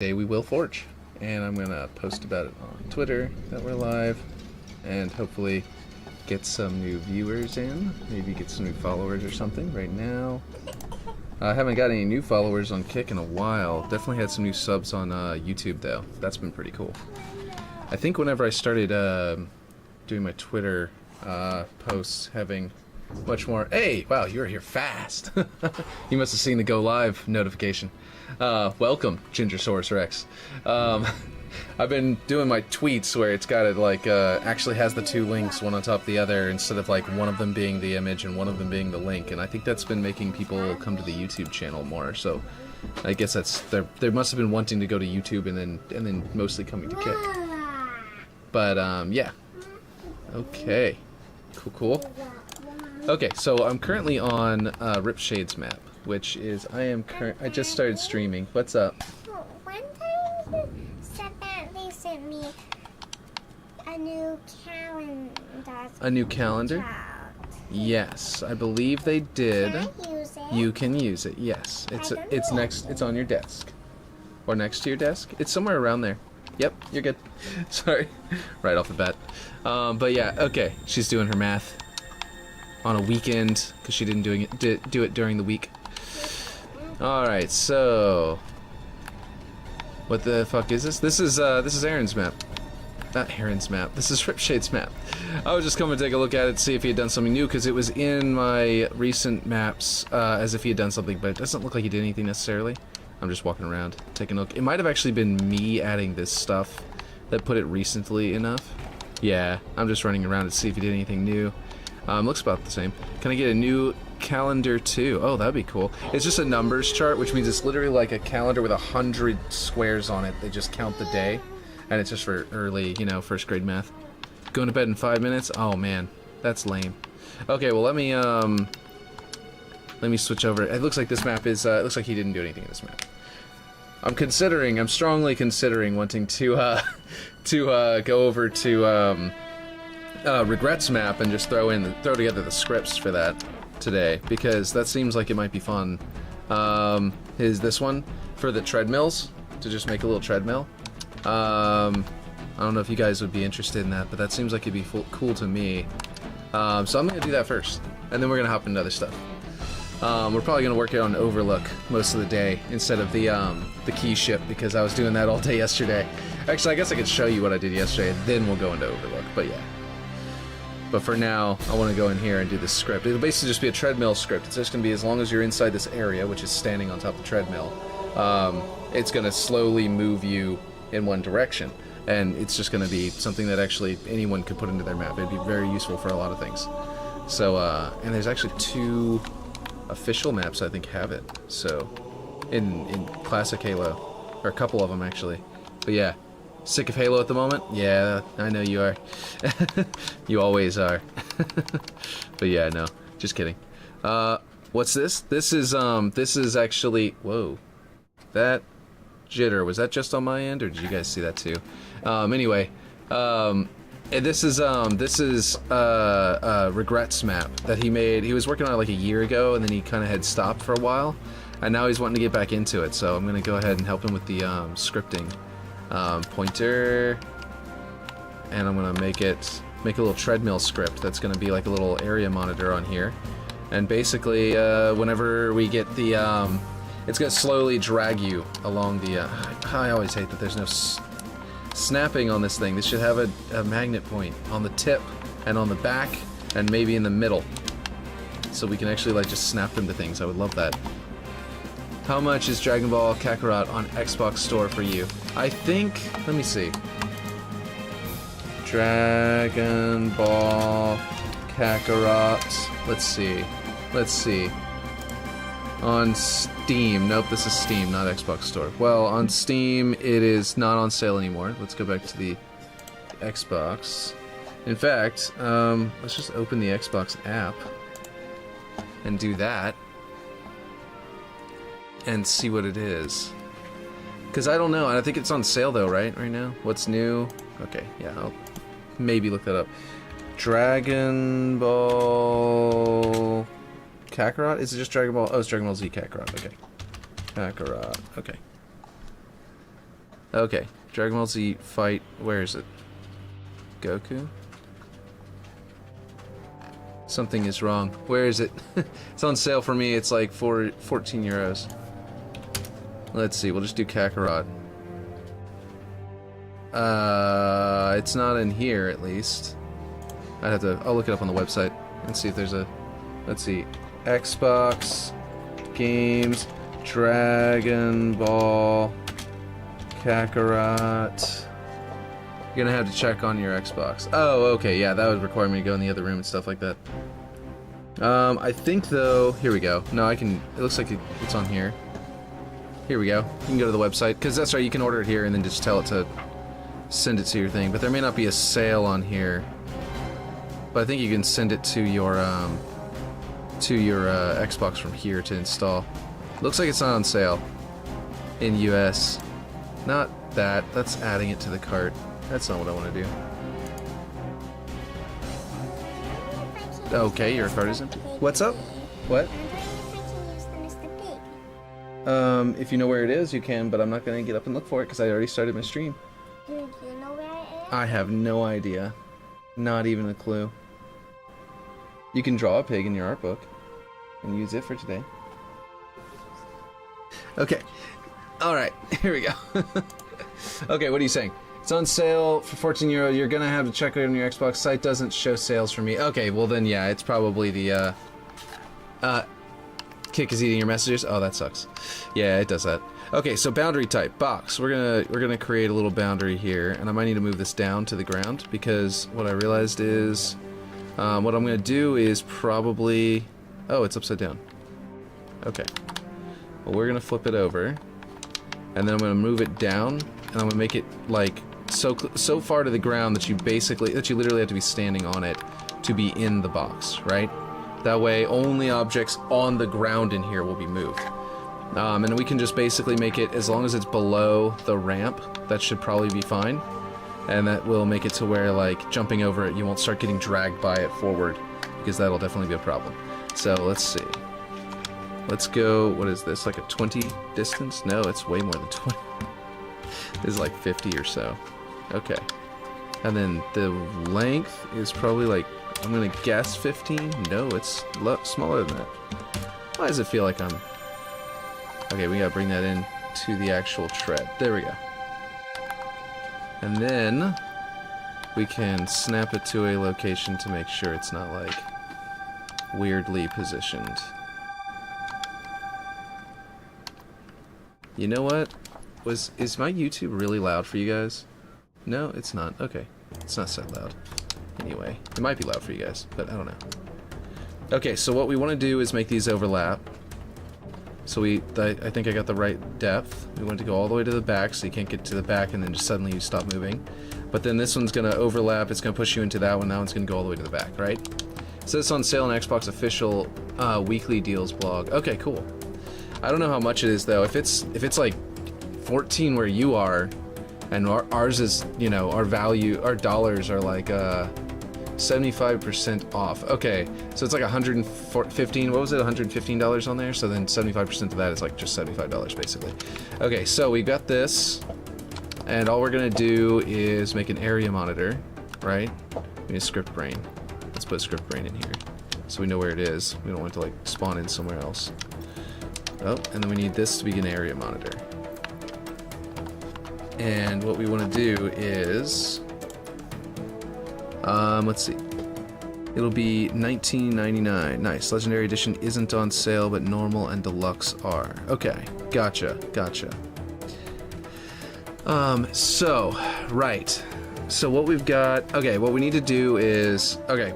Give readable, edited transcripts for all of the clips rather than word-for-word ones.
Today we will forge, and I'm gonna post about it on Twitter that we're live, and hopefully get some new viewers in, maybe get some new followers or something. Right now I haven't got any new followers on Kick in a while. Definitely had some new subs on YouTube though. That's been pretty cool. I think whenever I started doing my Twitter posts, having much more. Hey, wow, you're here fast. You must have seen the go live notification. Welcome, Gingersaurus Rex. I've been doing my tweets where it's got it like actually has the two links, one on top of the other, instead of like one of them being the image and one of them being the link. And I think that's been making people come to the YouTube channel more. So I guess that's they must have been wanting to go to YouTube and then mostly coming to Kick. But yeah. Okay. Cool. Okay, so I'm currently on Ripshade's map, which is I just started streaming. What's up? One time you said that they sent me a new calendar. A new calendar? Yes, I believe they did. Can I use it? You can use it. Yes, it's next. It's on your desk, or next to your desk. It's somewhere around there. Yep, you're good. Sorry, right off the bat. But yeah, okay. She's doing her math on a weekend because she didn't do it during the week. All right, so what the fuck is this? This is Aaron's map. Not Aaron's map. This is Ripshade's map. I was just coming to take a look at it, see if he had done something new, because it was in my recent maps as if he had done something, but it doesn't look like he did anything necessarily. I'm just walking around, taking a look. It might have actually been me adding this stuff that put it recently enough. Yeah, I'm just running around to see if he did anything new. Looks about the same. Can I get a new calendar too? Oh, that'd be cool. It's just a numbers chart, which means it's literally like a calendar with 100 squares on it. They just count the day, and it's just for early, first grade math. Going to bed in 5 minutes? Oh man, that's lame. Okay, well let me switch over. It looks like this map is. It looks like he didn't do anything in this map. I'm strongly considering wanting to go over to Regrets map and just throw together the scripts for that today, because that seems like it might be fun. Is this one for the treadmills, to just make a little treadmill? I don't know if you guys would be interested in that, but that seems like it'd be cool to me. So I'm gonna do that first, and then we're gonna hop into other stuff. We're probably gonna work it on Overlook most of the day instead of the key ship, because I was doing that all day yesterday. Actually, I guess I could show you what I did yesterday, and then we'll go into Overlook. But yeah. But for now, I want to go in here and do this script. It'll basically just be a treadmill script. It's just going to be as long as you're inside this area, which is standing on top of the treadmill, it's going to slowly move you in one direction. And it's just going to be something that actually anyone could put into their map. It'd be very useful for a lot of things. So, and there's actually 2 official maps I think have it. So, in Classic Halo, or a couple of them actually. But yeah. Sick of Halo at the moment? Yeah, I know you are. You always are. But yeah, no, just kidding. What's this? This is actually, whoa. That jitter, was that just on my end, or did you guys see that too? Anyway, this is Regrets map that he made. He was working on it like a year ago, and then he kind of had stopped for a while, and now he's wanting to get back into it, so I'm gonna go ahead and help him with the scripting. Pointer, and I'm gonna make a little treadmill script that's gonna be like a little area monitor on here, and basically whenever we get the it's gonna slowly drag you along the I always hate that there's no snapping on this thing. This should have a magnet point on the tip and on the back and maybe in the middle, so we can actually like just snap them to things. I would love that. How much is Dragon Ball Kakarot on Xbox Store for you? I think, let me see. Dragon Ball Kakarot. Let's see. On Steam. Nope, this is Steam, not Xbox Store. Well, on Steam, it is not on sale anymore. Let's go back to the Xbox. In fact, let's just open the Xbox app and do that. And see what it is. Because I don't know. I think it's on sale though, right now? What's new? Okay, yeah, I'll maybe look that up. Dragon Ball Kakarot? Is it just Dragon Ball? Oh, it's Dragon Ball Z Kakarot. Okay. Kakarot. Okay. Okay, Dragon Ball Z fight. Where is it? Goku? Something is wrong. Where is it? It's on sale for me. It's like 14 euros. Let's see. We'll just do Kakarot. It's not in here at least. I'll look it up on the website and see if there's a. Let's see. Xbox games, Dragon Ball, Kakarot. You're gonna have to check on your Xbox. Oh, okay, yeah, that would require me to go in the other room and stuff like that. I think though, here we go. No, I can. It looks like it's on here. Here we go. You can go to the website because that's right. You can order it here and then just tell it to send it to your thing. But there may not be a sale on here. But I think you can send it to your Xbox from here to install. Looks like it's not on sale in US. Not that. That's adding it to the cart. That's not what I want to do. Okay, your cart is empty. What's up? What? If you know where it is, you can, but I'm not going to get up and look for it because I already started my stream. Do you know where it is? I have no idea. Not even a clue. You can draw a pig in your art book and use it for today. Okay. Alright, here we go. Okay, what are you saying? It's on sale for 14 euro. You're gonna have to check it on your Xbox. Site doesn't show sales for me. Okay, well then, yeah, it's probably the, Kick is eating your messages. Oh, that sucks. Yeah, it does that. Okay, so boundary type, box. We're gonna create a little boundary here, and I might need to move this down to the ground, because what I realized is, what I'm gonna do is probably... Oh, it's upside down. Okay. Well, we're gonna flip it over, and then I'm gonna move it down, and I'm gonna make it, like, so far to the ground that you literally have to be standing on it to be in the box, right? That way, only objects on the ground in here will be moved. And we can just basically make it, as long as it's below the ramp, that should probably be fine. And that will make it to where, like, jumping over it, you won't start getting dragged by it forward, because that'll definitely be a problem. So, let's see. Let's go, what is this, like a 20 distance? No, it's way more than 20. This is like 50 or so. Okay. And then the length is probably like, I'm gonna guess 15? No, it's smaller than that. Why does it feel like I'm... Okay, we gotta bring that in to the actual tread. There we go. And then we can snap it to a location to make sure it's not like weirdly positioned. You know what? Is my YouTube really loud for you guys? No, it's not. Okay. It's not set loud. Anyway, it might be loud for you guys, but I don't know. Okay, so what we want to do is make these overlap. So I think I got the right depth. We want to go all the way to the back, so you can't get to the back and then just suddenly you stop moving. But then this one's going to overlap, it's going to push you into that one, that one's going to go all the way to the back, right? So it's on sale on Xbox official weekly deals blog. Okay, cool. I don't know how much it is though. If it's like 14 where you are, and ours is, you know, our dollars are like 75% off. Okay, so it's like 115. What was it? $115 on there. So then 75% of that is like just $75 basically. Okay, so we got this, and all we're gonna do is make an area monitor, right? We need a script brain. Let's put a script brain in here, so we know where it is. We don't want it to like spawn in somewhere else. Oh, and then we need this to be an area monitor. And what we want to do is, let's see. It'll be $19.99. Nice. Legendary Edition isn't on sale, but normal and deluxe are. Okay, gotcha. So, right. So what we've got, okay, what we need to do is, okay,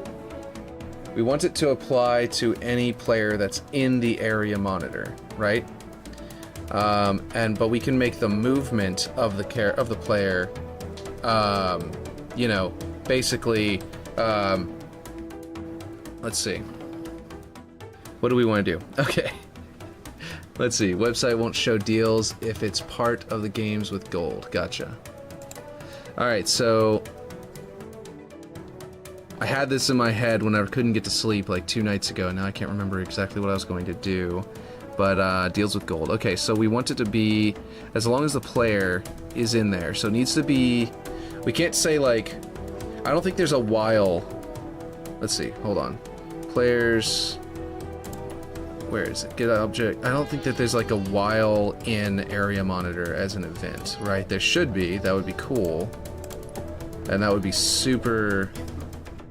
we want it to apply to any player that's in the area monitor, right? But we can make the movement of the player, you know, basically, let's see. What do we want to do? Okay. Let's see. Website won't show deals if it's part of the games with gold. Gotcha. Alright, so I had this in my head when I couldn't get to sleep like 2 nights ago. Now I can't remember exactly what I was going to do. but deals with gold. Okay, so we want it to be as long as the player is in there. So it needs to be. We can't say like. I don't think there's a while. Let's see. Hold on. Players. Where is it? Get object. I don't think that there's like a while in area monitor as an event, right? There should be. That would be cool. And that would be super.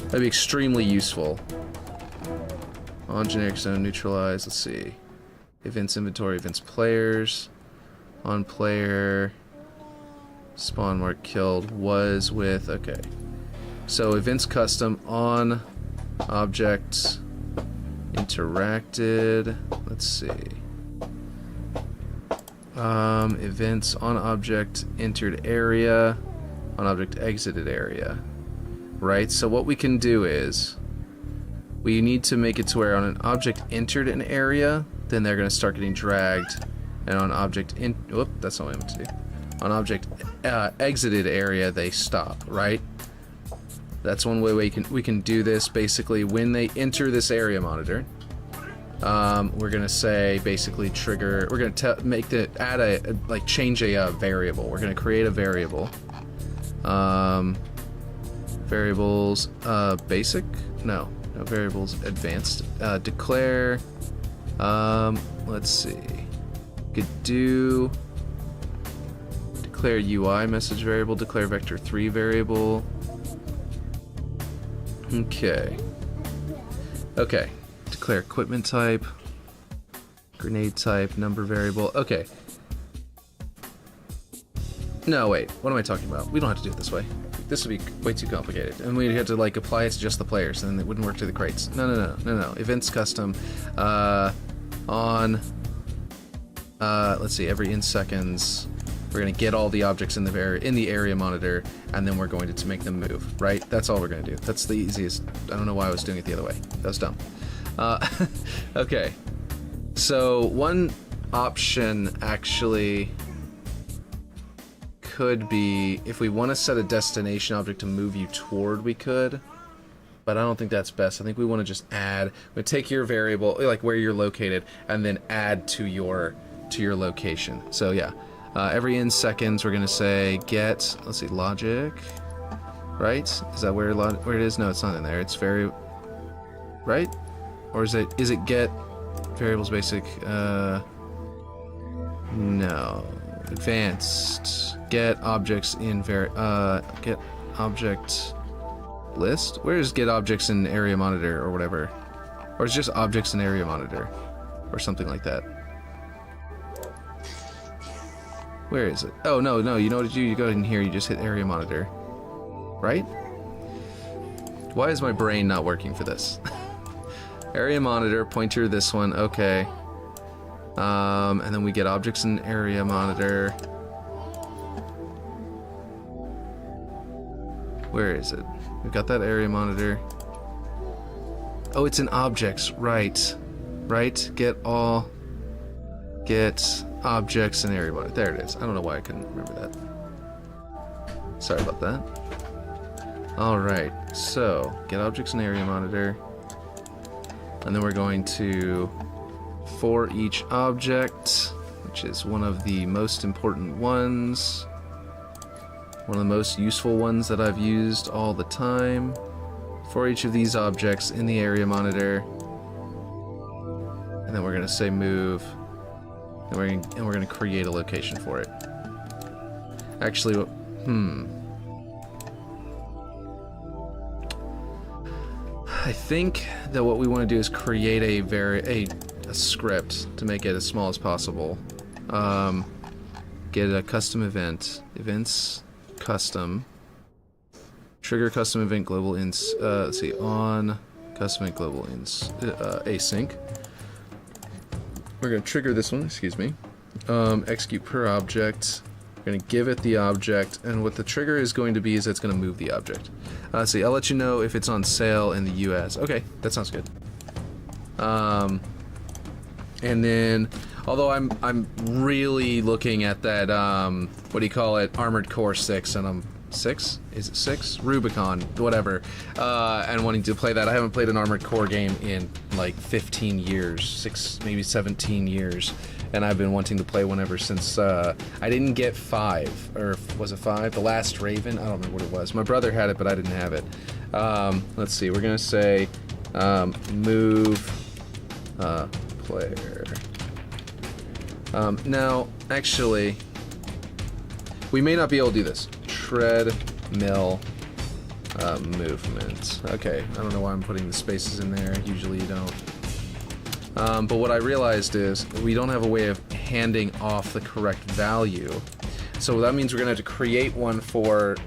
That'd be extremely useful. On generic zone, neutralize. Let's see. Events inventory, events players. On player. Spawn mark killed was with. Okay. So events custom on object interacted. Let's see. Events on object entered area, on object exited area. Right? So what we can do is we need to make it to where on an object entered an area, then they're going to start getting dragged, and on object whoop, that's not what I meant to do. On object exited area, they stop. Right? That's one way we can do this. Basically, when they enter this area monitor, we're gonna say basically trigger. We're gonna make the change a variable. We're gonna create a variable. Variables basic. No variables advanced. Declare. Let's see. Could do declare UI message variable. Declare vector3 variable. Okay. Declare equipment type, grenade type, number variable. Okay. No, wait. What am I talking about? We don't have to do it this way. This would be way too complicated. And we'd have to like apply it to just the players, and then it wouldn't work to the crates. No. Events custom. Let's see. Every in seconds. We're going to get all the objects in the area monitor, and then we're going to make them move, right? That's all we're going to do. That's the easiest. I don't know why I was doing it the other way. That was dumb. Okay. So one option actually could be, if we want to set a destination object to move you toward, we could. But I don't think that's best. I think we want to just add. We take your variable, like where you're located, and then add to your location. So yeah. Every in seconds, we're going to say get, let's see, logic, right? Is that where it is? No, it's not in there. It's right? Or is it get variables basic? No. Advanced. Get objects in get object list? Where is get objects in area monitor or whatever? Or it's just objects in area monitor or something like that. Where is it? Oh, no, you know what to do? You go in here, you just hit area monitor. Right? Why is my brain not working for this? Area monitor, pointer this one, okay. And then we get objects in area monitor. Where is it? We've got that area monitor. Oh, it's in objects, right. Right? Get objects in area monitor. There it is. I don't know why I couldn't remember that. Sorry about that. Alright, so get objects in area monitor. And then we're going to for each object, which is one of the most important ones. One of the most useful ones that I've used all the time. For each of these objects in the area monitor. And then we're going to say move. And we're going to create a location for it. Actually, I think that what we want to do is create a script to make it as small as possible. Get a custom event. Events custom. Trigger custom event global ins. Let's see, on custom event global ins async. We're going to trigger this one, excuse me. Execute per object. We're going to give it the object, and what the trigger is going to be is it's going to move the object. Let's see, I'll let you know if it's on sale in the US. Okay, that sounds good. And then, although I'm really looking at that, what do you call it, Armored Core 6, and I'm 6? Is it 6? Rubicon, whatever. And wanting to play that. I haven't played an Armored Core game in like 15 years, 6, maybe 17 years. And I've been wanting to play one ever since I didn't get 5, or was it 5? The Last Raven? I don't remember what it was. My brother had it, but I didn't have it. Let's see, we're gonna say move player. Now, actually, we may not be able to do this. Treadmill movement. Okay, I don't know why I'm putting the spaces in there. Usually you don't. But what I realized is we don't have a way of handing off the correct value. So that means we're going to have to create one for,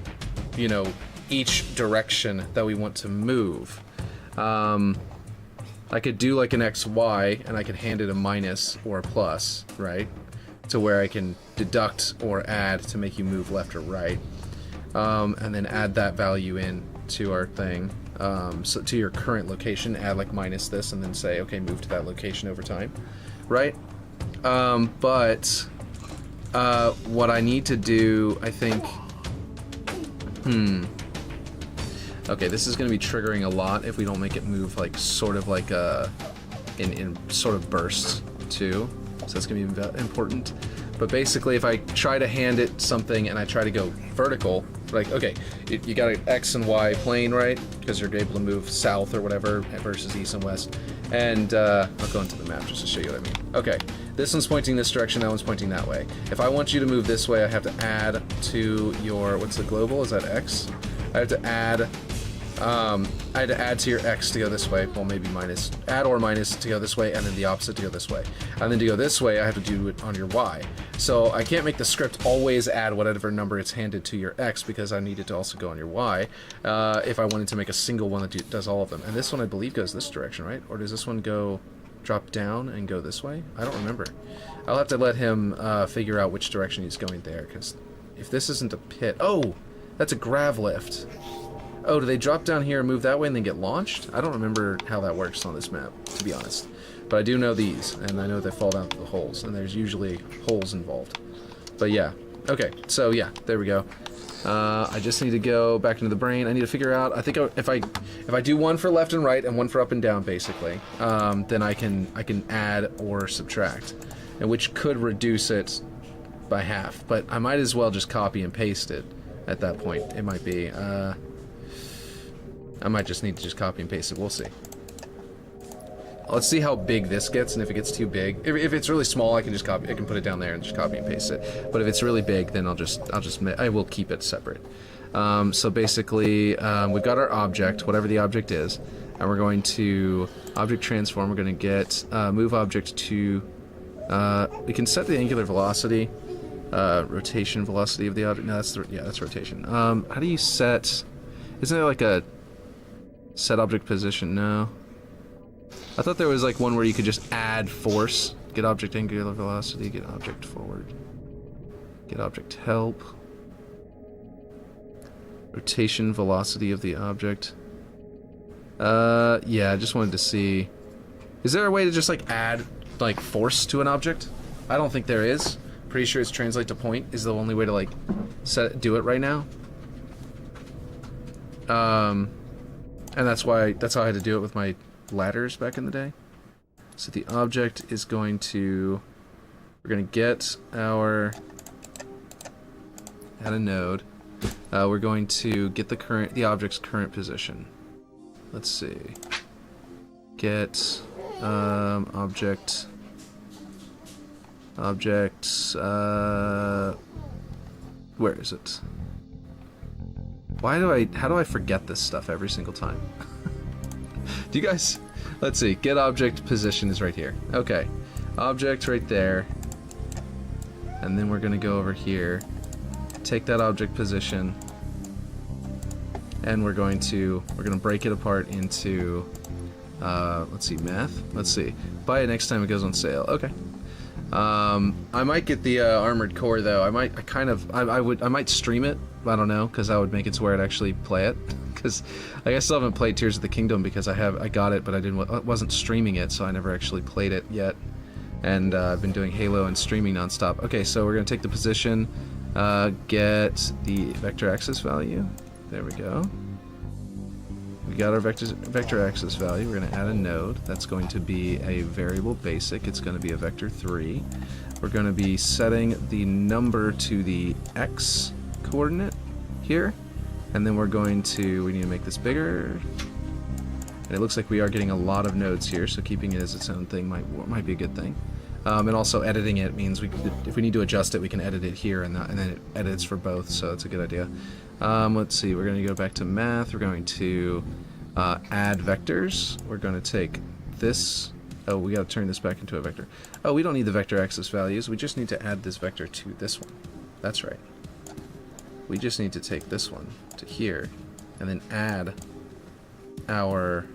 you know, each direction that we want to move. I could do like an XY, and I could hand it a minus or a plus, right? To where I can deduct or add to make you move left or right. And then add that value in to our thing. So to your current location, add like minus this, and then say, okay, move to that location over time, right? But what I need to do, I think, okay, this is going to be triggering a lot if we don't make it move like sort of like in sort of bursts too. So that's going to be important. But basically, if I try to hand it something and I try to go vertical, like, okay, you got an X and Y plane, right? Because you're able to move south or whatever versus east and west. And I'll go into the map just to show you what I mean. Okay, this one's pointing this direction, that one's pointing that way. If I want you to move this way, I have to add to your, what's the global? Is that X? I have to add, I had to add to your X to go this way, well maybe minus, add or minus to go this way, and then the opposite to go this way. And then to go this way, I have to do it on your Y. So I can't make the script always add whatever number it's handed to your X, because I need it to also go on your Y, if I wanted to make a single one that does all of them. And this one I believe goes this direction, right? Or does this one go, drop down and go this way? I don't remember. I'll have to let him figure out which direction he's going there, because if this isn't a pit, oh, that's a grav lift. Oh, do they drop down here and move that way and then get launched? I don't remember how that works on this map, to be honest. But I do know these, and I know they fall down to the holes, and there's usually holes involved. But yeah, okay, so yeah, there we go. I just need to go back into the brain. I need to figure out, I think if I do one for left and right and one for up and down, basically, then I can add or subtract, and which could reduce it by half. But I might as well just copy and paste it at that point. It might be, I might just need to just copy and paste it. We'll see. Let's see how big this gets, and if it gets too big, if it's really small, I can just copy. I can put it down there and just copy and paste it. But if it's really big, then I will keep it separate. So basically, we've got our object, whatever the object is, and we're going to object transform. We're going to get move object to. We can set the angular velocity, rotation velocity of the object. No, that's rotation. How do you set? Isn't there like a set object position? No. I thought there was like one where you could just add force. Get object angular velocity, get object forward. Get object help. Rotation velocity of the object. Yeah, I just wanted to see. Is there a way to just like add like force to an object? I don't think there is. Pretty sure it's translate to point is the only way to like do it right now. And that's how I had to do it with my ladders back in the day. So the object is going to, we're going to get our, add a node. We're going to get the object's current position. Let's see. Get object. Where is it? How do I forget this stuff every single time? Do you guys, let's see, get object position is right here. Okay, object right there. And then we're gonna go over here, take that object position, and we're gonna break it apart into, let's see, math? Let's see, buy it next time it goes on sale. Okay. I might get the Armored Core though. I might stream it. I don't know, because that would make it to where I'd actually play it. Because I still haven't played Tears of the Kingdom because I got it, but I wasn't streaming it, so I never actually played it yet. And I've been doing Halo and streaming nonstop. Okay, so we're gonna take the position. Get the vector axis value. There we go. We got our vector axis value. We're going to add a node. That's going to be a variable basic. It's going to be a vector 3. We're going to be setting the number to the x coordinate here. And then we're going to, we need to make this bigger. And it looks like we are getting a lot of nodes here, so keeping it as its own thing might be a good thing. And also editing it means if we need to adjust it, we can edit it here, and then it edits for both, so it's a good idea. Let's see, we're going to go back to math. We're going to add vectors. We're going to take this. Oh, we got to turn this back into a vector. Oh, we don't need the vector axis values. We just need to add this vector to this one. That's right. We just need to take this one to here, and then add our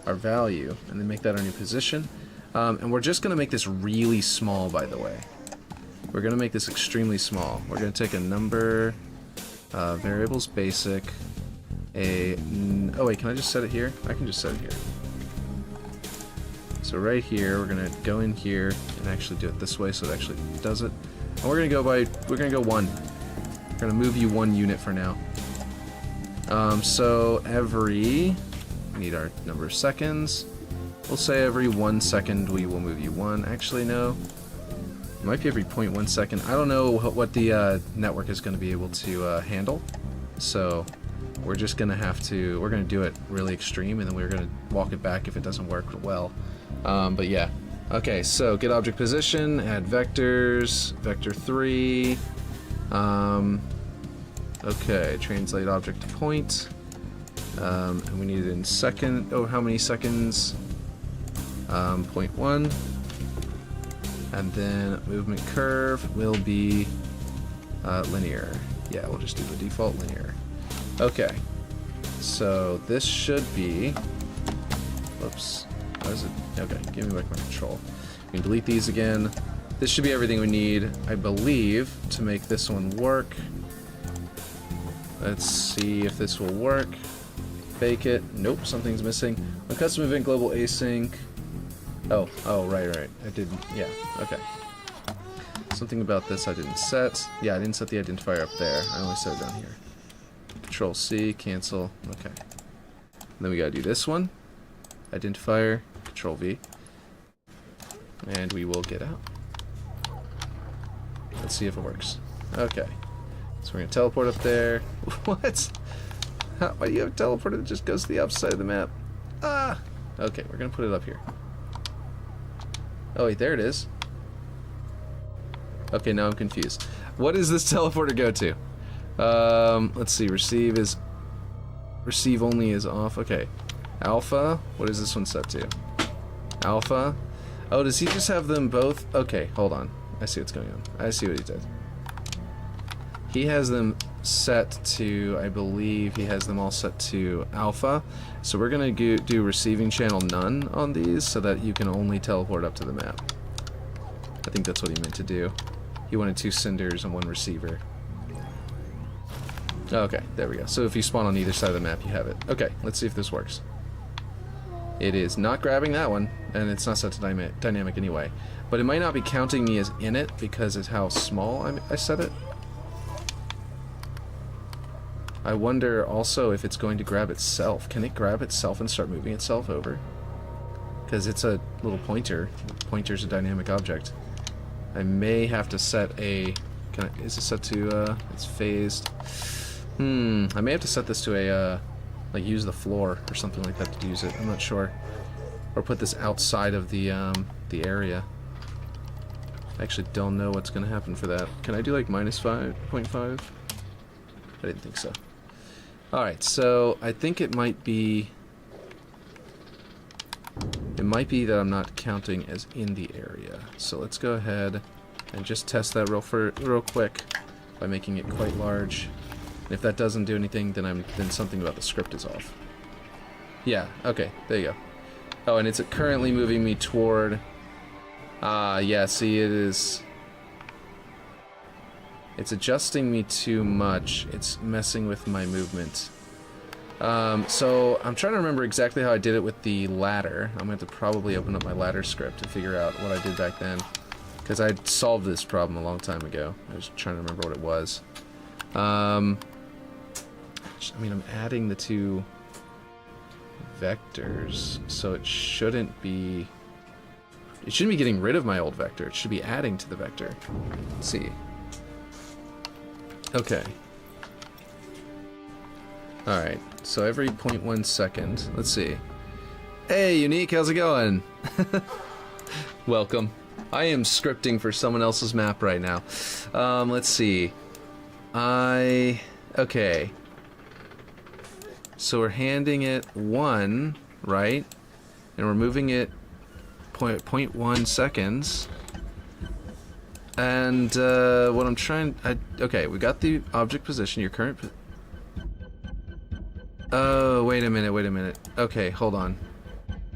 value, and then make that our new position. And we're just going to make this really small, by the way. We're going to make this extremely small. We're going to take a number, variables basic, oh wait, can I just set it here? I can just set it here. So right here, we're going to go in here and actually do it this way so it actually does it. And we're going to go 1. We're going to move you 1 unit for now. So we need our number of seconds. We'll say every 1 second we will move you 1. Actually, no. It might be every 0.1 second. I don't know what the network is going to be able to handle. So we're just going to have to, we're going to do it really extreme, and then we're going to walk it back if it doesn't work well. But yeah. Okay, so get object position, add vectors, vector 3. Okay, translate object to point. And we need it in second. Oh, how many seconds? 0.1. And then movement curve will be linear. Yeah, we'll just do the default linear. Okay. So this should be. Whoops. How is it? Okay, give me back my control. We can delete these again. This should be everything we need, I believe, to make this one work. Let's see if this will work. Bake it. Nope, something's missing. On custom event global async. Oh, right. I didn't. Yeah, okay. Something about this I didn't set. Yeah, I didn't set the identifier up there. I only set it down here. Control C, cancel. Okay. And then we gotta do this one. Identifier, Control V. And we will get out. Let's see if it works. Okay. So we're gonna teleport up there. What? Why do you have a teleporter that just goes to the opposite side of the map? Ah! Okay, we're gonna put it up here. Oh wait, there it is. Okay, now I'm confused. What does this teleporter go to? Let's see, receive only is off. Okay. Alpha, what is this one set to? Alpha. Oh, does he just have them both? Okay, hold on. I see what's going on. I see what he did. He has them set to, I believe he has them all set to alpha. So we're going to do receiving channel none on these so that you can only teleport up to the map. I think that's what he meant to do. He wanted 2 cinders and 1 receiver. Okay, there we go. So if you spawn on either side of the map, you have it. Okay, let's see if this works. It is not grabbing that one, and it's not set to dynamic anyway. But it might not be counting me as in it because it's how small I set it. I wonder also if it's going to grab itself. Can it grab itself and start moving itself over? Because it's a little pointer. Pointer's a dynamic object. I may have to set a... is it set to... it's phased. I may have to set this to a... like use the floor or something like that to use it. I'm not sure. Or put this outside of the area. I actually don't know what's going to happen for that. Can I do like -5.5? I didn't think so. Alright, so I think it might be... it might be that I'm not counting as in the area. So let's go ahead and just test that real quick by making it quite large. And if that doesn't do anything, then something about the script is off. Yeah, okay, there you go. Oh, and it's currently moving me toward... yeah, see, it is... it's adjusting me too much. It's messing with my movement. So I'm trying to remember exactly how I did it with the ladder. I'm going to have to probably open up my ladder script to figure out what I did back then. Because I solved this problem a long time ago. I was trying to remember what it was. I mean, I'm adding the two vectors, so it shouldn't be... It shouldn't be getting rid of my old vector. It should be adding to the vector. Let's see. Okay. Alright, so every 0.1 second. Let's see. Hey, Unique, how's it going? Welcome. I am scripting for someone else's map right now. Let's see. Okay. So we're handing it 1, right? And we're moving it 0.1 seconds. And what I'm trying... okay, we got the object position, your current... Oh, wait a minute. Okay, hold on.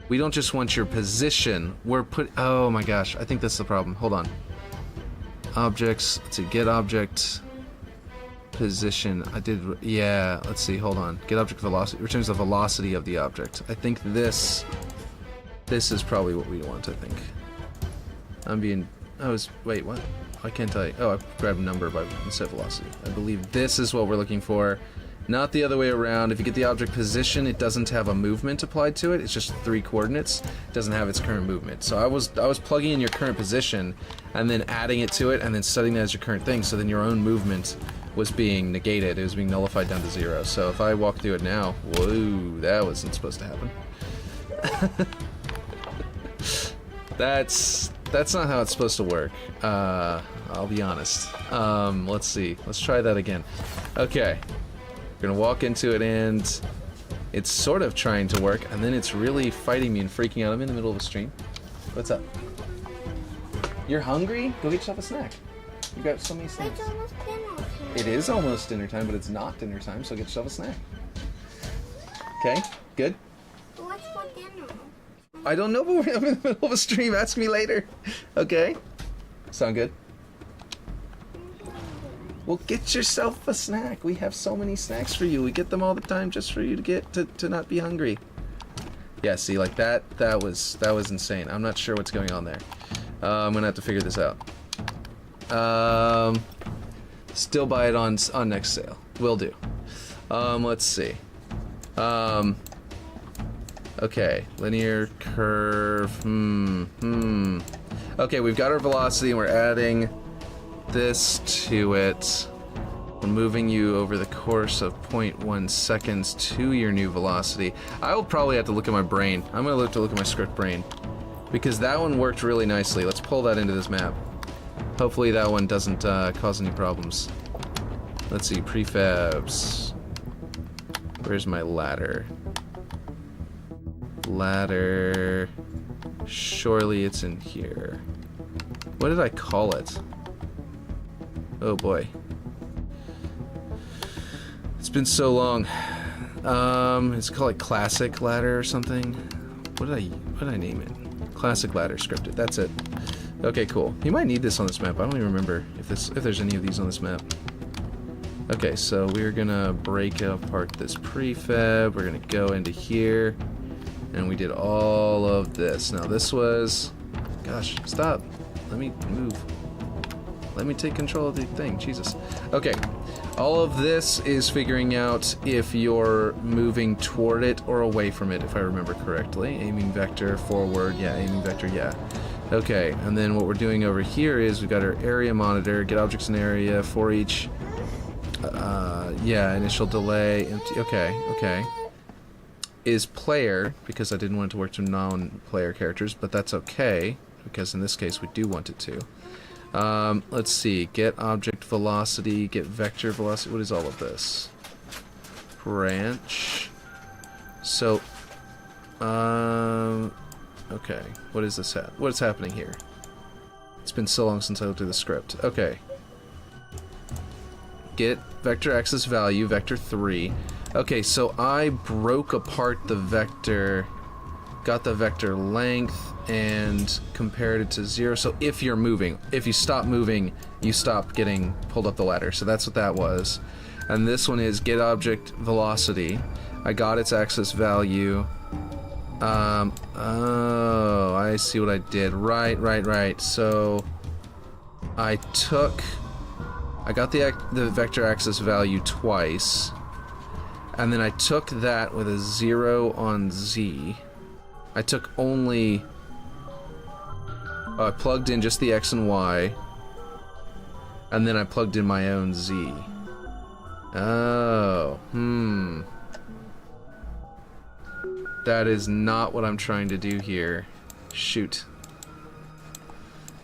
We don't just want your position. We're oh my gosh, I think that's the problem. Hold on. Objects, let's see, get object position. Yeah, let's see, hold on. Get object velocity, returns the velocity of the object. I think this is probably what we want, I think. Wait, what? I can't tell you. Oh, I grabbed number instead of velocity. I believe this is what we're looking for. Not the other way around. If you get the object position, it doesn't have a movement applied to it. It's just 3 coordinates. It doesn't have its current movement. So I was plugging in your current position and then adding it to it and then setting that as your current thing. So then your own movement was being negated. It was being nullified down to 0. So if I walk through it now, whoa, that wasn't supposed to happen. That's not how it's supposed to work. I'll be honest. Let's see. Let's try that again. Okay. We're gonna walk into it and it's sort of trying to work, and then it's really fighting me and freaking out. I'm in the middle of a stream. What's up? You're hungry? Go get yourself a snack. You got so many snacks. It's almost dinner time. It is almost dinner time, but it's not dinner time, so get yourself a snack. Okay, good. What's for dinner? I don't know, but I'm in the middle of a stream. Ask me later. Okay? Sound good? Well, get yourself a snack. We have so many snacks for you. We get them all the time just for you to get to not be hungry. Yeah, see, like that was insane. I'm not sure what's going on there. I'm gonna have to figure this out. Still buy it on next sale. Will do. Let's see. Okay, linear curve. Okay, we've got our velocity and we're adding this to it. We're moving you over the course of 0.1 seconds to your new velocity. I will probably have to look at my brain. I'm gonna have to look at my script brain, because that one worked really nicely. Let's pull that into this map. Hopefully that one doesn't cause any problems. Let's see, prefabs. Where's my ladder? Ladder. Surely it's in here. What did I call it? Oh boy. It's been so long. It's called like classic ladder or something. What did I name it? Classic ladder scripted. That's it. Okay, cool. You might need this on this map. I don't even remember if there's any of these on this map. Okay, so we're gonna break apart this prefab. We're gonna go into here, and we did all of this. Now this was, gosh, stop. Let me move. Let me take control of the thing, Jesus. Okay, all of this is figuring out if you're moving toward it or away from it, if I remember correctly. Aiming vector, forward, yeah, aiming vector, yeah. Okay, and then what we're doing over here is we've got our area monitor, get objects in area for each, yeah, initial delay, empty, okay. Is player, because I didn't want it to work to non-player characters, but that's okay, because in this case we do want it to. Let's see, get object velocity, get vector velocity, what is all of this? Branch. So, okay, what is this what is happening here? It's been so long since I looked at the script. Okay. Get vector axis value, vector 3. Okay, so I broke apart the vector, got the vector length, and compared it to 0. So if you're moving, if you stop moving, you stop getting pulled up the ladder. So that's what that was. And this one is get object velocity. I got its axis value. Oh, I see what I did. Right. So I got the vector axis value twice, and then I took that with a 0 on Z. I took only... I plugged in just the X and Y, and then I plugged in my own Z. Oh, That is not what I'm trying to do here. Shoot.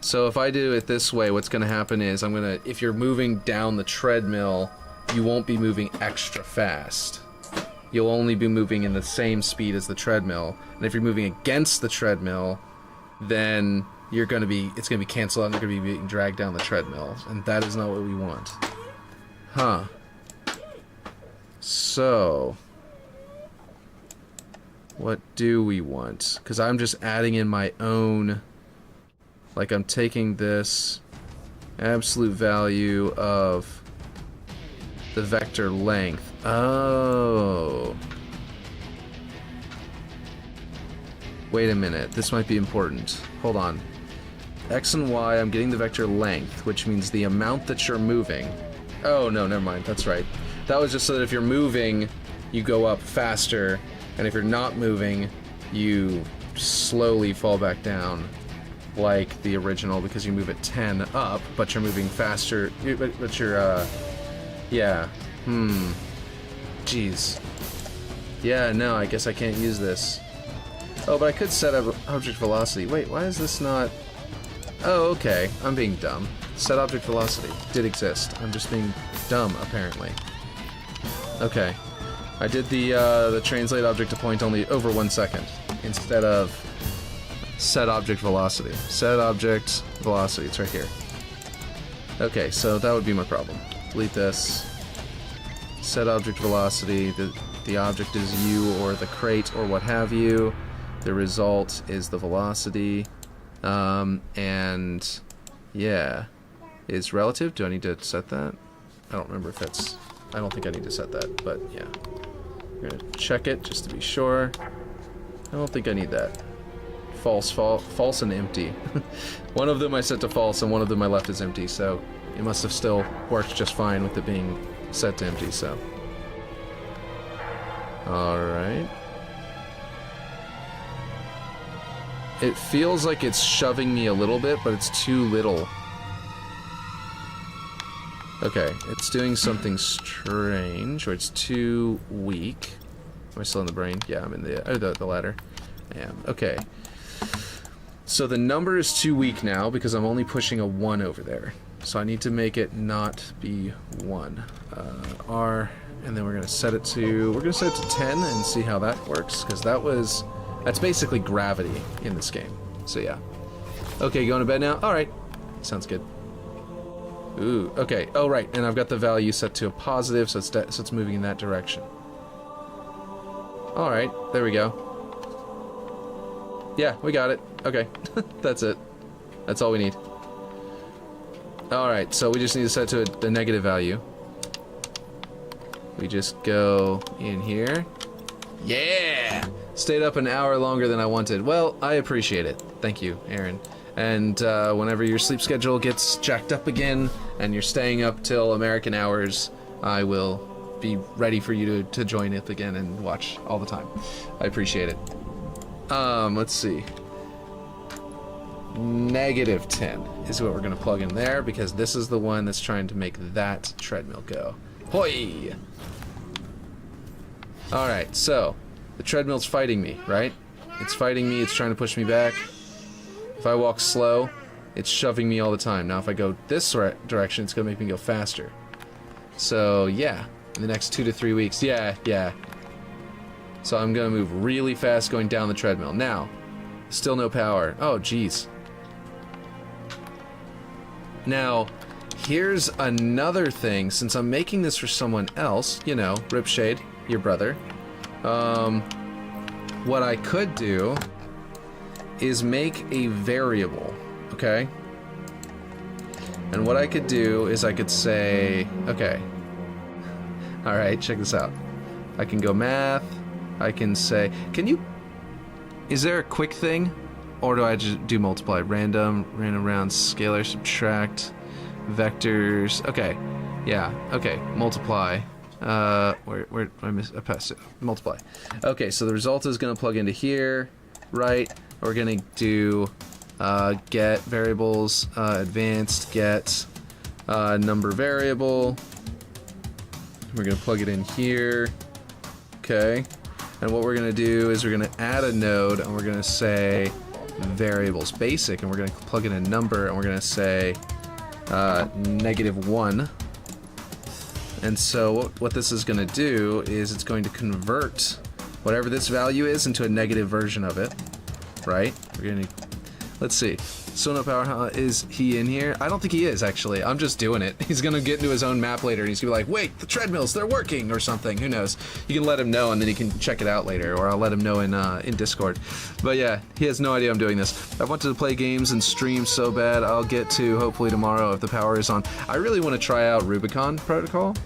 So if I do it this way, what's going to happen is if you're moving down the treadmill, you won't be moving extra fast. You'll only be moving in the same speed as the treadmill. And if you're moving against the treadmill, then it's going to be canceled out and you're going to be being dragged down the treadmill. And that is not what we want. Huh. So, what do we want? Because I'm just adding in my own... Like, I'm taking this absolute value of the vector length. Oh. Wait a minute. This might be important. Hold on. X and Y, I'm getting the vector length, which means the amount that you're moving. Oh, no, never mind. That's right. That was just so that if you're moving, you go up faster, and if you're not moving, you slowly fall back down. Like the original, because you move at 10 up, but you're moving faster. But you're, yeah. Jeez. Yeah, no, I guess I can't use this. Oh, but I could set up object velocity. Wait, why is this not... Oh, okay. I'm being dumb. Set object velocity did exist. I'm just being dumb, apparently. Okay. I did the translate object to point only over 1 second, instead of... Set object velocity. Set object velocity. It's right here. Okay, so that would be my problem. Delete this. Set object velocity. The object is you or the crate or what have you. The result is the velocity. And yeah, is relative. Do I need to set that? I don't remember if that's... I don't think I need to set that, but yeah. We're gonna check it just to be sure. I don't think I need that. False and empty. One of them I set to false and one of them I left as empty, so it must have still worked just fine with it being set to empty, so. Alright. It feels like it's shoving me a little bit, but it's too little. Okay, it's doing something strange, or it's too weak. Am I still in the brain? Yeah, I'm in the ladder. I am. Okay. So the number is too weak now because I'm only pushing a 1 over there. So I need to make it not be 1. R, and then we're gonna set it to 10 and see how that works, because that's basically gravity in this game. So yeah. Okay, going to bed now? Alright. Sounds good. Ooh, okay. Oh right, and I've got the value set to a positive, so it's moving in that direction. Alright, there we go. Yeah, we got it. Okay, that's it. That's all we need. Alright, so we just need to set it to a negative value. We just go in here. Yeah! Stayed up an hour longer than I wanted. Well, I appreciate it. Thank you, Aaron. And whenever your sleep schedule gets jacked up again, and you're staying up till American hours, I will be ready for you to join it again and watch all the time. I appreciate it. Let's see. -10 is what we're gonna plug in there, because this is the one that's trying to make that treadmill go. Hoi! Alright, so, the treadmill's fighting me, right? It's fighting me, it's trying to push me back. If I walk slow, it's shoving me all the time. Now if I go this direction, it's gonna make me go faster. So, yeah, in the next 2 to 3 weeks, yeah. So I'm gonna move really fast going down the treadmill. Now, still no power. Oh, jeez. Now, here's another thing. Since I'm making this for someone else, you know, Ripshade, your brother, what I could do is make a variable, okay? And what I could do is I could say, okay, alright, check this out. I can go math. I can say, is there a quick thing? or do I just do multiply? Random round, scalar, subtract, vectors. Okay, yeah, okay, multiply. Where I passed it. Multiply. Okay, so the result is going to plug into here, right? We're going to do get variables, advanced get number variable. We're going to plug it in here. Okay. And what we're going to do is we're going to add a node, and we're going to say variables basic, and we're going to plug in a number, and we're going to say -1. And so what this is going to do is it's going to convert whatever this value is into a negative version of it, right? We're going to, let's see. Sono Power, is he in here? I don't think he is, actually. I'm just doing it. He's going to get into his own map later, and he's going to be like, wait, the treadmills, they're working, or something. Who knows? You can let him know, and then he can check it out later, or I'll let him know in Discord. But yeah, he has no idea I'm doing this. I wanted to play games and stream so bad. I'll get to, hopefully, tomorrow if the power is on. I really want to try out Rubicon Protocol.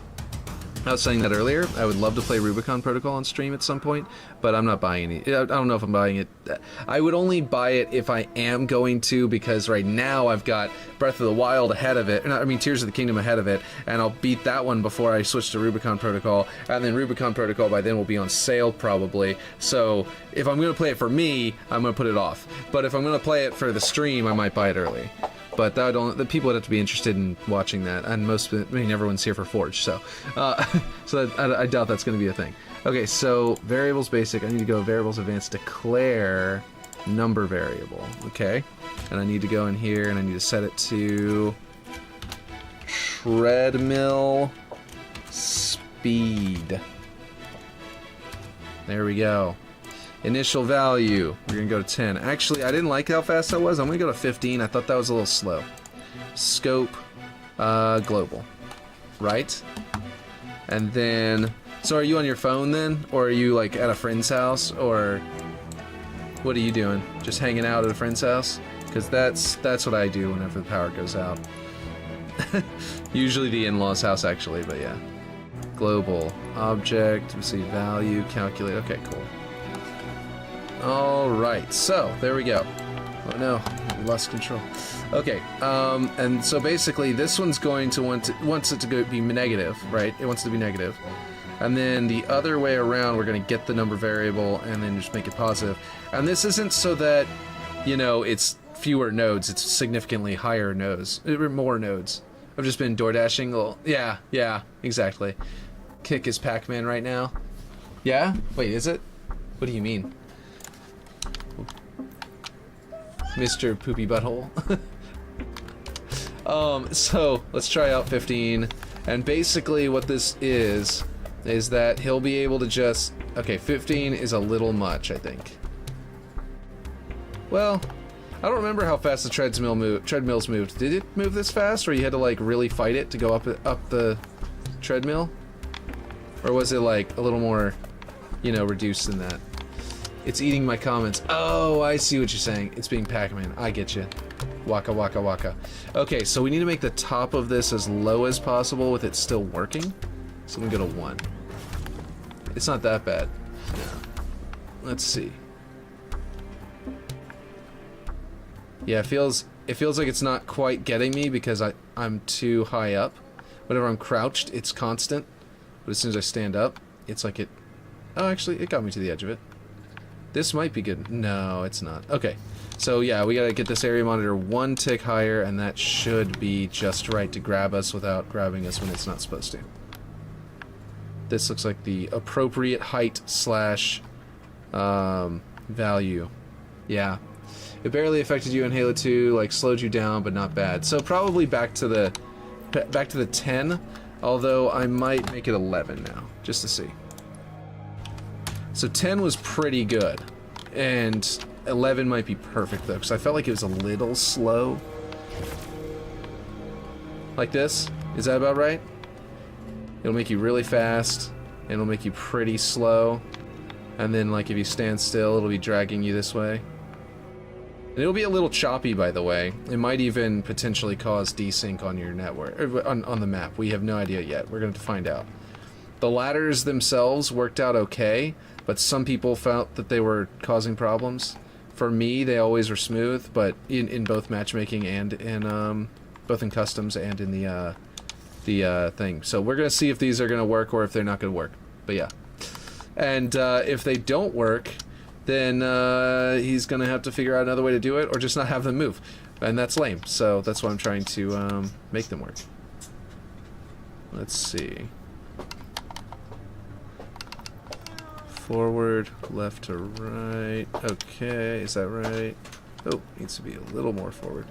I was saying that earlier. I would love to play Rubicon Protocol on stream at some point, but I'm not buying it. I don't know if I'm buying it. I would only buy it if I am going to, because right now I've got Breath of the Wild ahead of it. I mean, Tears of the Kingdom ahead of it, and I'll beat that one before I switch to Rubicon Protocol, and then Rubicon Protocol by then will be on sale probably. So if I'm going to play it for me, I'm going to put it off. But if I'm going to play it for the stream, I might buy it early. But that would the people would have to be interested in watching that, and everyone's here for Forge, so I doubt that's going to be a thing. Okay, so variables basic. I need to go variables advanced, declare number variable. Okay, and I need to go in here and I need to set it to treadmill speed. There we go. Initial value, we're going to go to 10. Actually, I didn't like how fast that was. I'm going to go to 15. I thought that was a little slow. Scope, global. Right? And then, so are you on your phone then? Or are you like at a friend's house? Or what are you doing? Just hanging out at a friend's house? Because that's what I do whenever the power goes out. Usually the in-laws' house actually, but yeah. Global, object, let's see, value, calculate. Okay, cool. Alright, so, there we go. Oh no, we lost control. Okay, and so basically this one's going to wants it to be negative, right? It wants to be negative. And then the other way around, we're going to get the number variable and then just make it positive. And this isn't so that, you know, it's fewer nodes, it's significantly higher nodes. More nodes. I've just been door dashing a little. Yeah, exactly. Kick is Pac-Man right now. Yeah? Wait, is it? What do you mean? Mr. Poopy Butthole. So let's try out 15, and basically what this is that he'll be able to just, okay, 15 is a little much, I think. Well, I don't remember how fast the treadmills moved. Did it move this fast, or you had to like really fight it to go up the treadmill? Or was it like a little more, you know, reduced than that? It's eating my comments. Oh, I see what you're saying. It's being Pac-Man. I get you. Waka waka waka. Okay, so we need to make the top of this as low as possible with it still working. So I'm gonna go to 1. It's not that bad. No. Let's see. Yeah, it feels like it's not quite getting me because I'm too high up. Whenever I'm crouched, it's constant. But as soon as I stand up, it's like it... Oh, actually, it got me to the edge of it. This might be good. No, it's not. Okay. So yeah, we gotta get this area monitor 1 tick higher, and that should be just right to grab us without grabbing us when it's not supposed to. This looks like the appropriate height / value. Yeah. It barely affected you in Halo 2, like slowed you down, but not bad. So probably back to the 10, although I might make it 11 now, just to see. So 10 was pretty good, and 11 might be perfect though, because I felt like it was a little slow. Like this? Is that about right? It'll make you really fast, and it'll make you pretty slow, and then like if you stand still, it'll be dragging you this way. And it'll be a little choppy, by the way. It might even potentially cause desync on your network, or on the map. We have no idea yet. We're going to find out. The ladders themselves worked out okay, but some people felt that they were causing problems. For me, they always were smooth, but in both matchmaking and in both in customs and in the thing. So we're gonna see if these are gonna work or if they're not gonna work. But yeah, and if they don't work, then he's gonna have to figure out another way to do it, or just not have them move, and that's lame. So that's why I'm trying to make them work. Let's see. Forward, left to right. Okay, is that right? Oh, needs to be a little more forward.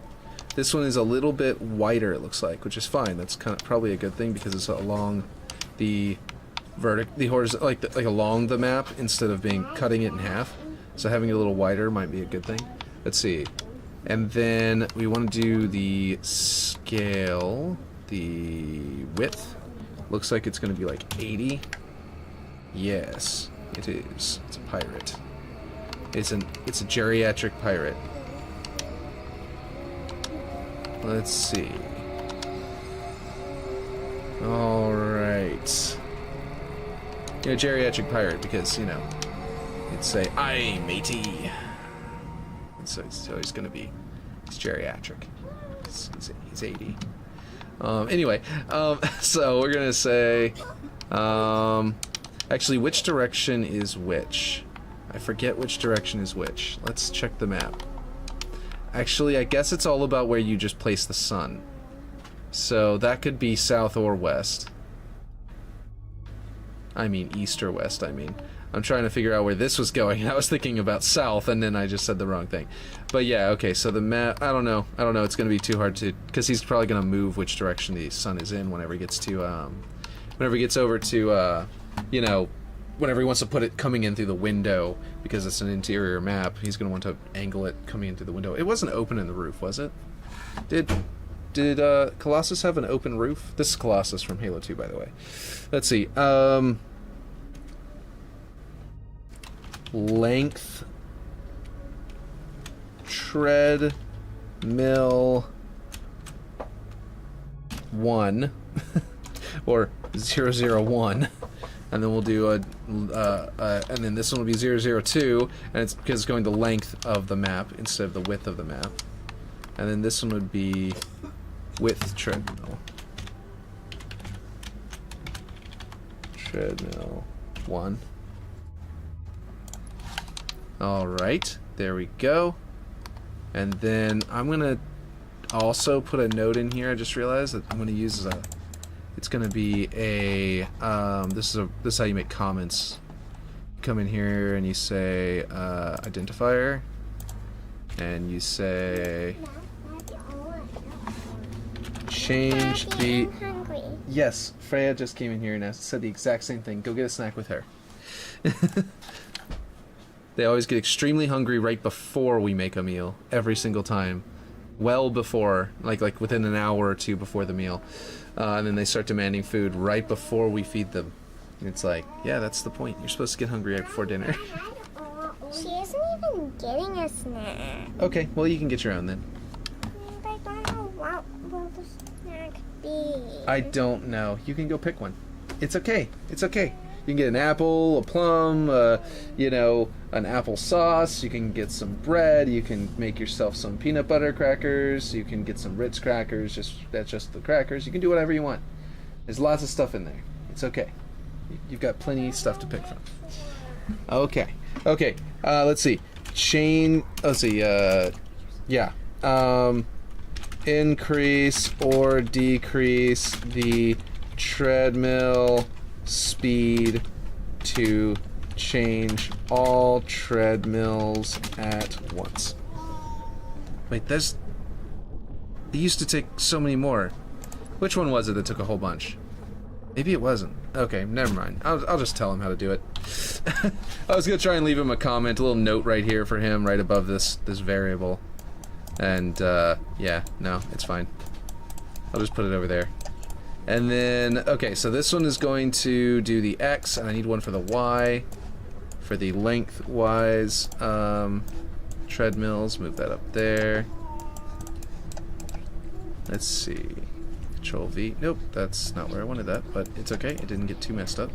This one is a little bit wider, it looks like, which is fine. That's kind of probably a good thing because it's along the horizontal, like along the map instead of being cutting it in half. So having it a little wider might be a good thing. Let's see. And then we want to do the scale, the width. Looks like it's going to be like 80. Yes. It is. It's a pirate. It's a geriatric pirate. Let's see. Alright. Yeah, geriatric pirate because, you know, it'd say, "Aye, matey." And so it's always gonna be, it's geriatric. He's 80. Anyway, so we're gonna say, actually, which direction is which? I forget which direction is which. Let's check the map. Actually, I guess it's all about where you just place the sun. So that could be south or west. I mean east or west, I mean. I'm trying to figure out where this was going. I was thinking about south, and then I just said the wrong thing. But yeah, okay, so the map, I don't know. It's going to be too hard to, because he's probably going to move which direction the sun is in whenever he gets to, whenever he gets over to, you know, whenever he wants to put it coming in through the window, because it's an interior map, he's going to want to angle it coming in through the window. It wasn't open in the roof, was it? Did Colossus have an open roof? This is Colossus from Halo 2, by the way. Let's see. Length. Treadmill 1. Or 001. And then we'll do and then this one will be 002, and it's because it's going the length of the map instead of the width of the map. And then this one would be width treadmill. Treadmill 1. Alright, there we go. And then I'm gonna also put a note in here. I just realized that I'm gonna use it's gonna be a this is how you make comments. You come in here and you say identifier, and you say change the. I'm hungry. Yes, Freya just came in here and said the exact same thing. Go get a snack with her. They always get extremely hungry right before we make a meal, every single time. Well before, like within an hour or two before the meal. And then they start demanding food right before we feed them. And it's like, yeah, that's the point. You're supposed to get hungry right before dinner. She isn't even getting a snack. Okay, well, you can get your own then. But I don't know what will the snack be. I don't know. You can go pick one. It's okay. It's okay. You can get an apple, a plum, you know, an apple sauce. You can get some bread. You can make yourself some peanut butter crackers. You can get some Ritz crackers. That's just the crackers. You can do whatever you want. There's lots of stuff in there. It's okay. You've got plenty of stuff to pick from. Okay. Okay. Let's see. Let's see. Yeah. Increase or decrease the treadmill speed to change all treadmills at once. Wait, it used to take so many more. Which one was it that took a whole bunch? Maybe it wasn't. Okay, never mind. I'll just tell him how to do it. I was gonna try and leave him a comment, a little note right here for him, right above this variable. And yeah, no, it's fine. I'll just put it over there. And then, okay, so this one is going to do the X, and I need one for the Y. For the lengthwise treadmills, move that up there. Let's see. Control V. Nope, that's not where I wanted that, but it's okay. It didn't get too messed up.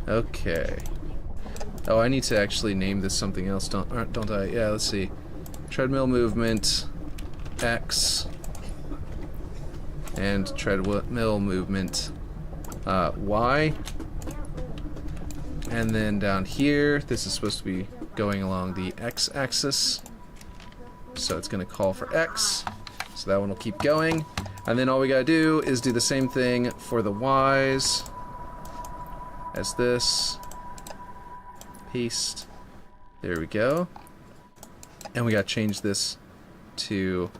Okay. Oh, I need to actually name this something else, don't I? Yeah, let's see. Treadmill movement X and treadmill movement Y. And then down here, this is supposed to be going along the X-axis. So it's going to call for X. So that one will keep going. And then all we got to do is do the same thing for the Ys as this. Paste. There we go. And we got to change this to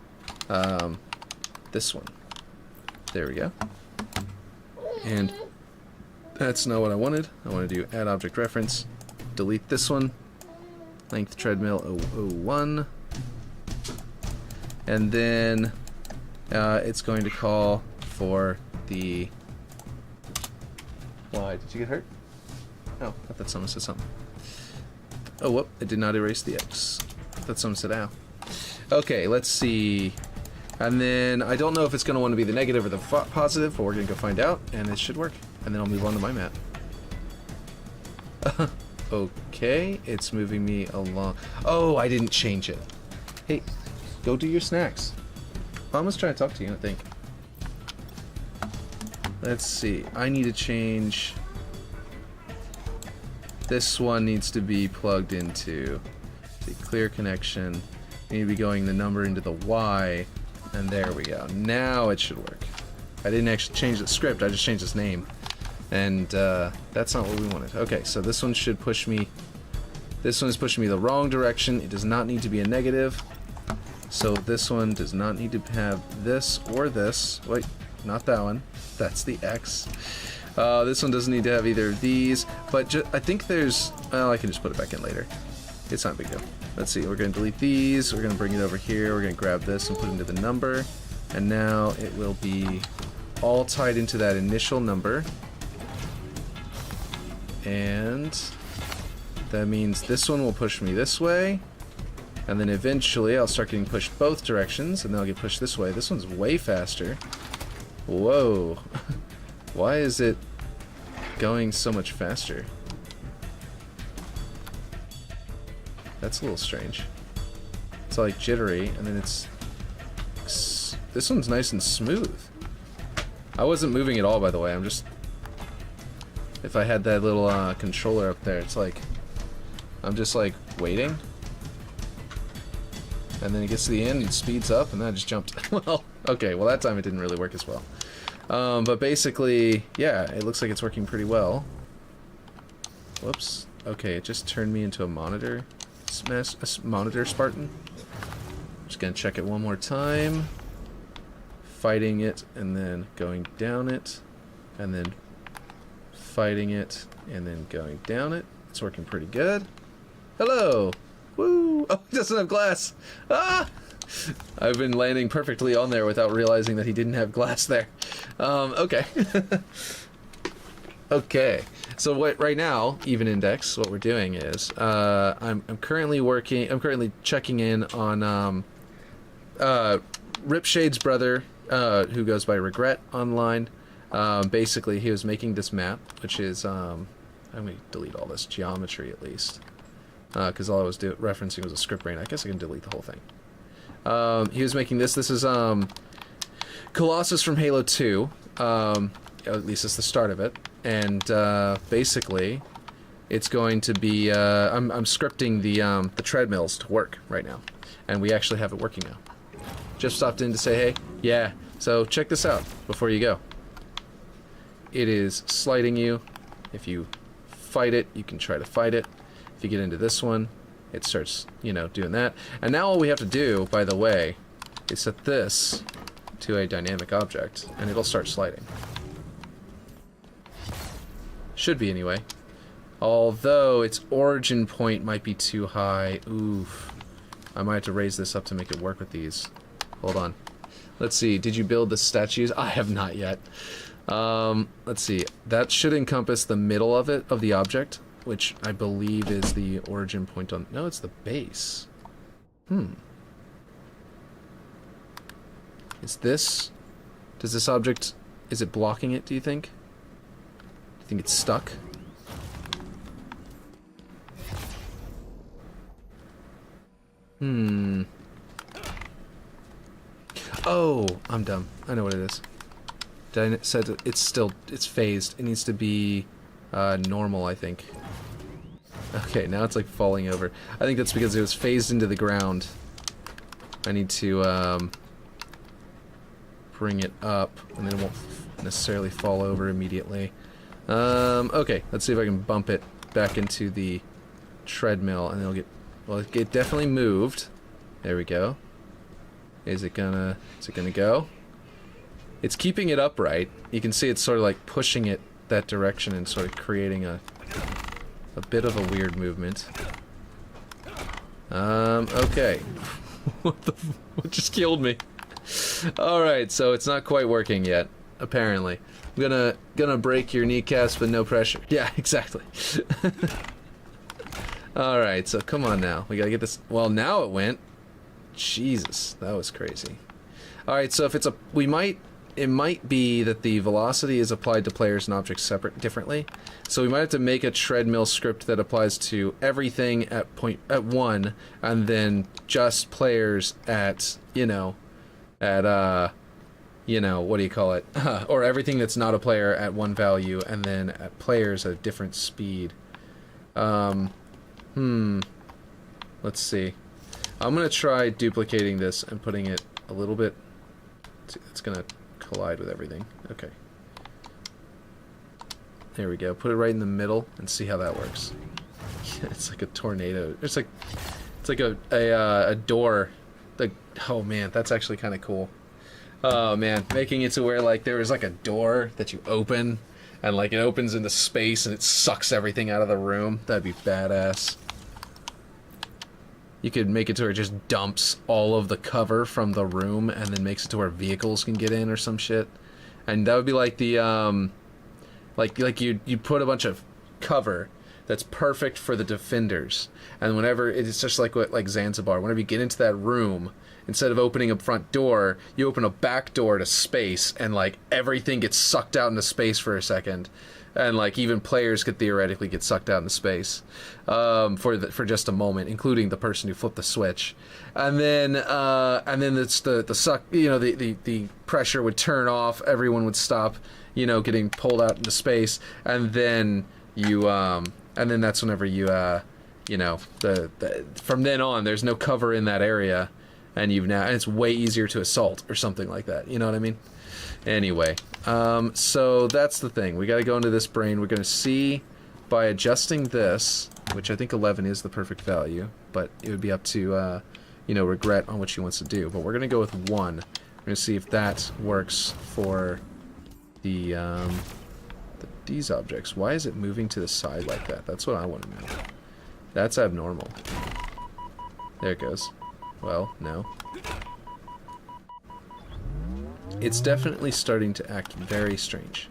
this one. There we go. And that's not what I wanted. I want to do add object reference. Delete this one. Length treadmill 001. And then it's going to call for the... Why? Did you get hurt? Oh, I thought someone said something. Oh, whoop. It did not erase the X. I thought someone said ow. Okay, let's see. And then I don't know if it's going to want to be the negative or the positive, but we're going to go find out, and it should work. And then I'll move on to my map. Okay, it's moving me along. Oh, I didn't change it. Hey, go do your snacks. Mom was trying to talk to you, I think. Let's see. I need to change... This one needs to be plugged into the clear connection. We need to be going the number into the Y, and there we go. Now it should work. I didn't actually change the script, I just changed its name. And that's not what we wanted. Okay, so this one should push me... This one is pushing me the wrong direction. It does not need to be a negative. So this one does not need to have this or this. Wait, not that one. That's the X. This one doesn't need to have either of these, but I think there's... Well, I can just put it back in later. It's not a big deal. Let's see, we're going to delete these, we're going to bring it over here, we're going to grab this and put it into the number, and now it will be all tied into that initial number. And that means this one will push me this way, and then eventually I'll start getting pushed both directions, and then I'll get pushed this way. This one's way faster. Whoa. Why is it going so much faster? That's a little strange. It's like jittery, and then it's... This one's nice and smooth. I wasn't moving at all, by the way. I'm just... If I had that little controller up there, it's like... I'm just like waiting. And then it gets to the end, it speeds up, and then I just jumped. Well, okay, well that time it didn't really work as well. But basically, yeah, it looks like it's working pretty well. Whoops. Okay, it just turned me into a monitor. Monitor Spartan. Just gonna check it one more time. Fighting it, and then going down it. And then fighting it, and then going down it. It's working pretty good. Hello! Woo! Oh, it doesn't have glass! Ah! I've been landing perfectly on there without realizing that he didn't have glass there. Okay. Okay. So right now, even index, what we're doing is I'm currently checking in on Ripshade's brother, who goes by Regret online. Basically, he was making this map, which is I'm going to delete all this geometry at least, because all I was referencing was a script brain. I guess I can delete the whole thing. He was making this. This is Colossus from Halo 2. At least it's the start of it. And basically, it's going to be... I'm scripting the treadmills to work right now. And we actually have it working now. Just stopped in to say, hey, yeah, so check this out before you go. It is sliding you. If you fight it, you can try to fight it. If you get into this one, it starts, you know, doing that. And now all we have to do, by the way, is set this to a dynamic object, and it'll start sliding. Should be, anyway. Although its origin point might be too high. Oof. I might have to raise this up to make it work with these. Hold on. Let's see. Did you build the statues? I have not yet. Let's see. That should encompass the middle of it, of the object, which I believe is the origin point on... No, it's the base. Is this... Does this object... Is it blocking it, do you think? Do you think it's stuck? Hmm. Oh, I'm dumb. I know what it is. Did I said it's phased. It needs to be normal, I think. Okay, now it's like falling over. I think that's because it was phased into the ground. I need to bring it up, and then it won't necessarily fall over immediately. Okay, let's see if I can bump it back into the treadmill, and it'll get... Well, it definitely moved. There we go. Is it gonna go? It's keeping it upright. You can see it's sort of like pushing it that direction and sort of creating a bit of a weird movement. Okay. What just killed me? Alright, so it's not quite working yet, apparently. I'm gonna break your kneecaps, but no pressure. Yeah, exactly. Alright, so come on now. We gotta get this... Well, now it went. Jesus, that was crazy. Alright, so if it's a... It might be that the velocity is applied to players and objects differently. So we might have to make a treadmill script that applies to everything at 1, and then just players at, what do you call it? Or everything that's not a player at 1 value, and then at players at a different speed. Let's see. I'm gonna try duplicating this and putting it a little bit... It's gonna collide with everything. Okay. There we go. Put it right in the middle and see how that works. It's like a tornado. It's like a door. Oh man, that's actually kind of cool. Oh man, making it to where like there is like a door that you open and like it opens into space and it sucks everything out of the room. That'd be badass. You could make it to where it just dumps all of the cover from the room and then makes it to where vehicles can get in or some shit. And that would be like the, like you'd put a bunch of cover that's perfect for the defenders. And whenever, it's just like Zanzibar, whenever you get into that room, instead of opening a front door, you open a back door to space and like everything gets sucked out into space for a second. And like even players could theoretically get sucked out into space for just a moment, including the person who flipped the switch, and then it's the suck. The pressure would turn off. Everyone would stop. Getting pulled out into space, and then that's whenever you from then on there's no cover in that area, and it's way easier to assault or something like that. You know what I mean? Anyway, so that's the thing. We got to go into this brain. We're going to see by adjusting this, which I think 11 is the perfect value, but it would be up to, regret on what she wants to do. But we're going to go with 1. We're going to see if that works for these objects. Why is it moving to the side like that? That's what I want to know. That's abnormal. There it goes. Well, no. It's definitely starting to act very strange.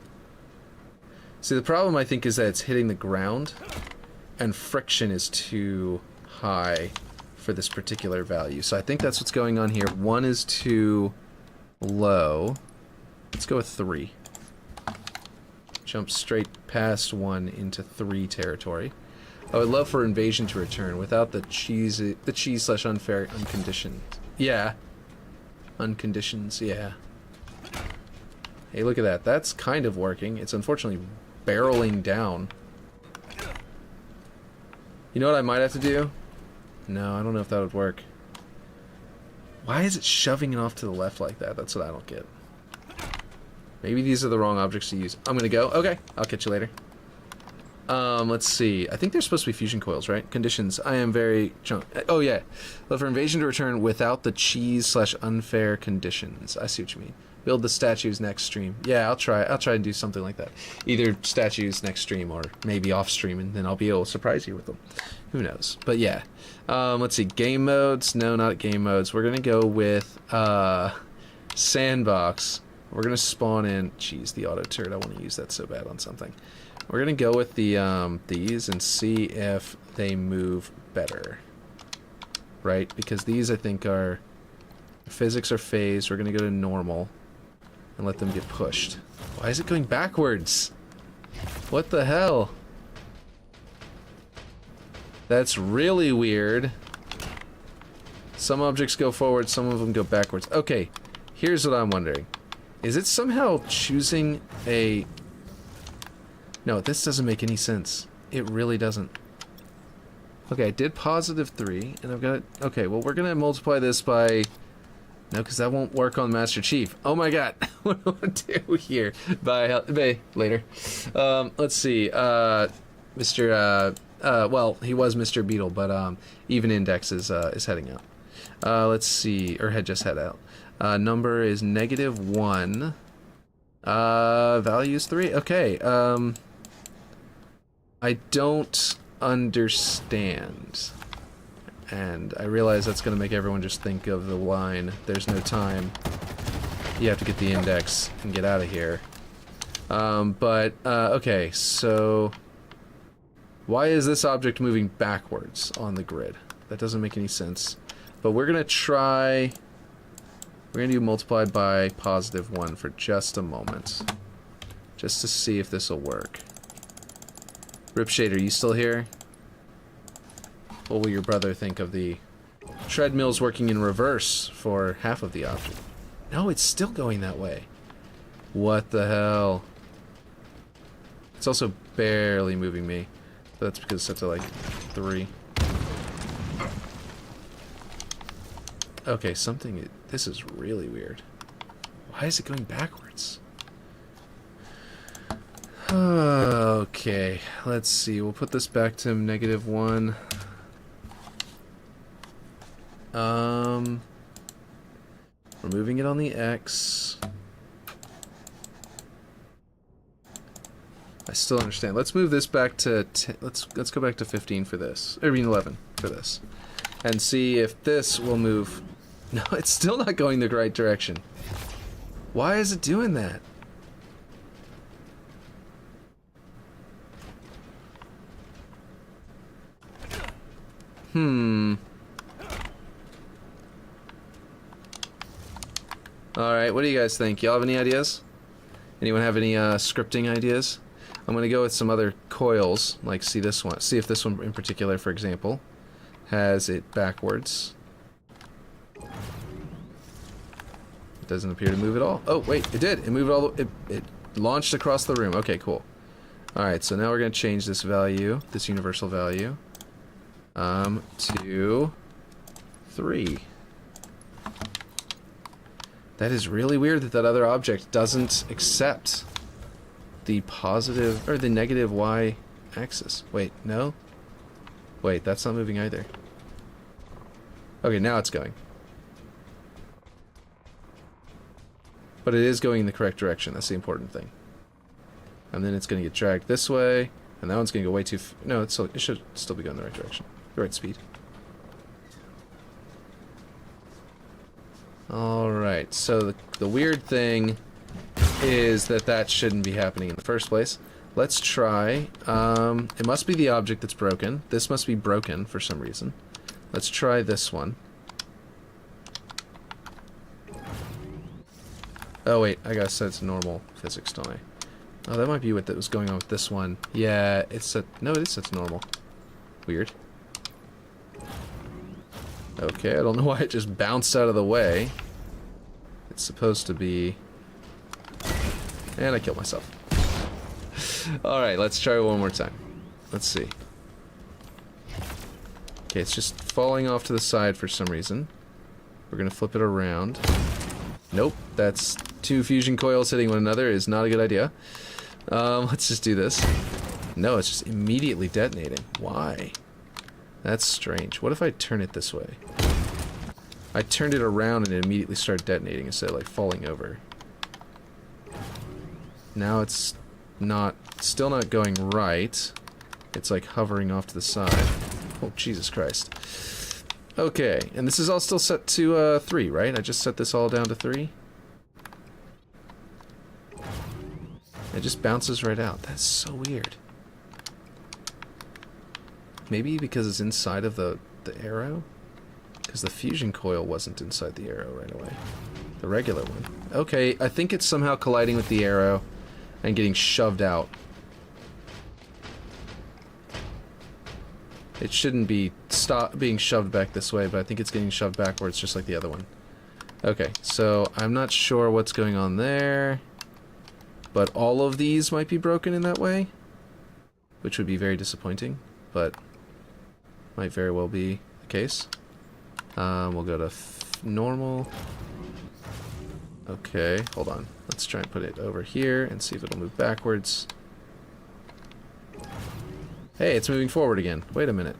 See, the problem I think is that it's hitting the ground, and friction is too high for this particular value. So I think that's what's going on here. 1 is too low. Let's go with 3. Jump straight past 1 into 3 territory. I would love for invasion to return without the cheese/unfair unconditioned. Yeah. Unconditions, yeah. Hey, look at that. That's kind of working. It's unfortunately barreling down. You know what I might have to do? No, I don't know if that would work. Why is it shoving it off to the left like that? That's what I don't get. Maybe these are the wrong objects to use. I'm gonna go. Okay, I'll catch you later. Let's see. I think they're supposed to be fusion coils, right? Conditions. I am very... Oh, yeah. Love for invasion to return without the cheese/unfair conditions. I see what you mean. Build the statues next stream. Yeah, I'll try and do something like that. Either statues next stream or maybe off stream, and then I'll be able to surprise you with them. Who knows? But yeah. Let's see. Game modes. No, not game modes. We're going to go with sandbox. We're going to spawn in... Jeez, the auto turret. I want to use that so bad on something. We're going to go with the these and see if they move better. Right? Because these, I think, are... Physics are phased. We're going to go to normal and let them get pushed. Why is it going backwards? What the hell? That's really weird. Some objects go forward, some of them go backwards. Okay, here's what I'm wondering. Is it somehow choosing a... No, this doesn't make any sense. It really doesn't. Okay, I did +3, and I've got... Okay, well, we're gonna multiply this by... No, because that won't work on Master Chief. Oh my god! What do I do here? Bye, later. Let's see. Well, he was Mr. Beetle, but even Index is heading out. Let's see, or had just head out. Number is -1. Value is 3. Okay. I don't understand. And I realize that's going to make everyone just think of the line, there's no time. You have to get the index and get out of here. Okay, so... Why is this object moving backwards on the grid? That doesn't make any sense. But we're going to try... We're going to do multiplied by +1 for just a moment. Just to see if this will work. Ripshade, are you still here? What will your brother think of the treadmills working in reverse for half of the object? No, it's still going that way. What the hell? It's also barely moving me. But that's because it's set to like 3. Okay, something... This is really weird. Why is it going backwards? Okay, let's see. We'll put this back to -1. We're moving it on the X. I still understand. Let's move this back to let's go back to 15 for this. Or I mean 11 for this. And see if this will move. No, it's still not going the right direction. Why is it doing that? Alright, what do you guys think? Y'all have any ideas? Anyone have any scripting ideas? I'm gonna go with some other coils, like see this one. See if this one in particular, for example, has it backwards. It doesn't appear to move at all. Oh, wait, it did. It moved all the... It launched across the room. Okay, cool. Alright, so now we're gonna change this value, this universal value, to 3. That is really weird that that other object doesn't accept the positive, or the negative y axis. Wait, no? Wait, that's not moving either. Okay, now it's going. But it is going in the correct direction, that's the important thing. And then it's going to get dragged this way, and that one's going to go way too... No, it should still be going the right direction. The right speed. Alright, so the weird thing is that shouldn't be happening in the first place. Let's try, it must be the object that's broken. This must be broken for some reason. Let's try this one. Oh wait, I gotta set it to normal physics, don't I? Oh, that might be what was going on with this one. Yeah, it's set, no, it is set to normal. Weird. Okay, I don't know why it just bounced out of the way. It's supposed to be... And I killed myself. Alright, let's try one more time. Let's see. Okay, it's just falling off to the side for some reason. We're gonna flip it around. Nope, that's 2 fusion coils hitting one another is not a good idea. Let's just do this. No, it's just immediately detonating. Why? That's strange. What if I turn it this way? I turned it around and it immediately started detonating instead of like falling over. Now it's not, still not going right. It's like hovering off to the side. Oh, Jesus Christ. Okay, and this is all still set to 3, right? I just set this all down to 3. It just bounces right out. That's so weird. Maybe because it's inside of the arrow? Because the fusion coil wasn't inside the arrow right away. The regular one. Okay, I think it's somehow colliding with the arrow and getting shoved out. It shouldn't be being shoved back this way, but I think it's getting shoved backwards just like the other one. Okay, so I'm not sure what's going on there, but all of these might be broken in that way, which would be very disappointing, but might very well be the case. We'll go to normal. Okay, hold on. Let's try and put it over here and see if it'll move backwards. Hey, it's moving forward again. Wait a minute.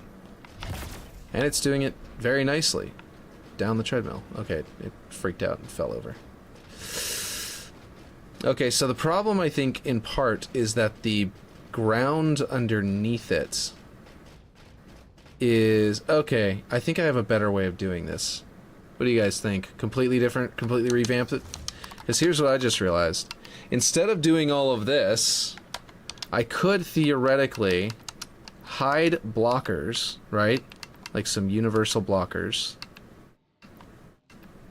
And it's doing it very nicely. Down the treadmill. Okay, it freaked out and fell over. Okay, so the problem, I think, in part, is that the ground underneath it is... Okay, I think I have a better way of doing this. What do you guys think? Completely different? Completely revamped it? Because here's what I just realized. Instead of doing all of this, I could theoretically hide blockers, right? Like some universal blockers.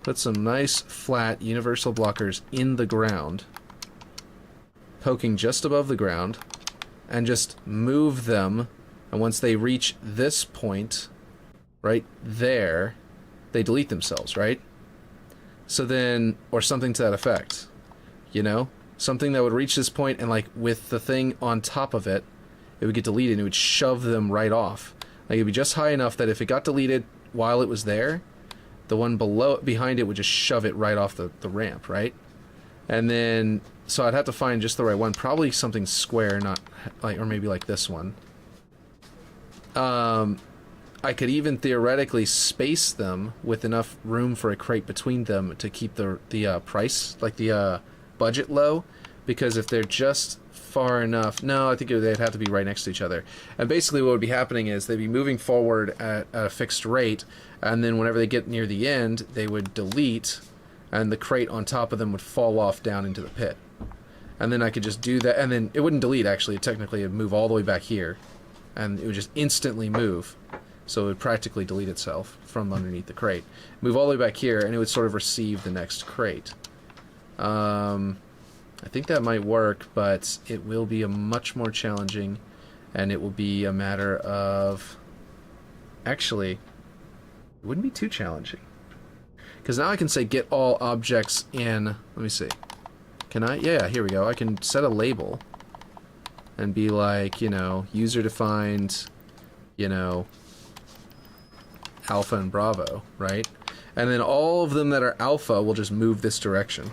Put some nice, flat, universal blockers in the ground, poking just above the ground, and just move them, and once they reach this point, right there, they delete themselves, right? So then, or something to that effect, you know? Something that would reach this point, and like, with the thing on top of it, it would get deleted, and it would shove them right off. Like, it'd be just high enough that if it got deleted while it was there, the one behind it would just shove it right off the ramp, right? And then, so I'd have to find just the right one. Probably something square, not like, or maybe like this one. I could even theoretically space them with enough room for a crate between them to keep the price, like the budget low, because if they're just far enough, no, I think they'd have to be right next to each other. And basically what would be happening is they'd be moving forward at a fixed rate, and then whenever they get near the end, they would delete, and the crate on top of them would fall off down into the pit. And then I could just do that, and then it wouldn't delete, actually. Technically, it would move all the way back here, and it would just instantly move. So it would practically delete itself from underneath the crate. Move all the way back here, and it would sort of receive the next crate. I think that might work, but it will be a much more challenging, and it will be a matter of... Actually, it wouldn't be too challenging. Because now I can say get all objects in... Let me see. Can I? Yeah, here we go. I can set a label and be like, you know, user-defined, you know, alpha and bravo, right? And then all of them that are alpha will just move this direction.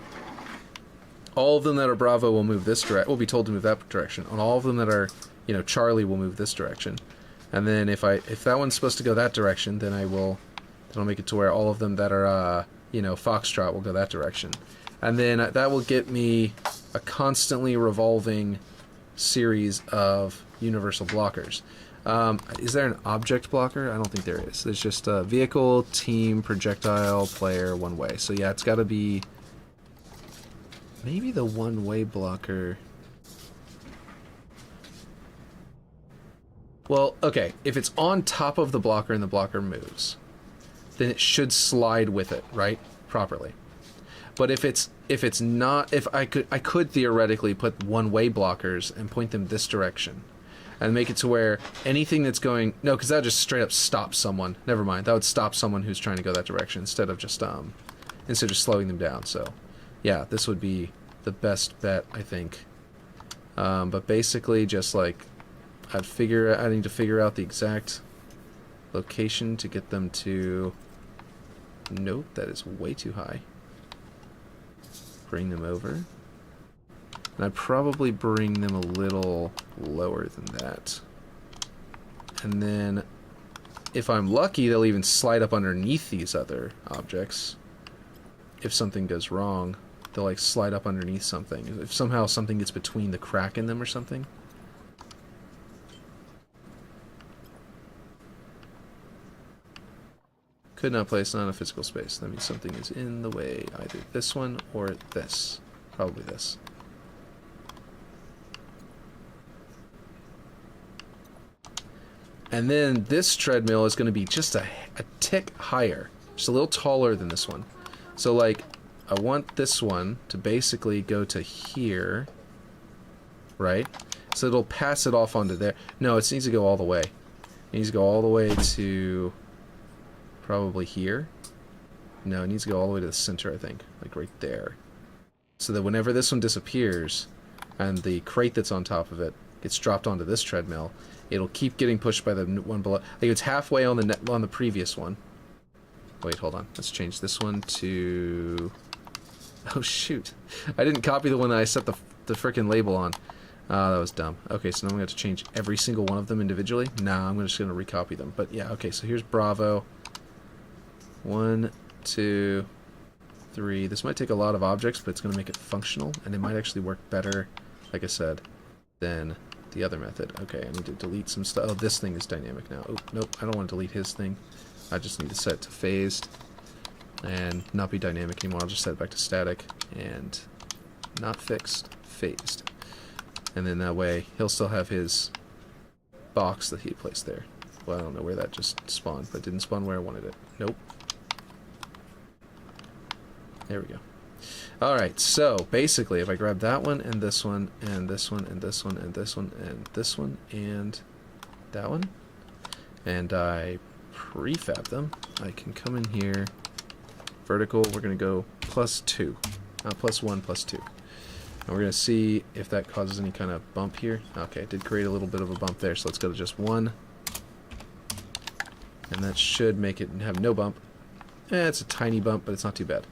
All of them that are bravo will move this direction. Will be told to move that direction. And all of them that are, you know, Charlie will move this direction. And then if that one's supposed to go that direction, then I'll make it to where all of them that are, you know, Foxtrot will go that direction. And then that will get me a constantly revolving series of universal blockers. Is there an object blocker? I don't think there is. There's just a vehicle, team, projectile, player, one way. So yeah, it's got to be maybe the one-way blocker. Well, okay, if it's on top of the blocker and the blocker moves, then it should slide with it, right? Properly. But if it's not, if I could theoretically put one-way blockers and point them this direction, and make it to where anything that's going... No, because that would just straight up stop someone. Never mind. That would stop someone who's trying to go that direction instead of just slowing them down. So, yeah, this would be the best bet, I think. But basically, just like... I need to figure out the exact location to get them to... Nope, that is way too high. Bring them over. And I'd probably bring them a little lower than that. And then, if I'm lucky, they'll even slide up underneath these other objects. If something goes wrong, they'll like slide up underneath something. If somehow something gets between the crack in them or something. Could not place on a physical space. That means something is in the way. Either this one or this. Probably this. And then this treadmill is going to be just a tick higher. Just a little taller than this one. So, like, I want this one to basically go to here. Right? So it'll pass it off onto there. No, it needs to go all the way. It needs to go all the way to probably here. No, it needs to go all the way to the center, I think. Like right there. So that whenever this one disappears, and the crate that's on top of it gets dropped onto this treadmill, it'll keep getting pushed by the one below. Like it's halfway on the previous one. Wait, hold on. Let's change this one to... Oh, shoot. I didn't copy the one that I set the frickin' label on. That was dumb. Okay, so now I'm going to have to change every single one of them individually. Nah, I'm just going to recopy them. But yeah, okay, so here's Bravo. 1, 2, 3. This might take a lot of objects, but it's going to make it functional, and it might actually work better, like I said, than the other method. Okay, I need to delete some stuff. Oh, this thing is dynamic now. Oh, nope, I don't want to delete his thing. I just need to set it to phased and not be dynamic anymore. I'll just set it back to static and not fixed, phased. And then that way, he'll still have his box that he placed there. Well, I don't know where that just spawned, but it didn't spawn where I wanted it. Nope. There we go. Alright, so basically, if I grab that one, and this one, and this one, and this one, and this one, and this one, and that one, and I prefab them, I can come in here, vertical, we're going to go +2. +1, +2. And we're going to see if that causes any kind of bump here. Okay, it did create a little bit of a bump there, so let's go to just 1. And that should make it have no bump. It's a tiny bump, but it's not too bad.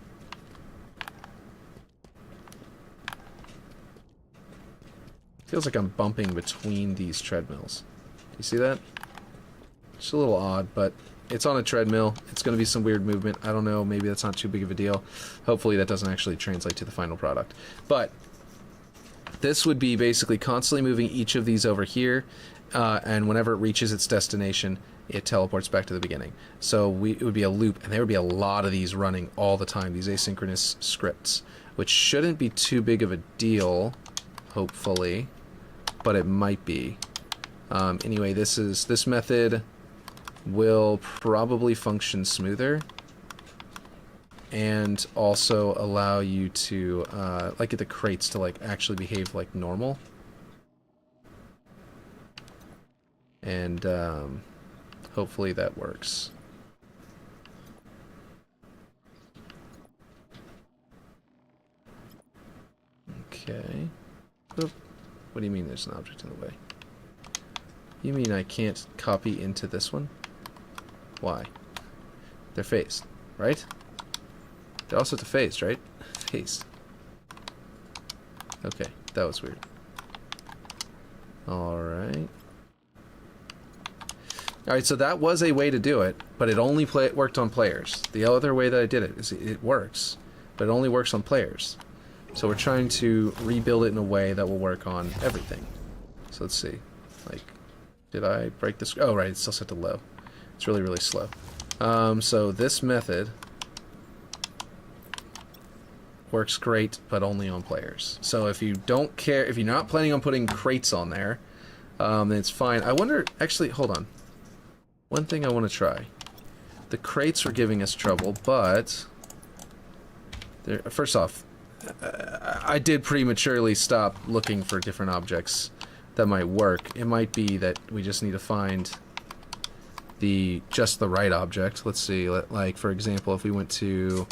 Feels like I'm bumping between these treadmills. You see that? It's a little odd, but it's on a treadmill. It's going to be some weird movement. I don't know. Maybe that's not too big of a deal. Hopefully that doesn't actually translate to the final product. But this would be basically constantly moving each of these over here, and whenever it reaches its destination, it teleports back to the beginning. So it would be a loop, and there would be a lot of these running all the time, these asynchronous scripts, which shouldn't be too big of a deal, hopefully, but it might be. Anyway, this method will probably function smoother and also allow you to like get the crates to like actually behave like normal, and hopefully that works. Okay. Oop. What do you mean there's an object in the way? You mean I can't copy into this one? Why? They're phased, right? They're also to phased, right? Phased. Okay, that was weird. Alright. Alright, so that was a way to do it, but it only worked on players. The other way that I did it is it works, but it only works on players. So we're trying to rebuild it in a way that will work on everything. So let's see. Like, did I break this? Oh, right, it's still set to low. It's really, really slow. So this method works great, but only on players. So if you don't care, if you're not planning on putting crates on there, then it's fine. I wonder, actually, hold on. One thing I want to try. The crates were giving us trouble, but first off, I did prematurely stop looking for different objects that might work. It might be that we just need to find just the right object. Let's see, like for example, if we went to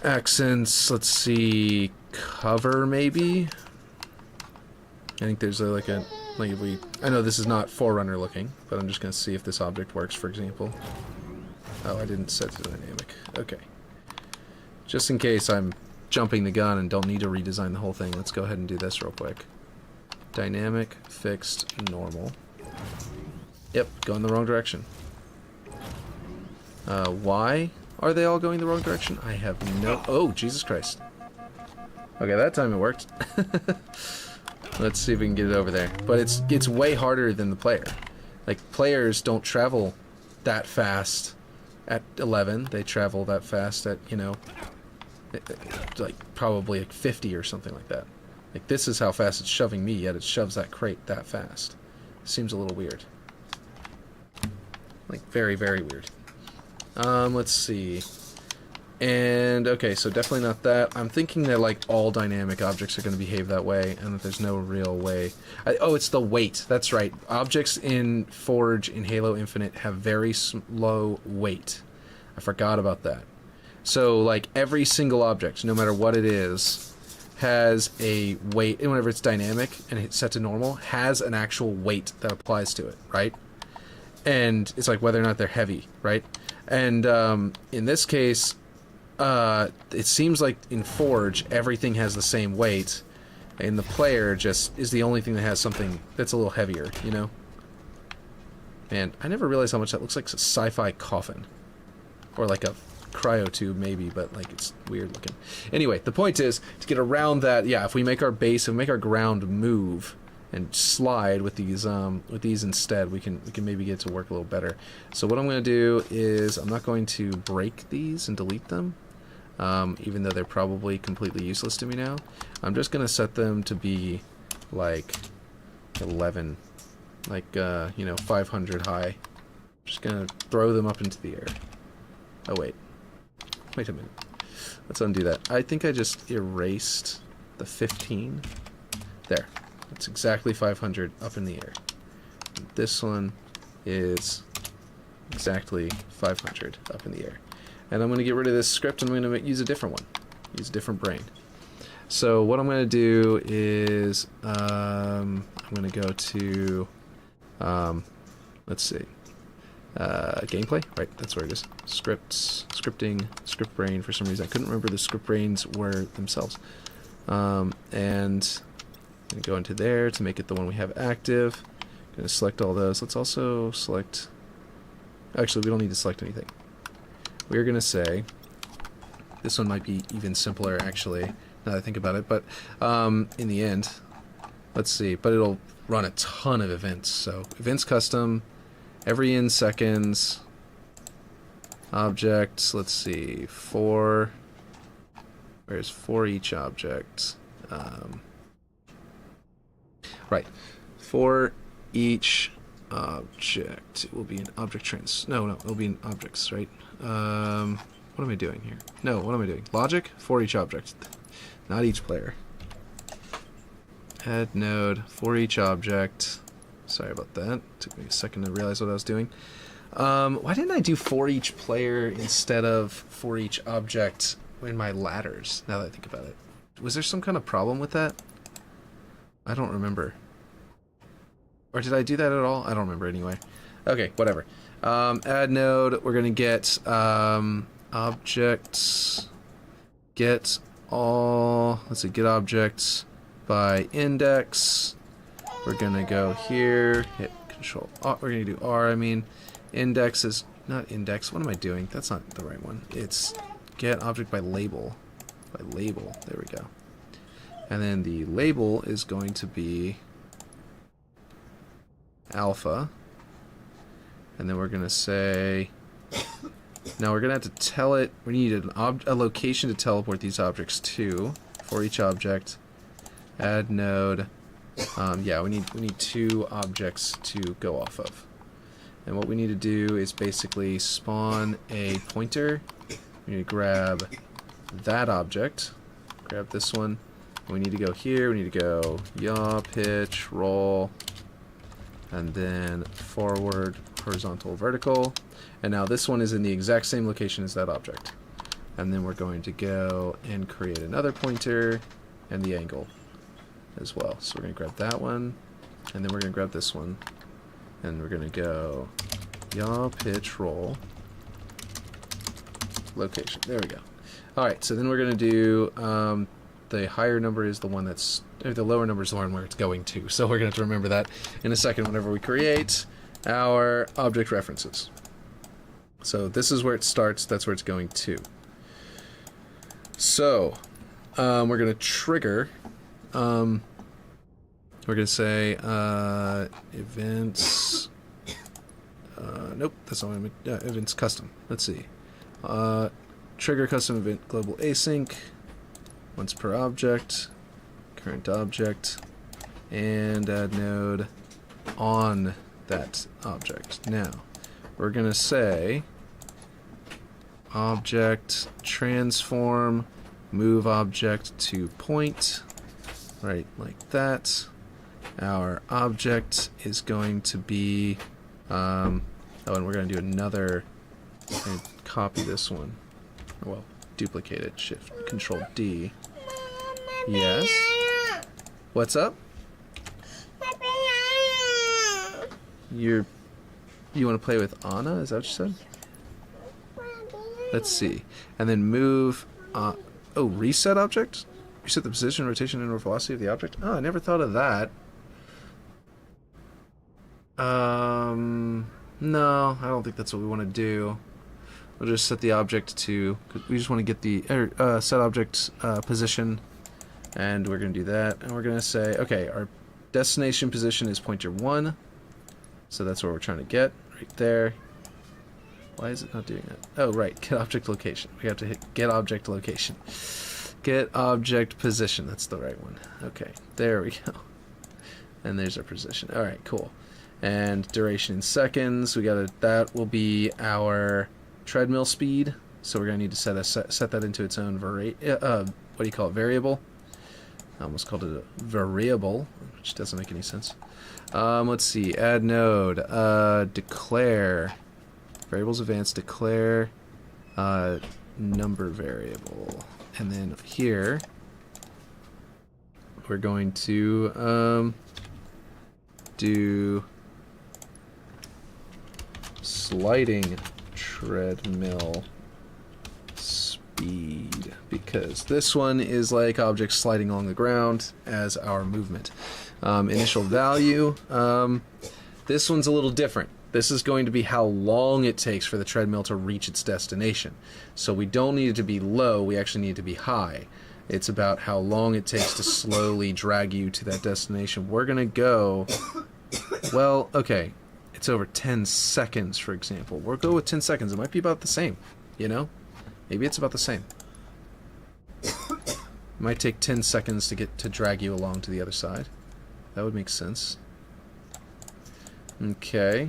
accents, let's see, cover maybe. I think there's I know this is not Forerunner looking, but I'm just going to see if this object works, for example. Oh, I didn't set the dynamic. Okay. Just in case I'm jumping the gun and don't need to redesign the whole thing, let's go ahead and do this real quick. Dynamic, fixed, normal. Yep, going the wrong direction. Why are they all going the wrong direction? I have no... Oh, Jesus Christ. Okay, that time it worked. Let's see if we can get it over there. But it's way harder than the player. Like, players don't travel that fast at 11. They travel that fast at, you know, like probably like 50 or something like that. Like, this is how fast it's shoving me, yet it shoves that crate that fast. Seems a little weird. Like, very, very weird. Let's see. And, okay, so definitely not that. I'm thinking that, like, all dynamic objects are going to behave that way, and that there's no real way... oh, it's the weight. That's right. Objects in Forge in Halo Infinite have very low weight. I forgot about that. So, like, every single object, no matter what it is, has a weight, and whenever it's dynamic and it's set to normal, has an actual weight that applies to it, right? And it's like whether or not they're heavy, right? And in this case... it seems like in Forge, everything has the same weight, and the player just is the only thing that has something that's a little heavier, you know? Man, I never realized how much that looks like a sci-fi coffin. Or like a cryotube, maybe, but like it's weird looking. Anyway, the point is, to get around that, yeah, if we make our base, if we make our ground move and slide with these instead, we can maybe get it to work a little better. So what I'm going to do is, I'm not going to break these and delete them. Even though they're probably completely useless to me now. I'm just going to set them to be, like, 11. Like, 500 high. Just going to throw them up into the air. Oh, wait. Wait a minute. Let's undo that. I think I just erased the 15. There. That's exactly 500 up in the air. And this one is exactly 500 up in the air. And I'm going to get rid of this script and I'm going to use a different one. Use a different brain. So what I'm going to do is I'm going to go to, let's see, gameplay, right, that's where it is. Scripting, script brain. For some reason I couldn't remember the script brains were themselves. And I'm going to go into there to make it the one we have active. I'm going to select all those. Let's also select, actually we don't need to select anything. We're going to say, this one might be even simpler actually, now that I think about it, but in the end, let's see, but it'll run a ton of events. So events custom, every in seconds, objects, let's see, where's for each object? Right, for each object, it will be an object it'll be an objects, right? What am I doing here? No, what am I doing? Logic for each object, not each player. Add node for each object. Sorry about that. Took me a second to realize what I was doing. Why didn't I do for each player instead of for each object in my ladders, now that I think about it? Was there some kind of problem with that? I don't remember. Or did I do that at all? I don't remember anyway. Okay, whatever. Add node, we're going to get objects, get all, let's see, get objects by index. We're going to go here, hit control, we're going to do R, I mean, index is, not index, what am I doing? That's not the right one. It's get object by label. By label, there we go. And then the label is going to be alpha. And then we're going to say, now we're going to have to tell it, we need a location to teleport these objects to, for each object. Add node. Yeah, we need 2 objects to go off of. And what we need to do is basically spawn a pointer. We need to grab that object, grab this one. We need to go here, we need to go yaw, pitch, roll, and then forward, horizontal, vertical. And now this one is in the exact same location as that object. And then we're going to go and create another pointer and the angle as well. So we're going to grab that one, and then we're going to grab this one, and we're going to go yaw, pitch, roll, location. There we go. Alright, so then we're going to do, the higher number is the one that's, or the lower number is the one where it's going to. So we're going to have to remember that in a second whenever we create our object references. So this is where it starts, that's where it's going to. So, we're going to trigger, we're going to say, events, nope, that's not what events custom. Let's see. Trigger custom event global async, once per object, current object, and add node on that object. Now, we're going to say, object, transform, move object to point, right, like that. Our object is going to be, oh, and we're going to do another, copy this one. Well, duplicate it, Shift, Control D. Yes? What's up? You want to play with Anna? Is that what you said? Let's see. And then move, oh, reset object? Reset the position, rotation, and velocity of the object? Oh, I never thought of that. No, I don't think that's what we want to do. We'll just set the object to, cause we just want to get the set object position, and we're going to do that, and we're going to say, okay, our destination position is pointer 1, so that's where we're trying to get, right there. Why is it not doing that? Oh, right, get object location. We have to hit get object location. Get object position, that's the right one. Okay, there we go. And there's our position. All right, cool. And duration in seconds, that will be our treadmill speed. So we're gonna need to set that into its own variable. I almost called it a variable, which doesn't make any sense. Let's see, add node, declare, variables advanced, declare, number variable. And then here, we're going to do sliding treadmill speed, because this one is like objects sliding along the ground as our movement. Initial value, this one's a little different. This is going to be how long it takes for the treadmill to reach its destination. So we don't need it to be low, we actually need it to be high. It's about how long it takes to slowly drag you to that destination. We're gonna go, well, okay, it's over 10 seconds, for example. We'll go with 10 seconds. It might be about the same, you know? Maybe it's about the same. It might take 10 seconds to drag you along to the other side. That would make sense. Okay.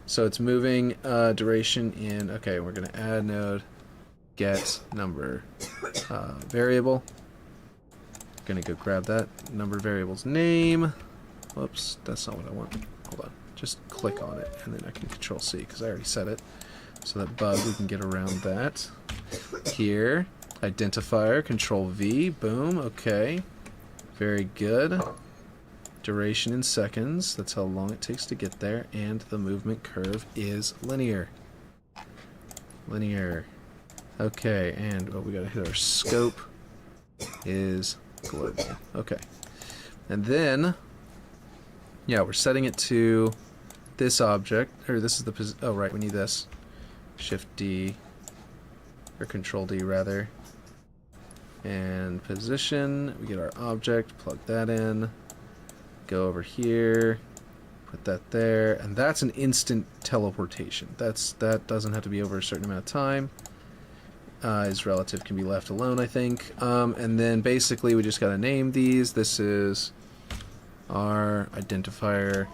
So it's moving duration in, okay, we're going to add node, get number variable. Going to go grab that number variable's name. Whoops, that's not what I want. Hold on. Just click on it, and then I can Control C, because I already set it. So that bug, we can get around that. Here, identifier, Control V, boom, okay. Very good. Duration in seconds, that's how long it takes to get there, and the movement curve is linear. Linear. Okay, and we gotta hit our scope is global. Okay. And then, yeah, we're setting it to this object, or this is the oh right, we need this. Shift D, or Control D rather. And position, we get our object, plug that in, go over here, put that there, and that's an instant teleportation. That doesn't have to be over a certain amount of time. Is relative, can be left alone, I think. And then basically we just gotta name these. This is our identifier,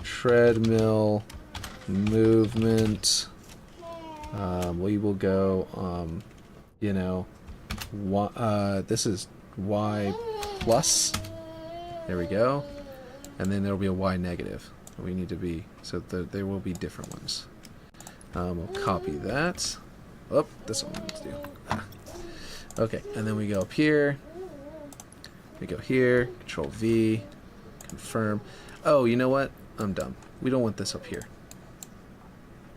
treadmill movement. We will go, you know, this is Y plus. There we go. And then there'll be a Y negative. We need to be, so there will be different ones. We'll copy that. Oh, that's what we need to do. Okay, and then we go up here. We go here, Control V, confirm. Oh, you know what? I'm dumb. We don't want this up here.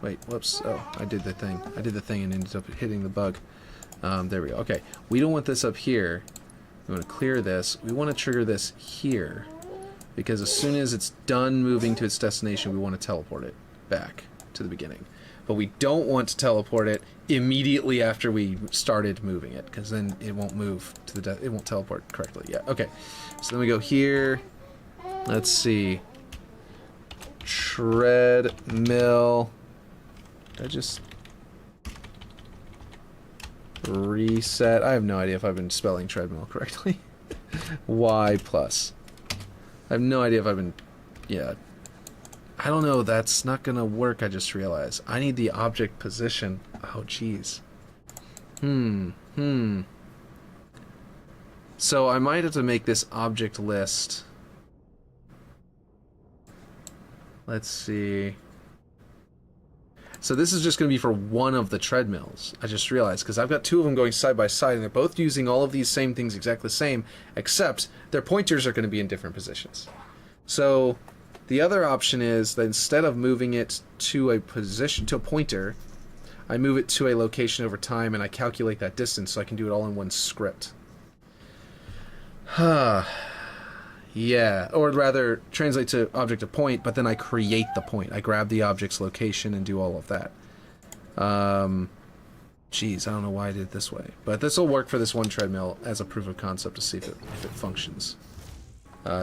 Wait, whoops. Oh, I did the thing. I did the thing and ended up hitting the bug. There we go. Okay, we don't want this up here. We want to clear this. We want to trigger this here, because as soon as it's done moving to its destination, we want to teleport it back to the beginning. But we don't want to teleport it immediately after we started moving it, because then it won't move to the it won't teleport correctly. Yeah, okay. So then we go here. Let's see. Treadmill. I just reset. I have no idea if I've been spelling treadmill correctly. Y plus. I have no idea if I've been, yeah. I don't know, that's not gonna work, I just realized. I need the object position. Oh, jeez. So I might have to make this object list. Let's see. So this is just going to be for one of the treadmills. I just realized, because I've got two of them going side by side, and they're both using all of these same things exactly the same, except their pointers are going to be in different positions. So the other option is that instead of moving it to a position, to a pointer, I move it to a location over time, and I calculate that distance so I can do it all in one script. Yeah, or rather, translate to object to point, but then I create the point. I grab the object's location and do all of that. Geez, I don't know why I did it this way. But this will work for this one treadmill as a proof of concept to see if it functions.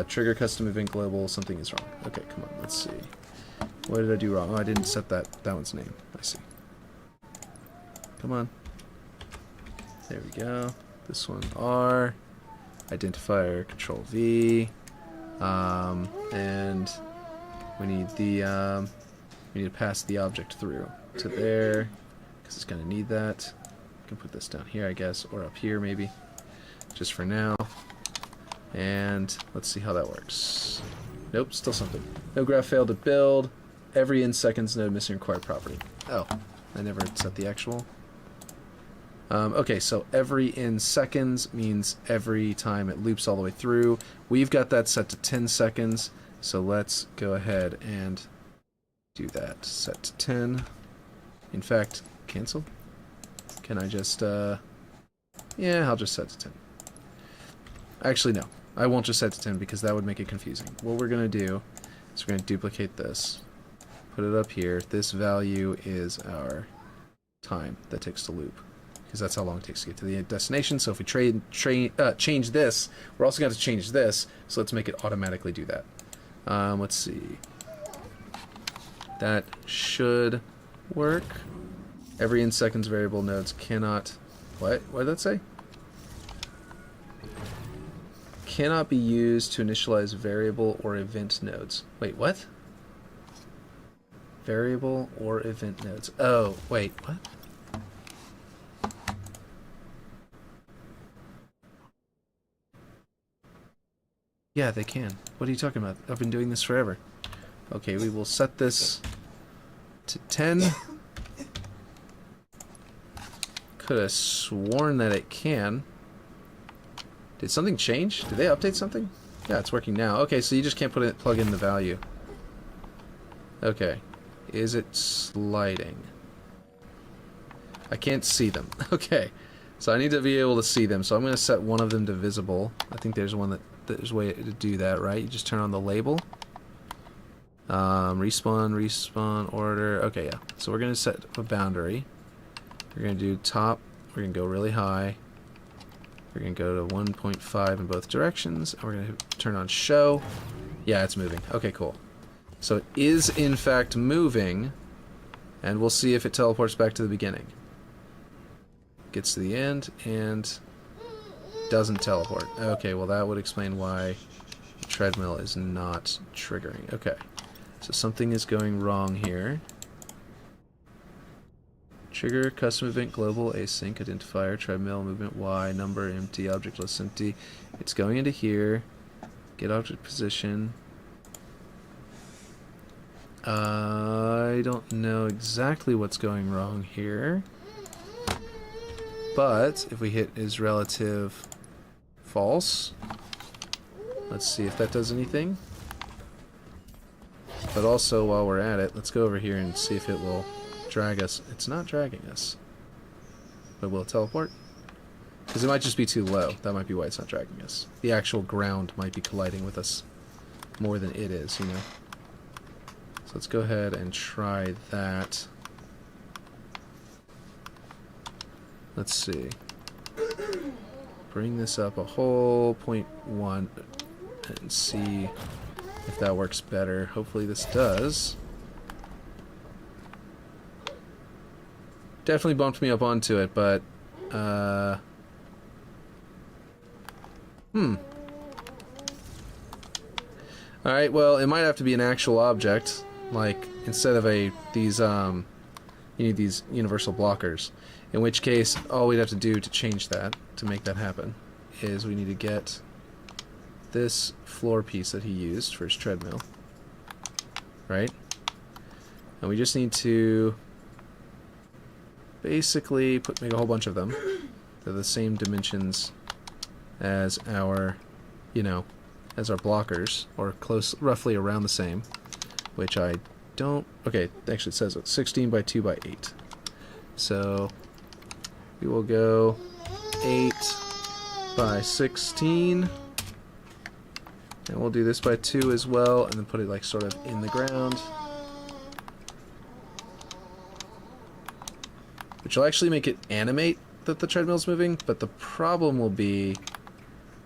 Trigger custom event global, something is wrong. Okay, come on, let's see. What did I do wrong? Oh, I didn't set that one's name. I see. Come on. There we go. This one R. Identifier, Control V. And we need the we need to pass the object through to there, because it's gonna need that. I can put this down here, I guess, or up here maybe, just for now. And let's see how that works. Nope, still something. No graph failed to build. Every in seconds node missing required property. Oh, I never set the actual. Okay, so every in seconds means every time it loops all the way through. We've got that set to 10 seconds, so let's go ahead and do that. Set to 10. In fact, cancel? Can I just, yeah, I'll just set to 10. Actually, no. I won't just set to 10 because that would make it confusing. What we're going to do is we're going to duplicate this. Put it up here. This value is our time that takes to loop, because that's how long it takes to get to the destination. So if we change this, we're also going to change this, so let's make it automatically do that. Let's see. That should work. Every in seconds variable nodes cannot... What did that say? Cannot be used to initialize variable or event nodes. Wait, what? Variable or event nodes. Oh, wait, what? Yeah, they can. What are you talking about? I've been doing this forever. Okay, we will set this to 10. Could have sworn that it can. Did something change? Did they update something? Yeah, it's working now. Okay, so you just can't plug in the value. Okay. Is it sliding? I can't see them. Okay. So I need to be able to see them. So I'm going to set one of them to visible. I think there's there's a way to do that, right? You just turn on the label. Respawn, order. Okay, yeah. So we're going to set a boundary. We're going to do top. We're going to go really high. We're going to go to 1.5 in both directions. And we're going to turn on show. Yeah, it's moving. Okay, cool. So it is, in fact, moving. And we'll see if it teleports back to the beginning. Gets to the end and doesn't teleport. Okay, well that would explain why the treadmill is not triggering. Okay, so something is going wrong here. Trigger, custom event, global, async, identifier, treadmill, movement Y, number, empty, object list empty. It's going into here. Get object position. I don't know exactly what's going wrong here. But if we hit is relative false, let's see if that does anything. But also, while we're at it, let's go over here and see if it will drag us. It's not dragging us. But will it teleport? Because it might just be too low. That might be why it's not dragging us. The actual ground might be colliding with us more than it is, you know. So let's go ahead and try that. Let's see. Bring this up a whole 0.1 and see if that works better. Hopefully this does. Definitely bumped me up onto it, but Alright, well, it might have to be an actual object. Like, instead of these you need these universal blockers. In which case, all we'd have to do to change that, to make that happen, is we need to get this floor piece that he used for his treadmill, right? And we just need to basically make a whole bunch of them. They're the same dimensions as our, as our blockers, or roughly around the same, which I don't, okay, actually it says 16 by 2 by 8. So we will go 8 by 16, and we'll do this by 2 as well, and then put it like sort of in the ground, which will actually make it animate that the treadmill's moving. But the problem will be,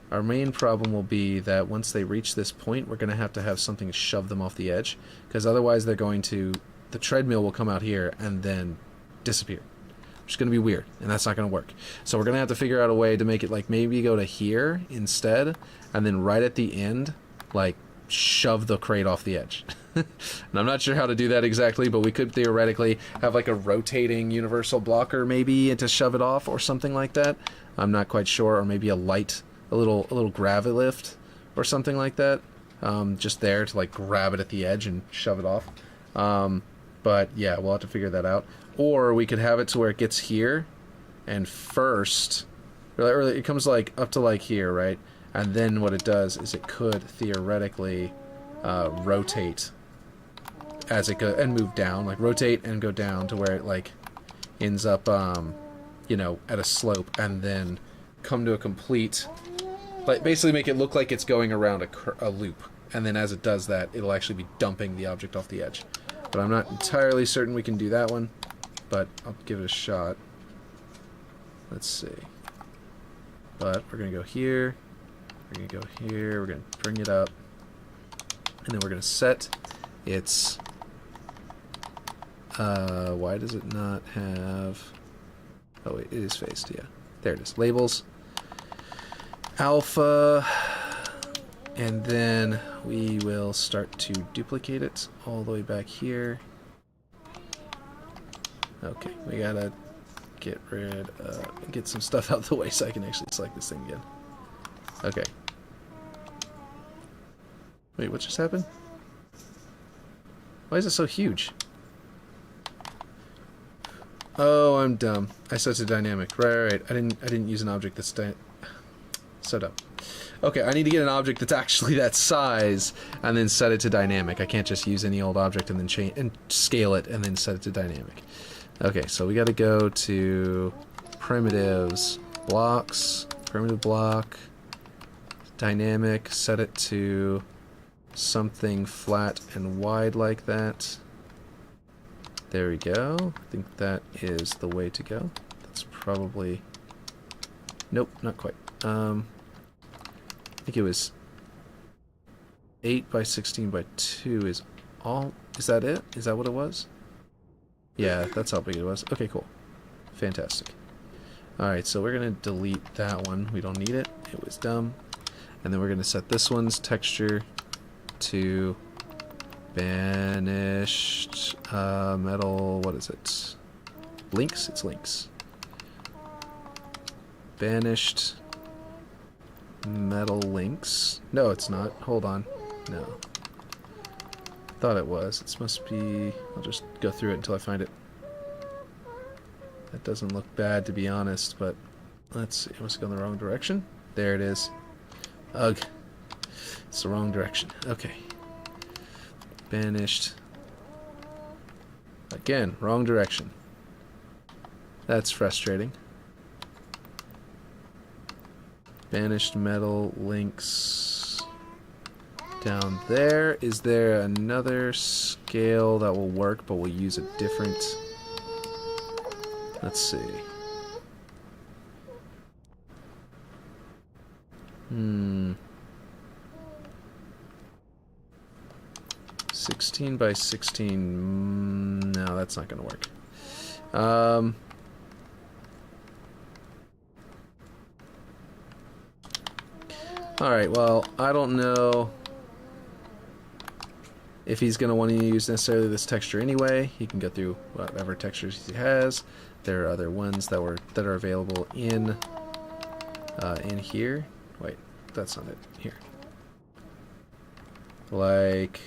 our main problem will be that once they reach this point, we're going to have something to shove them off the edge, because otherwise the treadmill will come out here and then disappear, which is going to be weird, and that's not going to work. So we're going to have to figure out a way to make it like maybe go to here instead, and then right at the end, like shove the crate off the edge. And I'm not sure how to do that exactly, but we could theoretically have like a rotating universal blocker maybe to shove it off or something like that. I'm not quite sure, or maybe a little gravity lift or something like that, just there to like grab it at the edge and shove it off. But yeah, we'll have to figure that out. Or we could have it to where it gets here, and first, or it comes like up to like here, right? And then what it does is it could theoretically rotate as it goes and move down, like rotate and go down to where it like ends up, at a slope, and then come to a complete, like basically make it look like it's going around a loop. And then as it does that, it'll actually be dumping the object off the edge. But I'm not entirely certain we can do that one, but I'll give it a shot. Let's see. But we're going to go here, we're going to go here, we're going to bring it up, and then we're going to set its, why does it not have, oh wait, it is faced, yeah. There it is, labels, alpha, and then we will start to duplicate it all the way back here. Okay, we gotta get some stuff out of the way so I can actually select this thing again. Okay. Wait, what just happened? Why is it so huge? Oh, I'm dumb. I set it to dynamic. Right. I didn't use an object that's so dumb. Okay, I need to get an object that's actually that size and then set it to dynamic. I can't just use any old object and then change and scale it and then set it to dynamic. Okay, so we got to go to primitives, blocks, primitive block, dynamic, set it to something flat and wide like that. There we go. I think that is the way to go. That's probably... Nope, not quite. I think it was 8 by 16 by 2 is all... Is that it? Is that what it was? Yeah, that's how big it was. Okay, cool. Fantastic. Alright, so we're going to delete that one. We don't need it. It was dumb. And then we're going to set this one's texture to banished metal... What is it? Links? It's links. Banished metal links. No, it's not. Hold on. No. Thought it was. It must be... I'll just go through it until I find it. That doesn't look bad, to be honest, but let's see. I must go in the wrong direction. There it is. Ugh. It's the wrong direction. Okay. Banished. Again, wrong direction. That's frustrating. Banished metal links down there. Is there another scale that will work, but we'll use a different... Let's see. 16 by 16... No, that's not going to work. Alright, well, I don't know... if he's going to want to use necessarily this texture anyway, he can go through whatever textures he has. There are other ones that are available in here. Wait, that's not it. Here. Like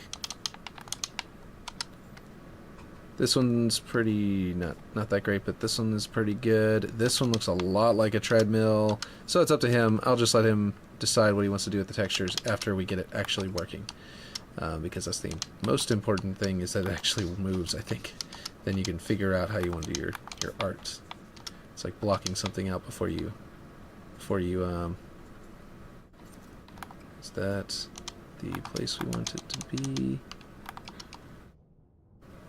this one's pretty not that great, but this one is pretty good. This one looks a lot like a treadmill. So it's up to him. I'll just let him decide what he wants to do with the textures after we get it actually working. Because that's the most important thing, is that it actually moves, I think. Then you can figure out how you want to do your art. It's like blocking something out before you is that the place we want it to be?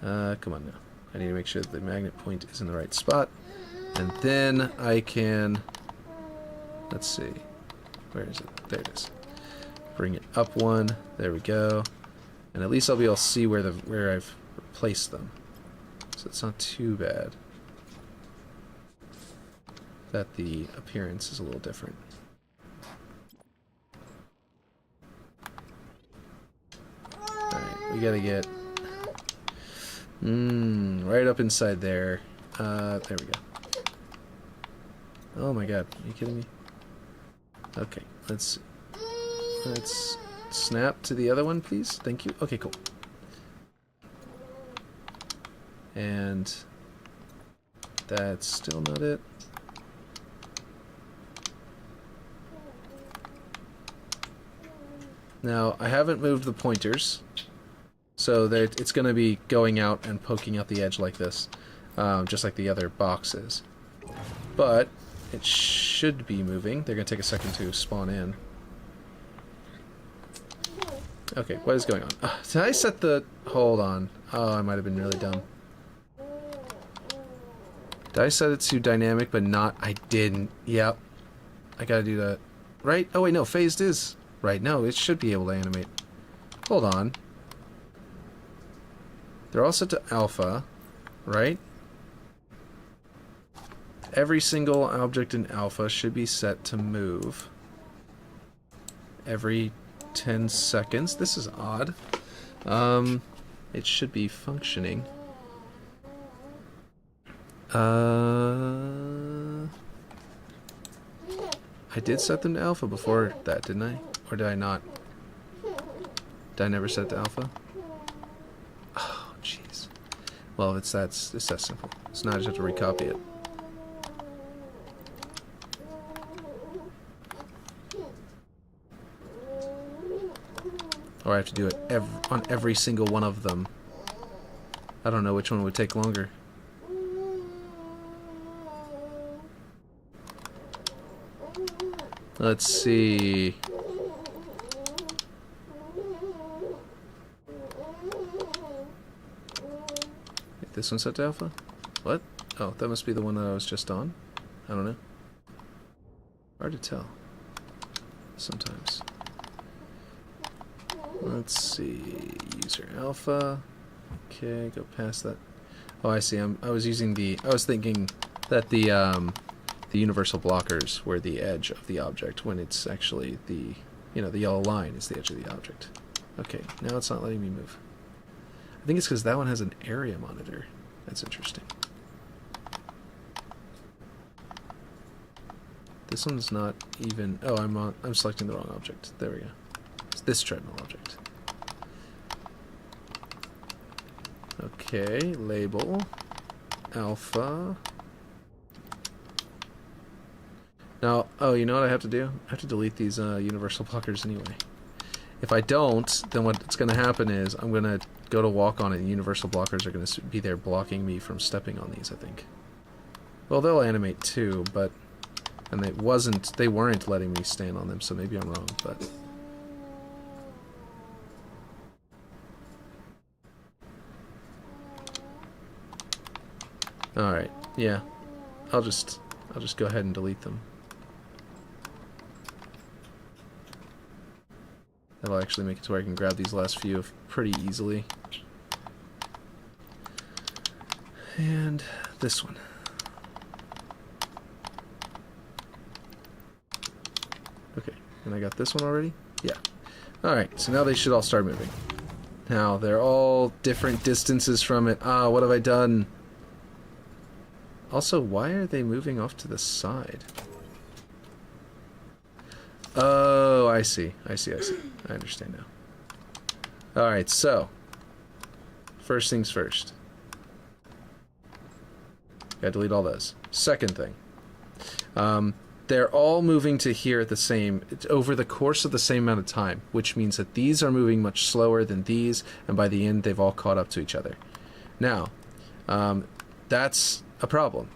Come on now. I need to make sure that the magnet point is in the right spot. And then I can, let's see, where is it? There it is. Bring it up one. There we go. And at least I'll be able to see where I've replaced them. So it's not too bad that the appearance is a little different. Alright, we gotta get right up inside there. There we go. Oh my god, are you kidding me? Okay, let's snap to the other one, please. Thank you. Okay, cool. And that's still not it. Now, I haven't moved the pointers, so that it's going to be going out and poking out the edge like this, just like the other box is. But it should be moving. They're going to take a second to spawn in. Okay, what is going on? Did I set the... Hold on. Oh, I might have been really dumb. Did I set it to dynamic, but not... I didn't. Yep. I gotta do that. Right? Oh, wait, no. Phased is... Right, no. It should be able to animate. Hold on. They're all set to alpha, right? Every single object in alpha should be set to move. Every 10 seconds. This is odd. It should be functioning. I did set them to alpha before that, didn't I? Or did I not? Did I never set to alpha? Oh, jeez. Well, it's that simple. So now I just have to recopy it. Or I have to do it on every single one of them. I don't know which one would take longer. Let's see. Wait, this one's set to alpha? What? Oh, that must be the one that I was just on. I don't know. Hard to tell. Sometimes. Let's see. User alpha. Okay, go past that. Oh, I see. I was thinking that the universal blockers were the edge of the object when it's actually the yellow line is the edge of the object. Okay, now it's not letting me move. I think it's because that one has an area monitor. That's interesting. This one's not even... Oh, I'm selecting the wrong object. There we go. It's this treadmill object. Okay, label. Alpha. Now, oh, you know what I have to do? I have to delete these universal blockers anyway. If I don't, then what's going to happen is I'm going to go to walk on it, and universal blockers are going to be there blocking me from stepping on these, I think. Well, they'll animate too, but... And they weren't letting me stand on them, so maybe I'm wrong, but... Alright, yeah. I'll just go ahead and delete them. That'll actually make it to where I can grab these last few pretty easily. And this one. Okay, and I got this one already? Yeah. Alright, so now they should all start moving. Now, they're all different distances from it. Ah, what have I done? Also, why are they moving off to the side? Oh, I see. I understand now. Alright, so. First things first. Gotta delete all those. Second thing. They're all moving to here at the same, over the course of the same amount of time, which means that these are moving much slower than these, and by the end they've all caught up to each other. Now, that's a problem,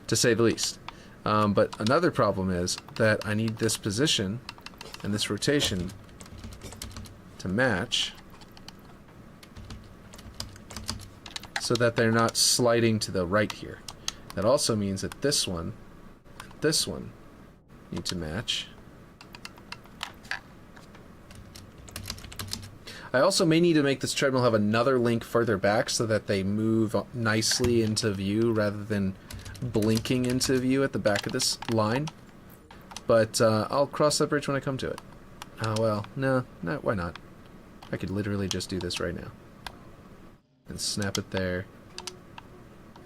to say the least. But another problem is that I need this position and this rotation to match so that they're not sliding to the right here. That also means that this one need to match. I also may need to make this treadmill have another link further back so that they move nicely into view rather than blinking into view at the back of this line. But I'll cross that bridge when I come to it. Oh well, no, why not? I could literally just do this right now. And snap it there.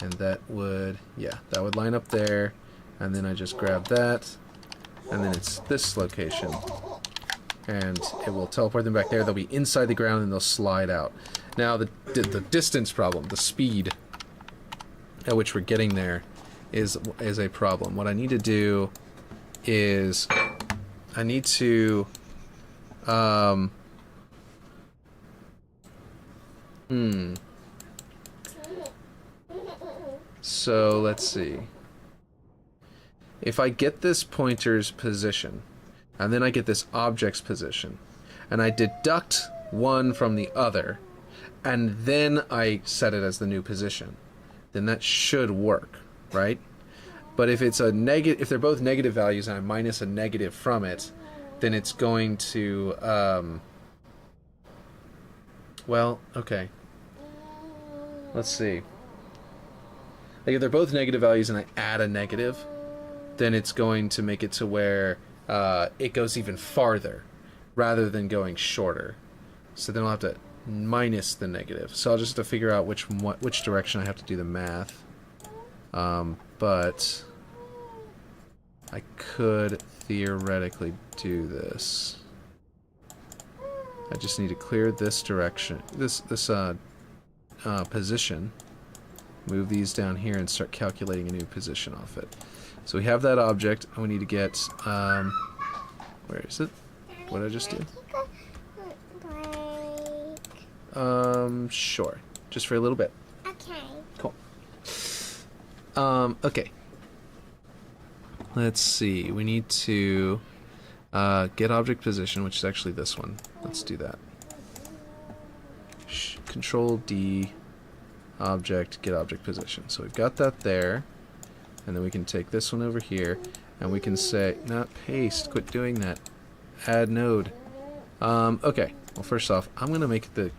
And that would, yeah, that would line up there. And then I just grab that. And then it's this location. And it will teleport them back there. They'll be inside the ground and they'll slide out. Now the distance problem, the speed at which we're getting there is a problem. What I need to do is I need to so let's see. If I get this pointer's position, and then I get this object's position, and I deduct one from the other, and then I set it as the new position, then that should work, right? But if it's a negative, if they're both negative values and I minus a negative from it, then it's going to, well, okay. Let's see. Like if they're both negative values and I add a negative, then it's going to make it to where it goes even farther rather than going shorter. So then I'll have to minus the negative. So I'll just have to figure out which direction I have to do the math. But I could theoretically do this. I just need to clear this direction, this position, move these down here and start calculating a new position off it. So we have that object, and we need to get, where is it? What did I just do? Sure. Just for a little bit. Okay. Cool. Okay. Let's see. We need to get object position, which is actually this one. Let's do that. Control D, object, get object position. So we've got that there. And then we can take this one over here, and we can say, not paste, quit doing that. Add node. Okay. Well, first off, I'm going to make the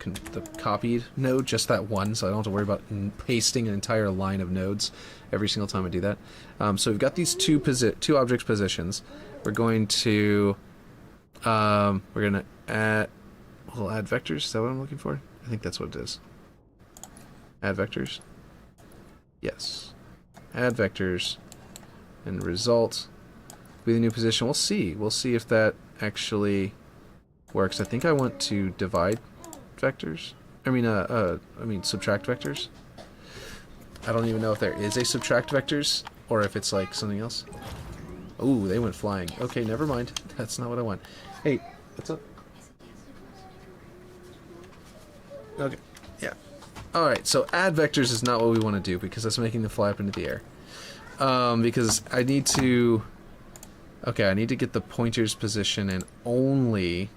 copied node just that one, so I don't have to worry about pasting an entire line of nodes every single time I do that. So we've got these two object positions. We're going to add, we'll add vectors. Is that what I'm looking for? I think that's what it is. Add vectors. Yes. Add vectors, and result be the new position. We'll see. We'll see if that actually works. I think I want to divide vectors. I mean subtract vectors. I don't even know if there is a subtract vectors or if it's like something else. Ooh, they went flying. Okay, never mind. That's not what I want. Hey, what's up? Okay, yeah. Alright, so add vectors is not what we want to do because that's making them fly up into the air. Because I need to... Okay, I need to get the pointer's position and only...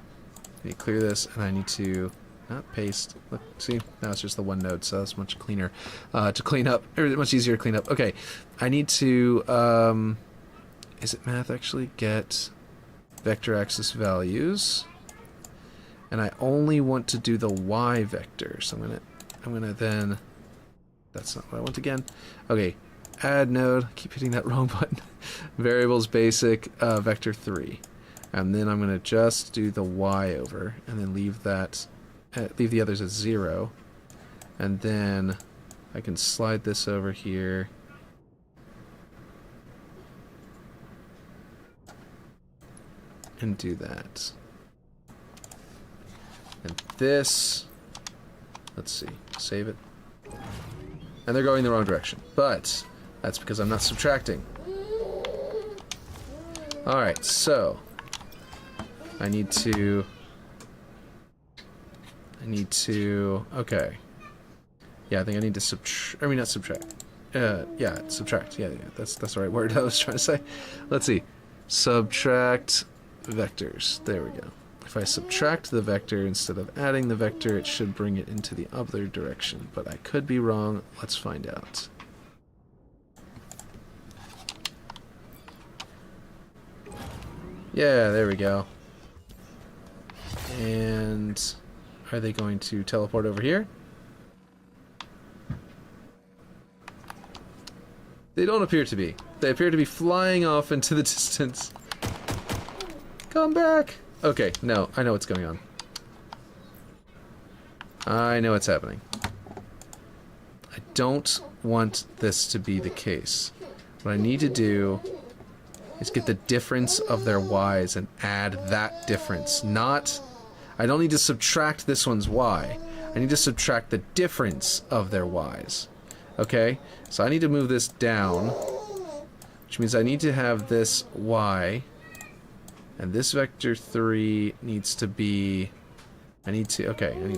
I need to clear this and I need to... Not paste. Look, see? Now it's just the one node, so that's much cleaner to clean up. Or much easier to clean up. Okay, I need to... is it math actually? Get vector axis values. And I only want to do the y vector, so I'm gonna then, that's not what I want again. Okay, add node, keep hitting that wrong button. Variables basic, vector 3. And then I'm gonna just do the y over, and then leave that leave the others at 0. And then I can slide this over here. And do that. And this, let's see, save it. And they're going the wrong direction, but that's because I'm not subtracting. Alright, so I need to, okay. Yeah, I think I need to subtract, I mean not subtract. Yeah, subtract, yeah, that's the right word I was trying to say. Let's see, subtract vectors, there we go. If I subtract the vector instead of adding the vector, it should bring it into the other direction, but I could be wrong. Let's find out. Yeah, there we go. And are they going to teleport over here? They don't appear to be. They appear to be flying off into the distance. Come back! Okay, no, I know what's going on. I know what's happening. I don't want this to be the case. What I need to do is get the difference of their y's and add that difference. Not... I don't need to subtract this one's y. I need to subtract the difference of their y's. Okay? So I need to move this down, which means I need to have this y... And this vector 3 needs to be... I need to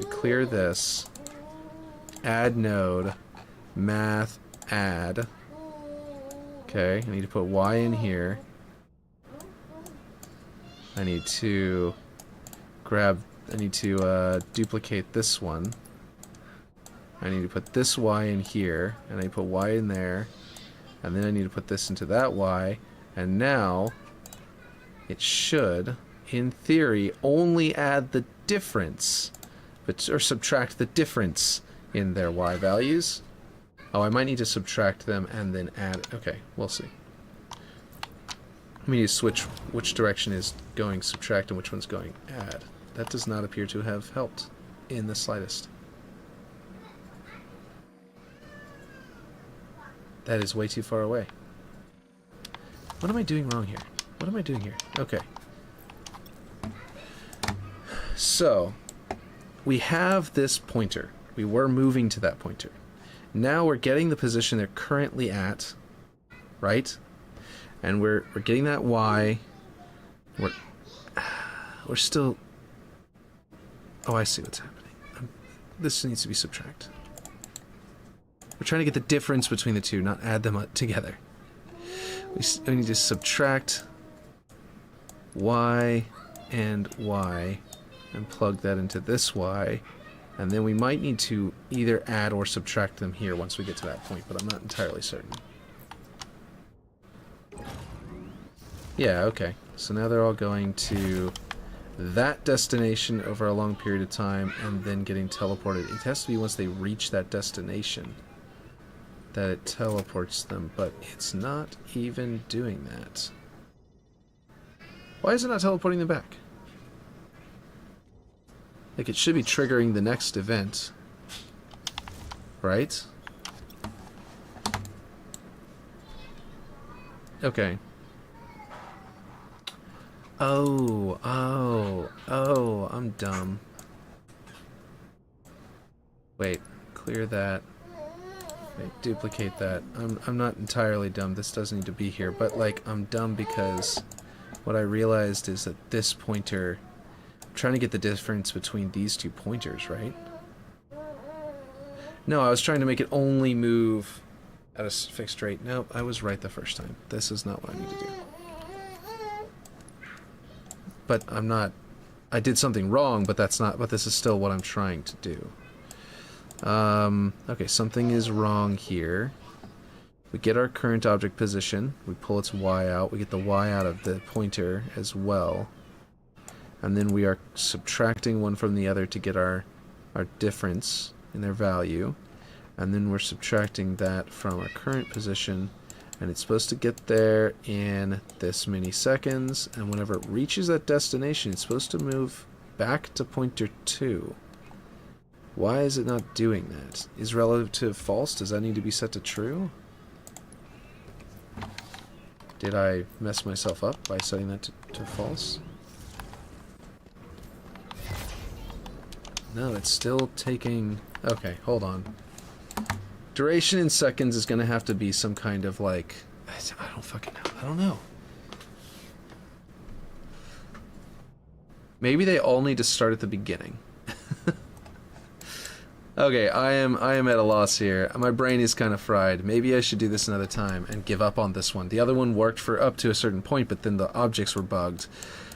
clear this. Add node. Math add. Okay, I need to put y in here. I need to duplicate this one. I need to put this y in here. And I put y in there. And then I need to put this into that y. And now... it should, in theory, only add the difference, or subtract the difference in their y values. Oh, I might need to subtract them and then add. Okay, we'll see. We need to switch which direction is going subtract and which one's going add. That does not appear to have helped in the slightest. That is way too far away. What am I doing wrong here? What am I doing here? Okay. So, we have this pointer. We were moving to that pointer. Now we're getting the position they're currently at, right? And we're getting that y. We're still... Oh, I see what's happening. This needs to be subtract. We're trying to get the difference between the two, not add them together. We need to subtract y and y and plug that into this y, and then we might need to either add or subtract them here once we get to that point, but I'm not entirely certain. Yeah, okay. So now they're all going to that destination over a long period of time and then getting teleported. It has to be once they reach that destination that it teleports them, but it's not even doing that. Why is it not teleporting them back? Like, it should be triggering the next event. Right? Okay. Oh, I'm dumb. Wait, clear that. Wait, duplicate that. I'm not entirely dumb. This doesn't need to be here, but like, I'm dumb because what I realized is that this pointer, I'm trying to get the difference between these two pointers, right? No, I was trying to make it only move at a fixed rate. Nope, I was right the first time. This is not what I need to do. But I'm not... I did something wrong, but that's not... But this is still what I'm trying to do. Okay, something is wrong here. We get our current object position. We pull its y out. We get the y out of the pointer as well. And then we are subtracting one from the other to get our difference in their value. And then we're subtracting that from our current position. And it's supposed to get there in this many seconds. And whenever it reaches that destination, it's supposed to move back to pointer 2. Why is it not doing that? Is relative false? Does that need to be set to true? Did I mess myself up by setting that to false? No, it's still taking... Okay, hold on. Duration in seconds is going to have to be some kind of like... I don't fucking know. I don't know. Maybe they all need to start at the beginning. Okay, I am at a loss here. My brain is kind of fried. Maybe I should do this another time and give up on this one. The other one worked for up to a certain point, but then the objects were bugged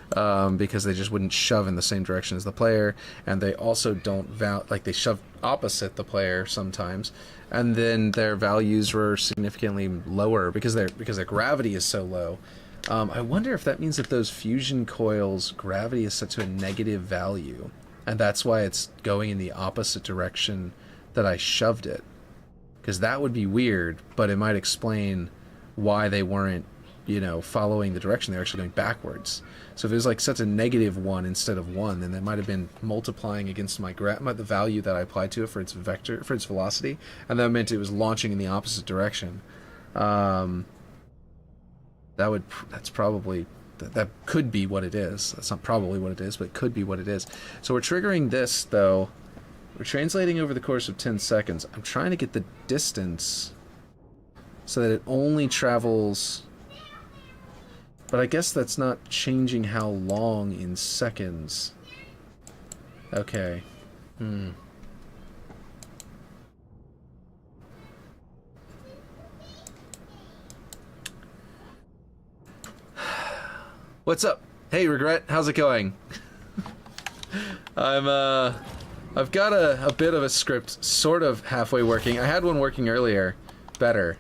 because they just wouldn't shove in the same direction as the player, and they also don't they shove opposite the player sometimes, and then their values were significantly lower because their gravity is so low. I wonder if that means that those fusion coils' gravity is set to a negative value. And that's why it's going in the opposite direction that I shoved it. Because that would be weird, but it might explain why they weren't, following the direction. They're actually going backwards. So if it was like set to -1 instead of 1, then that might have been multiplying against the value that I applied to it for its vector, for its velocity. And that meant it was launching in the opposite direction. That could be what it is. That's not probably what it is, but it could be what it is. So we're triggering this, though. We're translating over the course of 10 seconds. I'm trying to get the distance so that it only travels... But I guess that's not changing how long in seconds. Okay. What's up? Hey, Regret. How's it going? I've got a bit of a script sort of halfway working. I had one working earlier. Better.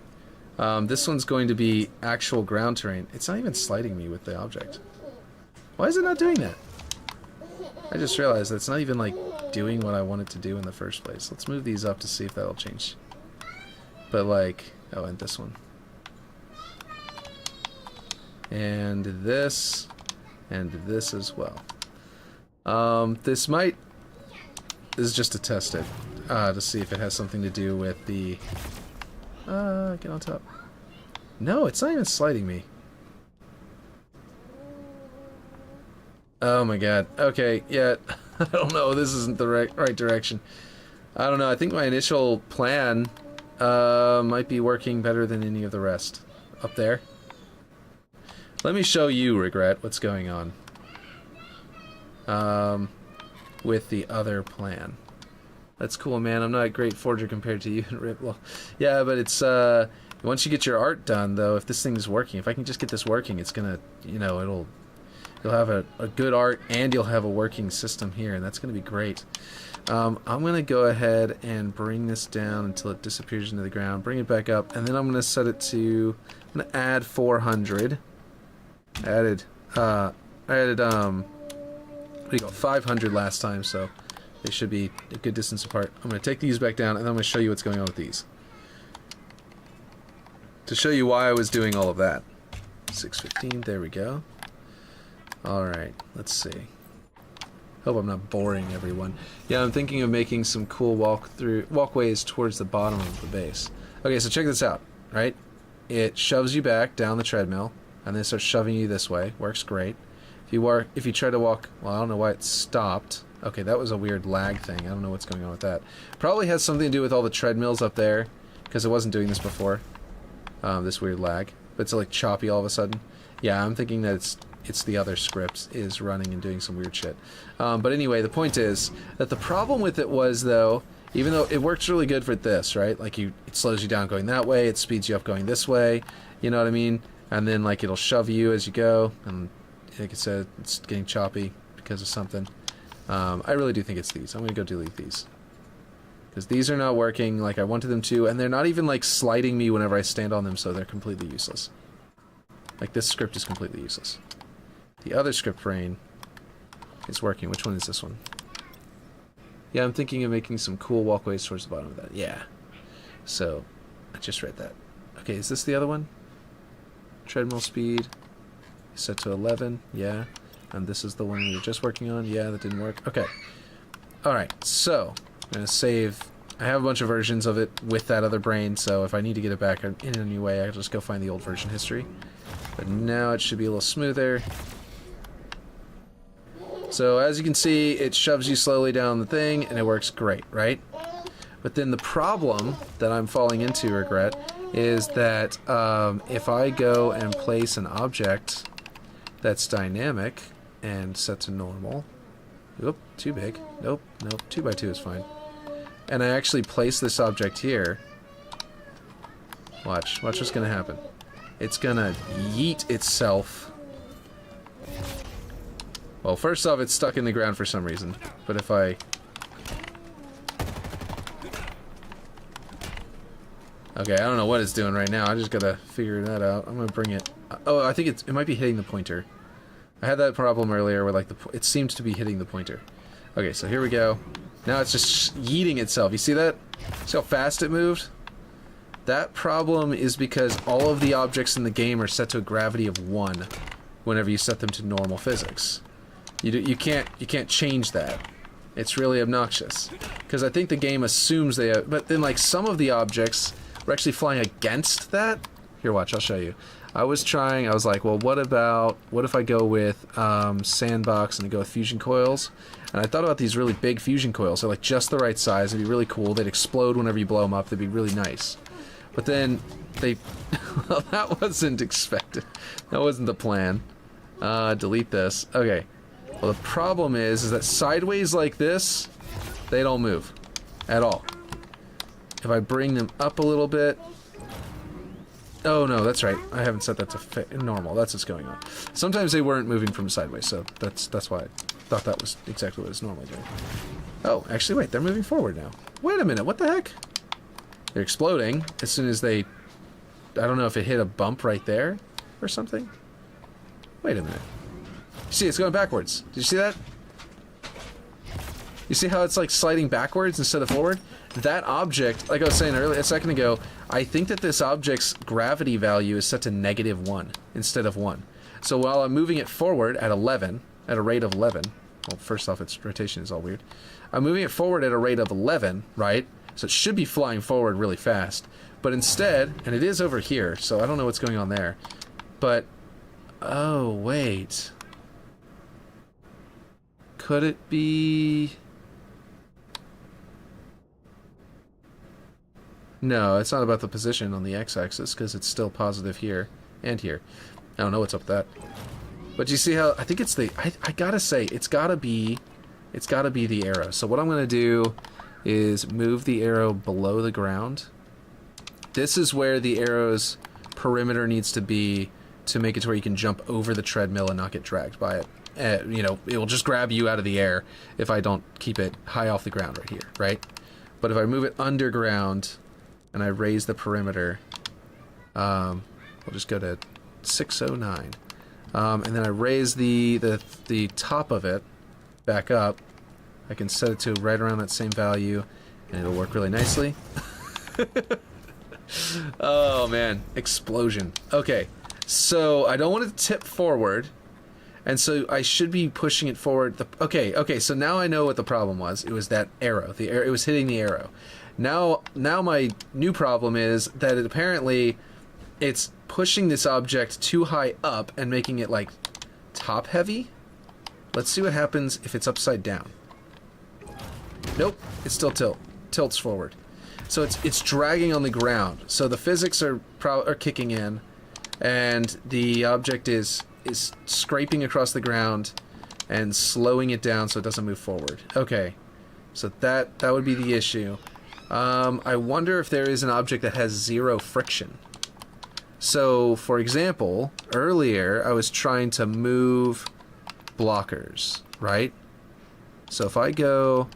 This one's going to be actual ground terrain. It's not even sliding me with the object. Why is it not doing that? I just realized that it's not even, like, doing what I want it to do in the first place. Let's move these up to see if that'll change. But, like... Oh, and this one. And this as well. This is just to test it, to see if it has something to do with the... get on top. No, it's not even sliding me. Oh my god. Okay, yeah, I don't know, this isn't the right direction. I don't know, I think my initial plan might be working better than any of the rest. Up there. Let me show you, Regret, what's going on with the other plan. That's cool, man. I'm not a great forger compared to you. Well, yeah, but it's once you get your art done, though, if this thing is working, if I can just get this working, it's gonna, you'll have a good art and you'll have a working system here, and that's gonna be great. I'm gonna go ahead and bring this down until it disappears into the ground. Bring it back up, and then I'm gonna set it to. I'm gonna add 400. Added what do you go, 500 last time, so they should be a good distance apart. I'm going to take these back down, and then I'm going to show you what's going on with these. To show you why I was doing all of that. 615, there we go. Alright, let's see. Hope I'm not boring everyone. Yeah, I'm thinking of making some cool walkways towards the bottom of the base. Okay, so check this out, right? It shoves you back down the treadmill, and then it starts shoving you this way. Works great. If you try to walk, well, I don't know why it stopped. Okay, that was a weird lag thing. I don't know what's going on with that. Probably has something to do with all the treadmills up there, because it wasn't doing this before. This weird lag, but it's like choppy all of a sudden. Yeah, I'm thinking that it's the other script is running and doing some weird shit. But anyway, the point is that the problem with it was, though, even though it works really good for this, right? Like it slows you down going that way, it speeds you up going this way. You know what I mean? And then like it'll shove you as you go, and like I said, it's getting choppy because of something. I really do think it's these. I'm gonna go delete these because these are not working like I wanted them to, and they're not even like sliding me whenever I stand on them, so they're completely useless. Like this script is completely useless. The other script brain is working. Which one is this one? Yeah, I'm thinking of making some cool walkways towards the bottom of that. Yeah. So, I just read that. Okay, is this the other one? Treadmill speed. Set to 11. Yeah. And this is the one we were just working on. Yeah, that didn't work. Okay. Alright, so, I'm going to save. I have a bunch of versions of it with that other brain, so if I need to get it back in any way, I can just go find the old version history. But now it should be a little smoother. So as you can see, it shoves you slowly down the thing, and it works great, right? But then the problem that I'm falling into, Regret, is that if I go and place an object that's dynamic and set to normal... Oop, too big. Nope, 2x2 is fine. And I actually place this object here. Watch what's gonna happen. It's gonna yeet itself. Well, first off, it's stuck in the ground for some reason. But if I... Okay, I don't know what it's doing right now. I just gotta figure that out. I'm gonna bring it... Oh, I think it might be hitting the pointer. I had that problem earlier where, like, it seems to be hitting the pointer. Okay, so here we go. Now it's just yeeting itself. You see that? See how fast it moved? That problem is because all of the objects in the game are set to a gravity of 1 whenever you set them to normal physics. You can't change that. It's really obnoxious. Because I think the game assumes they have... But then, like, some of the objects were actually flying against that. Here, watch, I'll show you. I was like, well, what if I go with sandbox and I go with fusion coils? And I thought about these really big fusion coils. They're like just the right size. It'd be really cool. They'd explode whenever you blow them up. They'd be really nice. But then they... well, that wasn't expected. That wasn't the plan. Delete this. Okay. Well, the problem is that sideways like this, they don't move at all. If I bring them up a little bit... Oh, no, that's right. I haven't set that to normal. That's what's going on. Sometimes they weren't moving from sideways, so that's why I thought that was exactly what it's normally doing. Oh, actually, wait, they're moving forward now. Wait a minute, what the heck? They're exploding as soon as they... I don't know if it hit a bump right there or something. Wait a minute. You see, it's going backwards. Did you see that? You see how it's like sliding backwards instead of forward? That object, like I was saying earlier, a second ago, I think that this object's gravity value is set to -1 instead of 1. So while I'm moving it forward at 11, at a rate of 11, well, first off, its rotation is all weird. I'm moving it forward at a rate of 11, right? So it should be flying forward really fast. But instead, and it is over here, so I don't know what's going on there. But, oh, wait. Could it be... No, it's not about the position on the x-axis, because it's still positive here and here. I don't know what's up with that. But you see how, I think it's the, I gotta say, it's gotta be the arrow. So what I'm gonna do is move the arrow below the ground. This is where the arrow's perimeter needs to be to make it to where you can jump over the treadmill and not get dragged by it. You know, it will just grab you out of the air if I don't keep it high off the ground right here, right? But if I move it underground and I raise the perimeter, we'll just go to 609. And then I raise the top of it back up. I can set it to right around that same value, and it'll work really nicely. Oh man, explosion. Okay, so I don't want it to tip forward, and so I should be pushing it forward. Okay, so now I know what the problem was. It was that arrow. It was hitting the arrow. Now my new problem is that it's pushing this object too high up and making it like top heavy. Let's see what happens if it's upside down. Nope, it still tilts forward. So it's dragging on the ground. So the physics are kicking in, and the object is scraping across the ground and slowing it down so it doesn't move forward. Okay, so that would be the issue. I wonder if there is an object that has 0 friction. So, for example, earlier I was trying to move blockers, right? So if I go,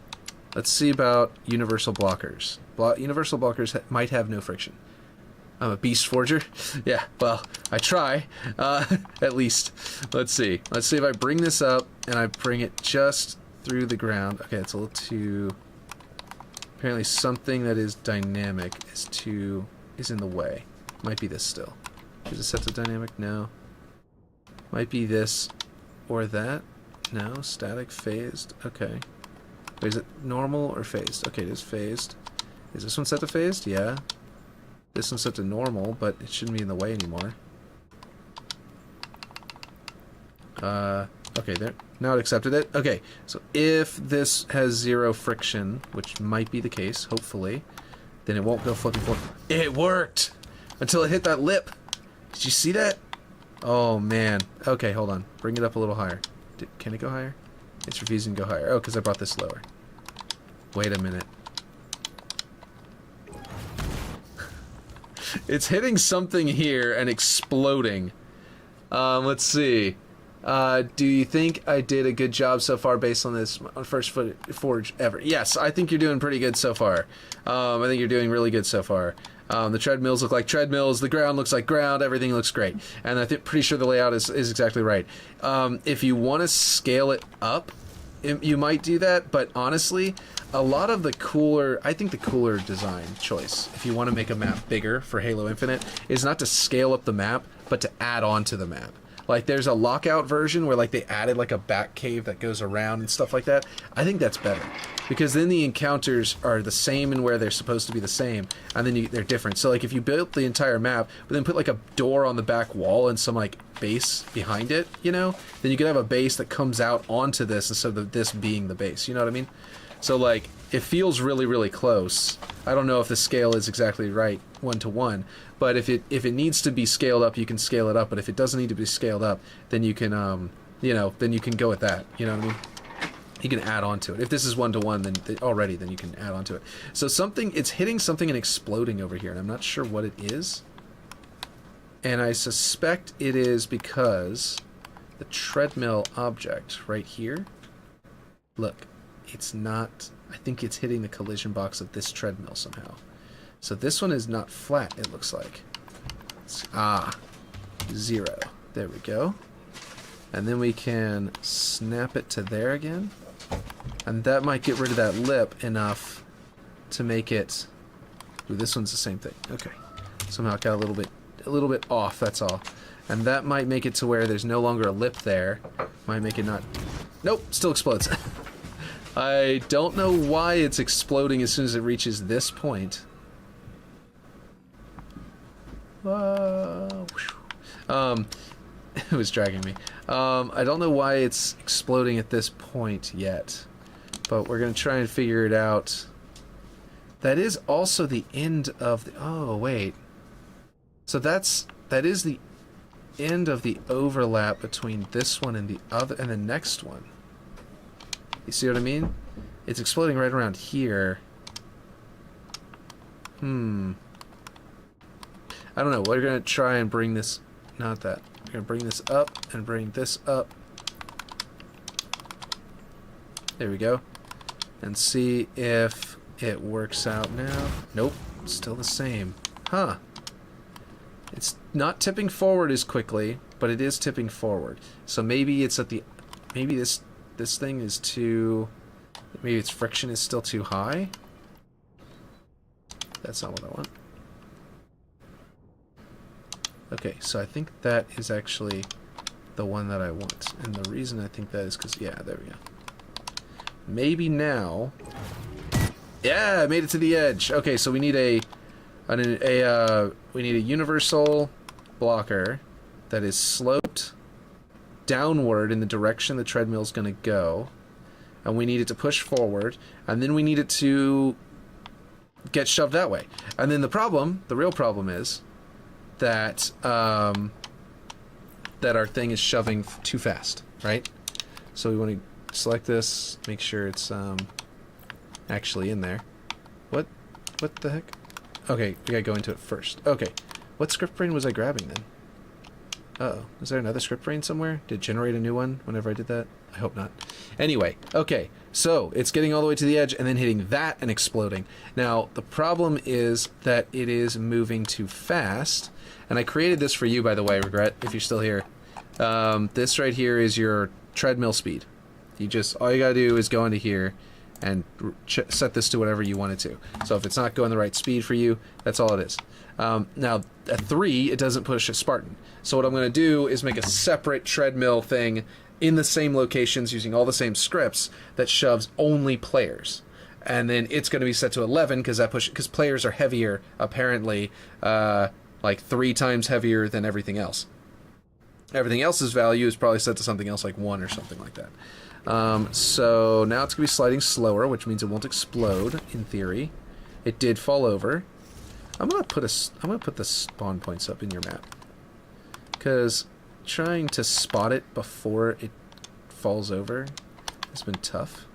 let's see about universal blockers. Universal blockers might have no friction. I'm a beast forger. Yeah, well, I try, at least. Let's see if I bring this up and I bring it just through the ground. Okay, it's a little too... Apparently something that is dynamic is in the way. Might be this still. Is it set to dynamic? No. Might be this or that. No. Static phased. Okay. Wait, is it normal or phased? Okay, it is phased. Is this one set to phased? Yeah. This one's set to normal, but it shouldn't be in the way anymore. Okay, there. Now it accepted it. Okay, so if this has 0 friction, which might be the case, hopefully, then it won't go flipping forward. It worked! Until it hit that lip. Did you see that? Oh, man. Okay, hold on. Bring it up a little higher. Can it go higher? It's refusing to go higher. Oh, because I brought this lower. Wait a minute. It's hitting something here and exploding. Let's see. Do you think I did a good job so far based on this first forge ever? Yes, I think you're doing pretty good so far. I think you're doing really good so far. The treadmills look like treadmills. The ground looks like ground. Everything looks great. And I think pretty sure the layout is exactly right. If you want to scale it up, you might do that. But honestly, a lot of the cooler, I think the cooler design choice, if you want to make a map bigger for Halo Infinite, is not to scale up the map, but to add on to the map. Like, there's a lockout version where, like, they added, like, a back cave that goes around and stuff like that. I think that's better. Because then the encounters are the same in where they're supposed to be the same, and then they're different. So, like, if you built the entire map, but then put, like, a door on the back wall and some, like, base behind it, you know? Then you could have a base that comes out onto this instead of this being the base. You know what I mean? So, like, it feels really, really close. I don't know if the scale is exactly right, 1-to-1. But if it needs to be scaled up, you can scale it up. But if it doesn't need to be scaled up, then you can, you know, then you can go with that. You know what I mean? You can add on to it. If this is 1-to-1, then you can add on to it. So it's hitting something and exploding over here, and I'm not sure what it is. And I suspect it is because the treadmill object right here, look, it's not, I think it's hitting the collision box of this treadmill somehow. So this one is not flat, it looks like. 0. There we go. And then we can snap it to there again. And that might get rid of that lip enough to make it... Ooh, this one's the same thing. Okay. Somehow it got a little bit off, that's all. And that might make it to where there's no longer a lip there. Might make it not... Nope, still explodes. I don't know why it's exploding as soon as it reaches this point. It was dragging me. I don't know why it's exploding at this point yet, but we're gonna try and figure it out. That is also the end of the... Oh, wait. So that is the end of the overlap between this one and the other and the next one. You see what I mean? It's exploding right around here. I don't know. We're going to try and bring this... Not that. We're going to bring this up and bring this up. There we go. And see if it works out now. Nope. Still the same. Huh. It's not tipping forward as quickly, but it is tipping forward. So maybe it's at the... Maybe this thing is too... Maybe its friction is still too high? That's not what I want. Okay, so I think that is actually the one that I want. And the reason I think that is because... Yeah, there we go. Maybe now... Yeah, I made it to the edge. Okay, so we need a universal blocker that is sloped downward in the direction the treadmill is going to go, and we need it to push forward, and then we need it to get shoved that way. And then the real problem is that that our thing is shoving too fast, right? So we want to select this, make sure it's actually in there. What the heck? Okay, we gotta go into it first. Okay, what script brain was I grabbing then? Uh-oh, is there another script brain somewhere? Did it generate a new one whenever I did that? I hope not. Anyway, okay, so it's getting all the way to the edge and then hitting that and exploding. Now, the problem is that it is moving too fast, and I created this for you, by the way, Regret, if you're still here. This right here is your treadmill speed. All you gotta do is go into here and set this to whatever you want it to. So if it's not going the right speed for you, that's all it is. Now, at 3, it doesn't push a Spartan. So what I'm going to do is make a separate treadmill thing in the same locations using all the same scripts that shoves only players. And then it's going to be set to 11 because players are heavier, apparently, like 3 times heavier than everything else. Everything else's value is probably set to something else like 1 or something like that. So now it's going to be sliding slower, which means it won't explode, in theory. It did fall over. I'm going to put the spawn points up in your map. Because trying to spot it before it falls over has been tough.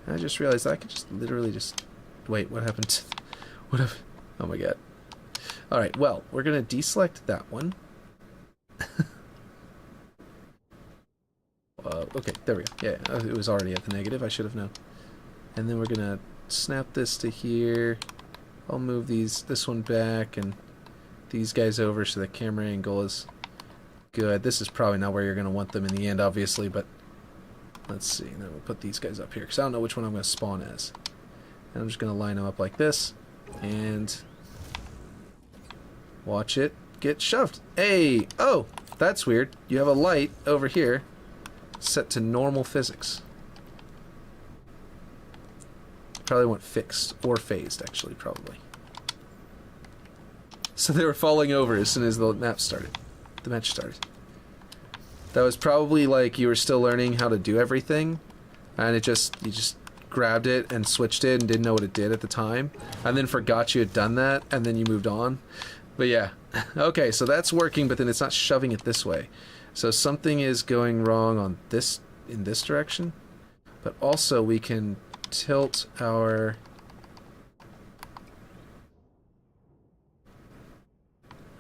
And I just realized that I could just literally just... Wait, what happened to... Oh my god. Alright, well, we're going to deselect that one. Okay, there we go. Yeah, it was already at the negative. I should have known. And then we're going to snap this to here. I'll move this one back and these guys over so the camera angle is good. This is probably not where you're going to want them in the end, obviously, but let's see. Then we'll put these guys up here because I don't know which one I'm going to spawn as. And I'm just going to line them up like this and watch it get shoved. Hey! Oh! That's weird. You have a light over here set to normal physics. Probably want fixed or phased, actually, probably. So they were falling over as soon as the match started. That was probably like you were still learning how to do everything, and you just grabbed it and switched it and didn't know what it did at the time, and then forgot you had done that, and then you moved on. But yeah, okay, so that's working, but then it's not shoving it this way. So something is going wrong on in this direction, but also we can tilt our...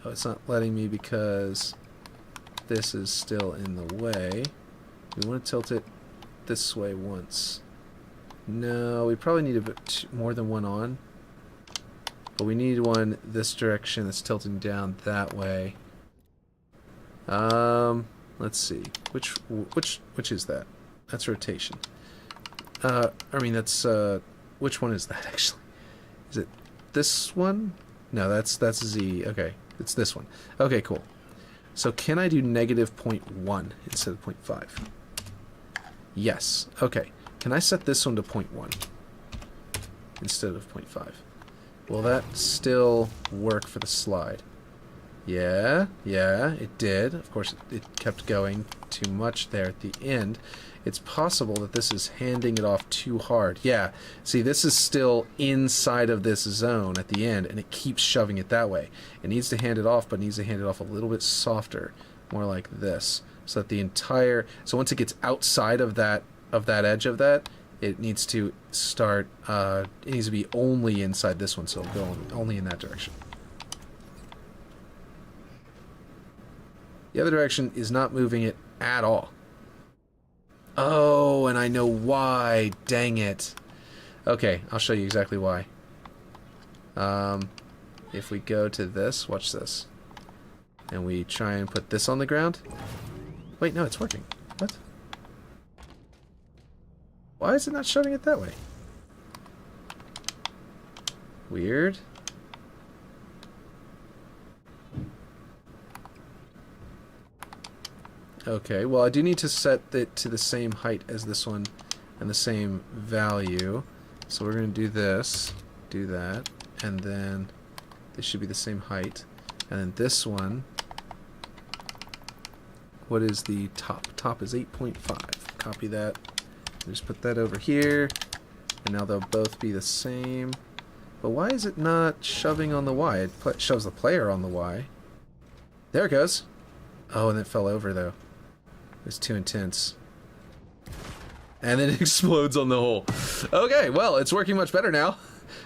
Oh, it's not letting me because this is still in the way. We want to tilt it this way once. No, we probably need a bit more than one on. But we need one this direction that's tilting down that way. Let's see. Which is that? That's rotation. I mean, that's, which one is that, actually? Is it this one? No, that's Z. Okay, it's this one. Okay, cool. So can I do negative 0.1 instead of 0.5? Yes. Okay. Can I set this one to 0.1 instead of 0.5? Will that still work for the slide? Yeah, it did. Of course, it kept going too much there at the end. It's possible that this is handing it off too hard. Yeah, see, this is still inside of this zone at the end, and it keeps shoving it that way. It needs to hand it off, but it needs to hand it off a little bit softer, more like this, so that the entire... So once it gets outside of that edge of that, it needs to start... it needs to be only inside this one, so it'll go only in that direction. The other direction is not moving it at all. Oh, and I know why. Dang it. Okay, I'll show you exactly why. If we go to this, watch this. And we try and put this on the ground. Wait, no, it's working. What? Why is it not shoving it that way? Weird. Okay, well I do need to set it to the same height as this one and the same value. So we're going to do this, do that, and then this should be the same height. And then this one, what is the top? Top is 8.5. Copy that. Just put that over here, and now they'll both be the same. But why is it not shoving on the Y? It shoves the player on the Y. There it goes. Oh, and it fell over though. It was too intense. And then it explodes on the hole. Okay, well, it's working much better now.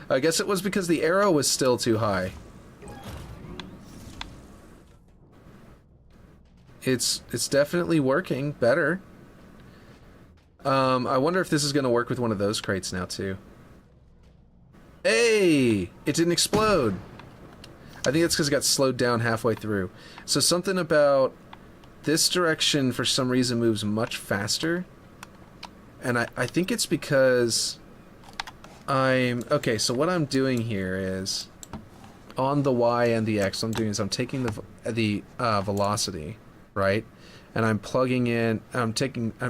I guess it was because the arrow was still too high. It's definitely working better. I wonder if this is going to work with one of those crates now, too. Hey! It didn't explode. I think it's because it got slowed down halfway through. So something about this direction, for some reason, moves much faster. And I think it's because okay, so what I'm doing here is, on the Y and the X, what I'm doing is I'm taking the velocity, right? and I'm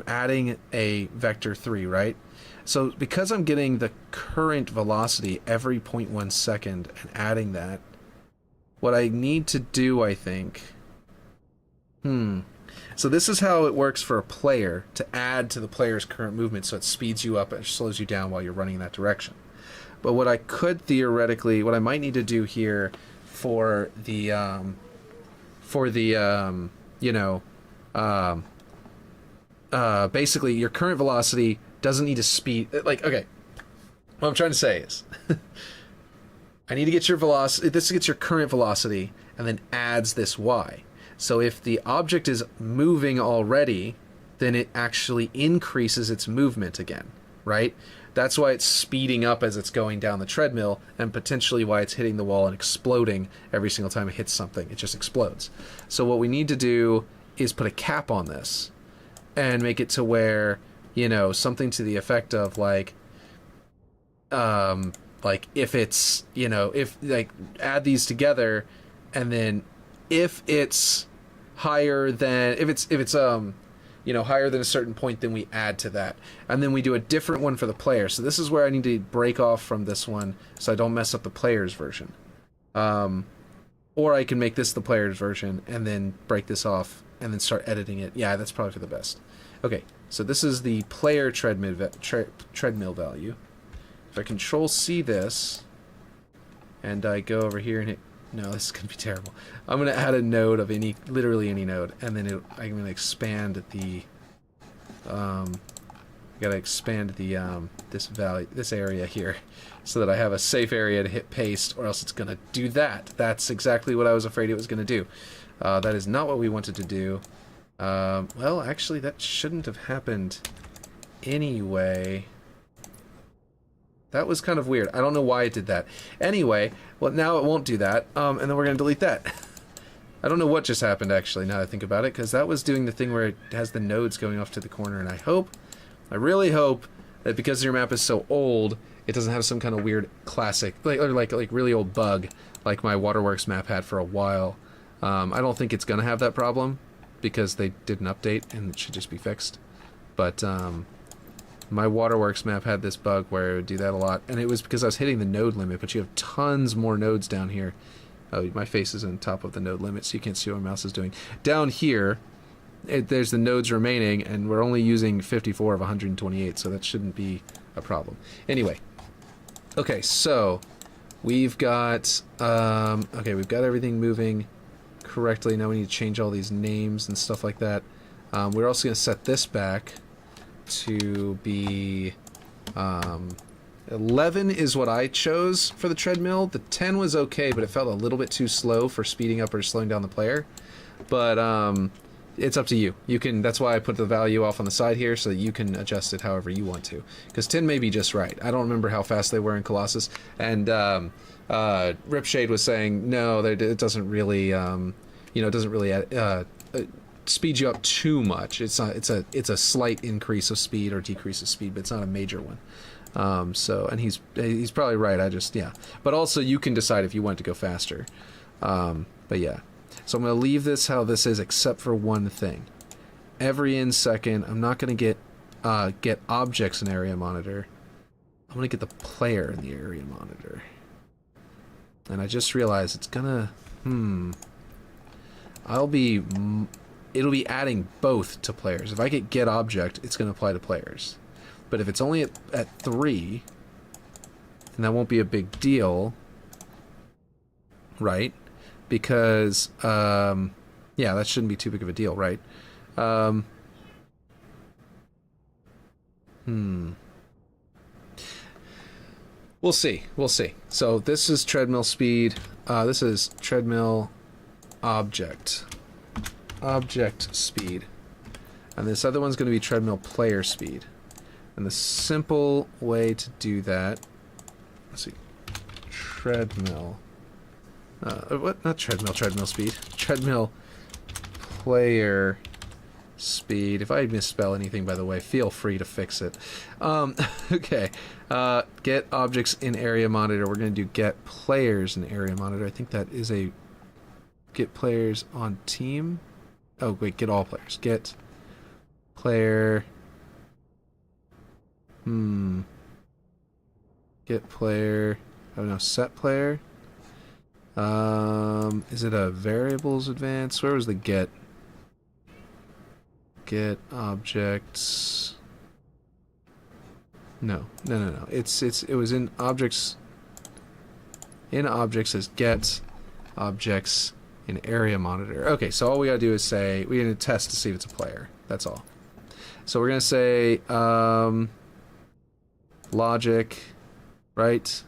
adding a vector 3, right? So because I'm getting the current velocity every 0.1 second and adding that, what I need to do, I think... So this is how it works for a player, to add to the player's current movement, so it speeds you up and slows you down while you're running in that direction. But what I could theoretically... What I might need to do here for the... basically, your current velocity doesn't need to speed... Like, okay, what I'm trying to say is... I need to get your velocity... This gets your current velocity, and then adds this y. So if the object is moving already, then it actually increases its movement again, right? That's why it's speeding up as it's going down the treadmill, and potentially why it's hitting the wall and exploding every single time it hits something. It just explodes. So what we need to do is put a cap on this, and make it to where, you know, something to the effect of like if it's, you know, if like add these together, and then if it's higher than if it's you know, higher than a certain point, then we add to that, and then we do a different one for the player. So this is where I need to break off from this one so I don't mess up the player's version, or I can make this the player's version and then break this off and then start editing it. Yeah, that's probably for the best. Okay, so this is the player treadmill value. If I control C this and I go over here and hit... No, this is going to be terrible. I'm going to add a node of literally any node, and then I'm going to expand the, I got to expand the, this area here, so that I have a safe area to hit paste, or else it's going to do that. That's exactly what I was afraid it was going to do. That is not what we wanted to do. Well, actually, that shouldn't have happened anyway. That was kind of weird. I don't know why it did that. Anyway, well, now it won't do that, and then we're going to delete that. I don't know what just happened, actually, now that I think about it, because that was doing the thing where it has the nodes going off to the corner, and I really hope that because your map is so old, it doesn't have some kind of weird classic, like really old bug, like my Waterworks map had for a while. I don't think it's going to have that problem, because they did an update, and it should just be fixed. But, my Waterworks map had this bug where it would do that a lot, and it was because I was hitting the node limit, but you have tons more nodes down here. Oh, my face is on top of the node limit, so you can't see what my mouse is doing. Down here, there's the nodes remaining, and we're only using 54 of 128, so that shouldn't be a problem. Anyway, okay, so we've got we've got everything moving correctly. Now we need to change all these names and stuff like that. We're also going to set this back to be 11 is what I chose for the treadmill. The 10 was okay, but it felt a little bit too slow for speeding up or slowing down the player. But it's up to you. You can. That's why I put the value off on the side here, so that you can adjust it however you want to. Because 10 may be just right. I don't remember how fast they were in Colossus. And Ripshade was saying no, it doesn't really, it doesn't really speed you up too much. It's not. It's a slight increase of speed or decrease of speed, but it's not a major one. And he's probably right. But also you can decide if you want to go faster. But yeah. So I'm going to leave this how this is, except for one thing. Every in second, I'm not going to get objects in area monitor. I'm going to get the player in the area monitor. And I just realized it's gonna. It'll be adding both to players. If I get object, it's going to apply to players. But if it's only at 3, then that won't be a big deal, right? Because, that shouldn't be too big of a deal, right? We'll see. So this is treadmill speed. This is treadmill object speed. And this other one's going to be treadmill player speed. And the simple way to do that, let's see, treadmill, not treadmill speed, treadmill player speed. If I misspell anything, by the way, feel free to fix it. Okay, get objects in area monitor. We're going to do get players in area monitor. I think that is a get players on team. Oh, wait, get all players. Get player... Get player... Oh, no, set player. Is it a variables advance? Where was the get? Get objects... No. It was in objects... In objects as get objects in area monitor. Okay, so all we gotta do is say... We need to test to see if it's a player. That's all. So we're gonna say... logic... Right?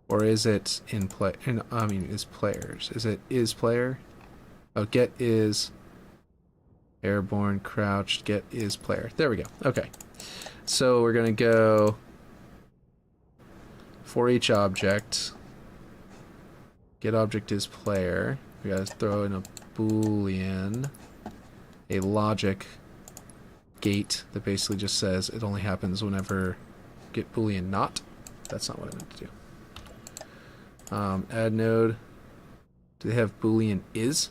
Or is it in play? Is players? Is it is player? Oh, get is airborne, crouched, get is player. There we go. Okay. So we're going to go for each object. Get object is player. We got to throw in a boolean, a logic gate that basically just says it only happens whenever get boolean not. That's not what I meant to do. Add node. Do they have boolean is?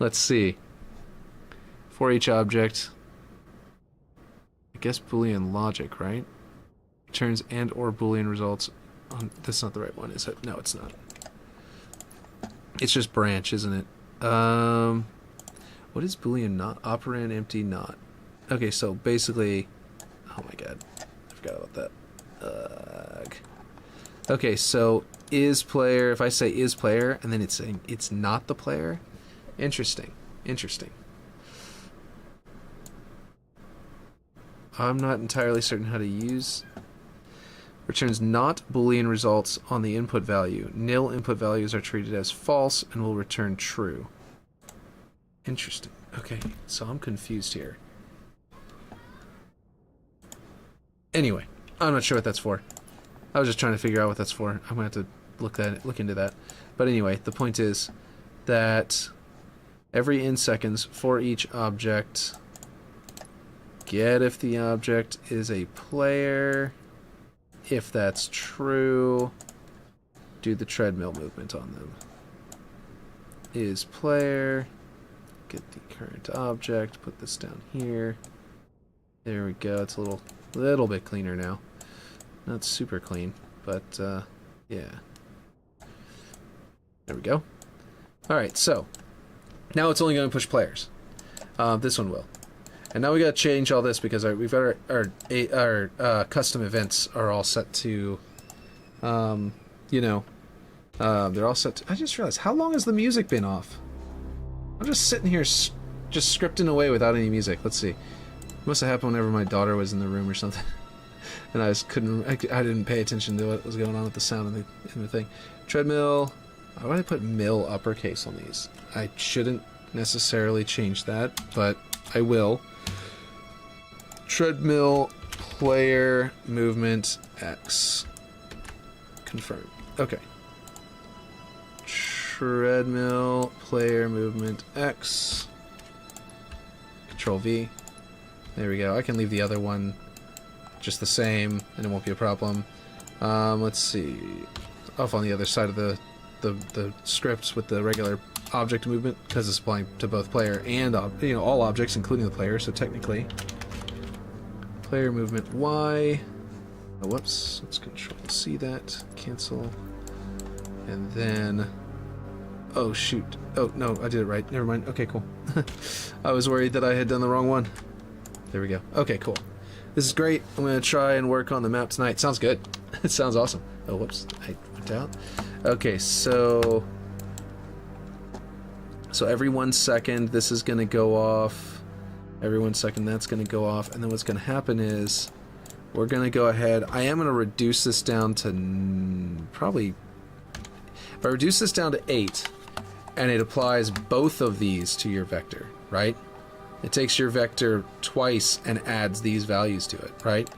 Let's see. For each object. I guess boolean logic, right? Returns and or boolean results. That's not the right one, is it? No, it's not. It's just branch, isn't it? What is boolean not? Operand empty not. Okay, so basically... Oh my god. I forgot about that. Okay, so is player, if I say is player, and then it's saying it's not the player, interesting. I'm not entirely certain how to use. Returns not Boolean results on the input value. Nil input values are treated as false and will return true. Interesting. Okay, so I'm confused here. Anyway, I'm not sure what that's for. I was just trying to figure out what that's for. I'm going to have to look into that. But anyway, the point is that every in seconds for each object, get if the object is a player. If that's true, do the treadmill movement on them. Is player, get the current object, put this down here. There we go. It's a little bit cleaner now. Not super clean, but yeah. There we go. Alright, so now it's only going to push players. This one will. And now we got to change all this because we've got our custom events are all set to, they're all set to... I just realized, how long has the music been off? I'm just sitting here just scripting away without any music. Let's see. It must have happened whenever my daughter was in the room or something. And I didn't pay attention to what was going on with the sound in the thing. Treadmill. Why would I put mill uppercase on these? I shouldn't necessarily change that, but I will. Treadmill player movement X. Confirm. Okay. Treadmill player movement X. Control V. There we go. I can leave the other one just the same, and it won't be a problem. Let's see. Off on the other side of the script with the regular object movement, because it's applying to both player and all objects, including the player. So technically, player movement Y. Oh, whoops. Let's Control C that. Cancel. And then. Oh shoot. Oh no, I did it right. Never mind. Okay, cool. I was worried that I had done the wrong one. There we go. Okay, cool. This is great. I'm going to try and work on the map tonight. Sounds good. It sounds awesome. Oh, whoops. I went out. Okay, so every 1 second, this is going to go off. Every 1 second, that's going to go off. And then what's going to happen is we're going to go ahead. I am going to reduce this down to probably... If I reduce this down to 8, and it applies both of these to your vector, right? It takes your vector twice and adds these values to it, right?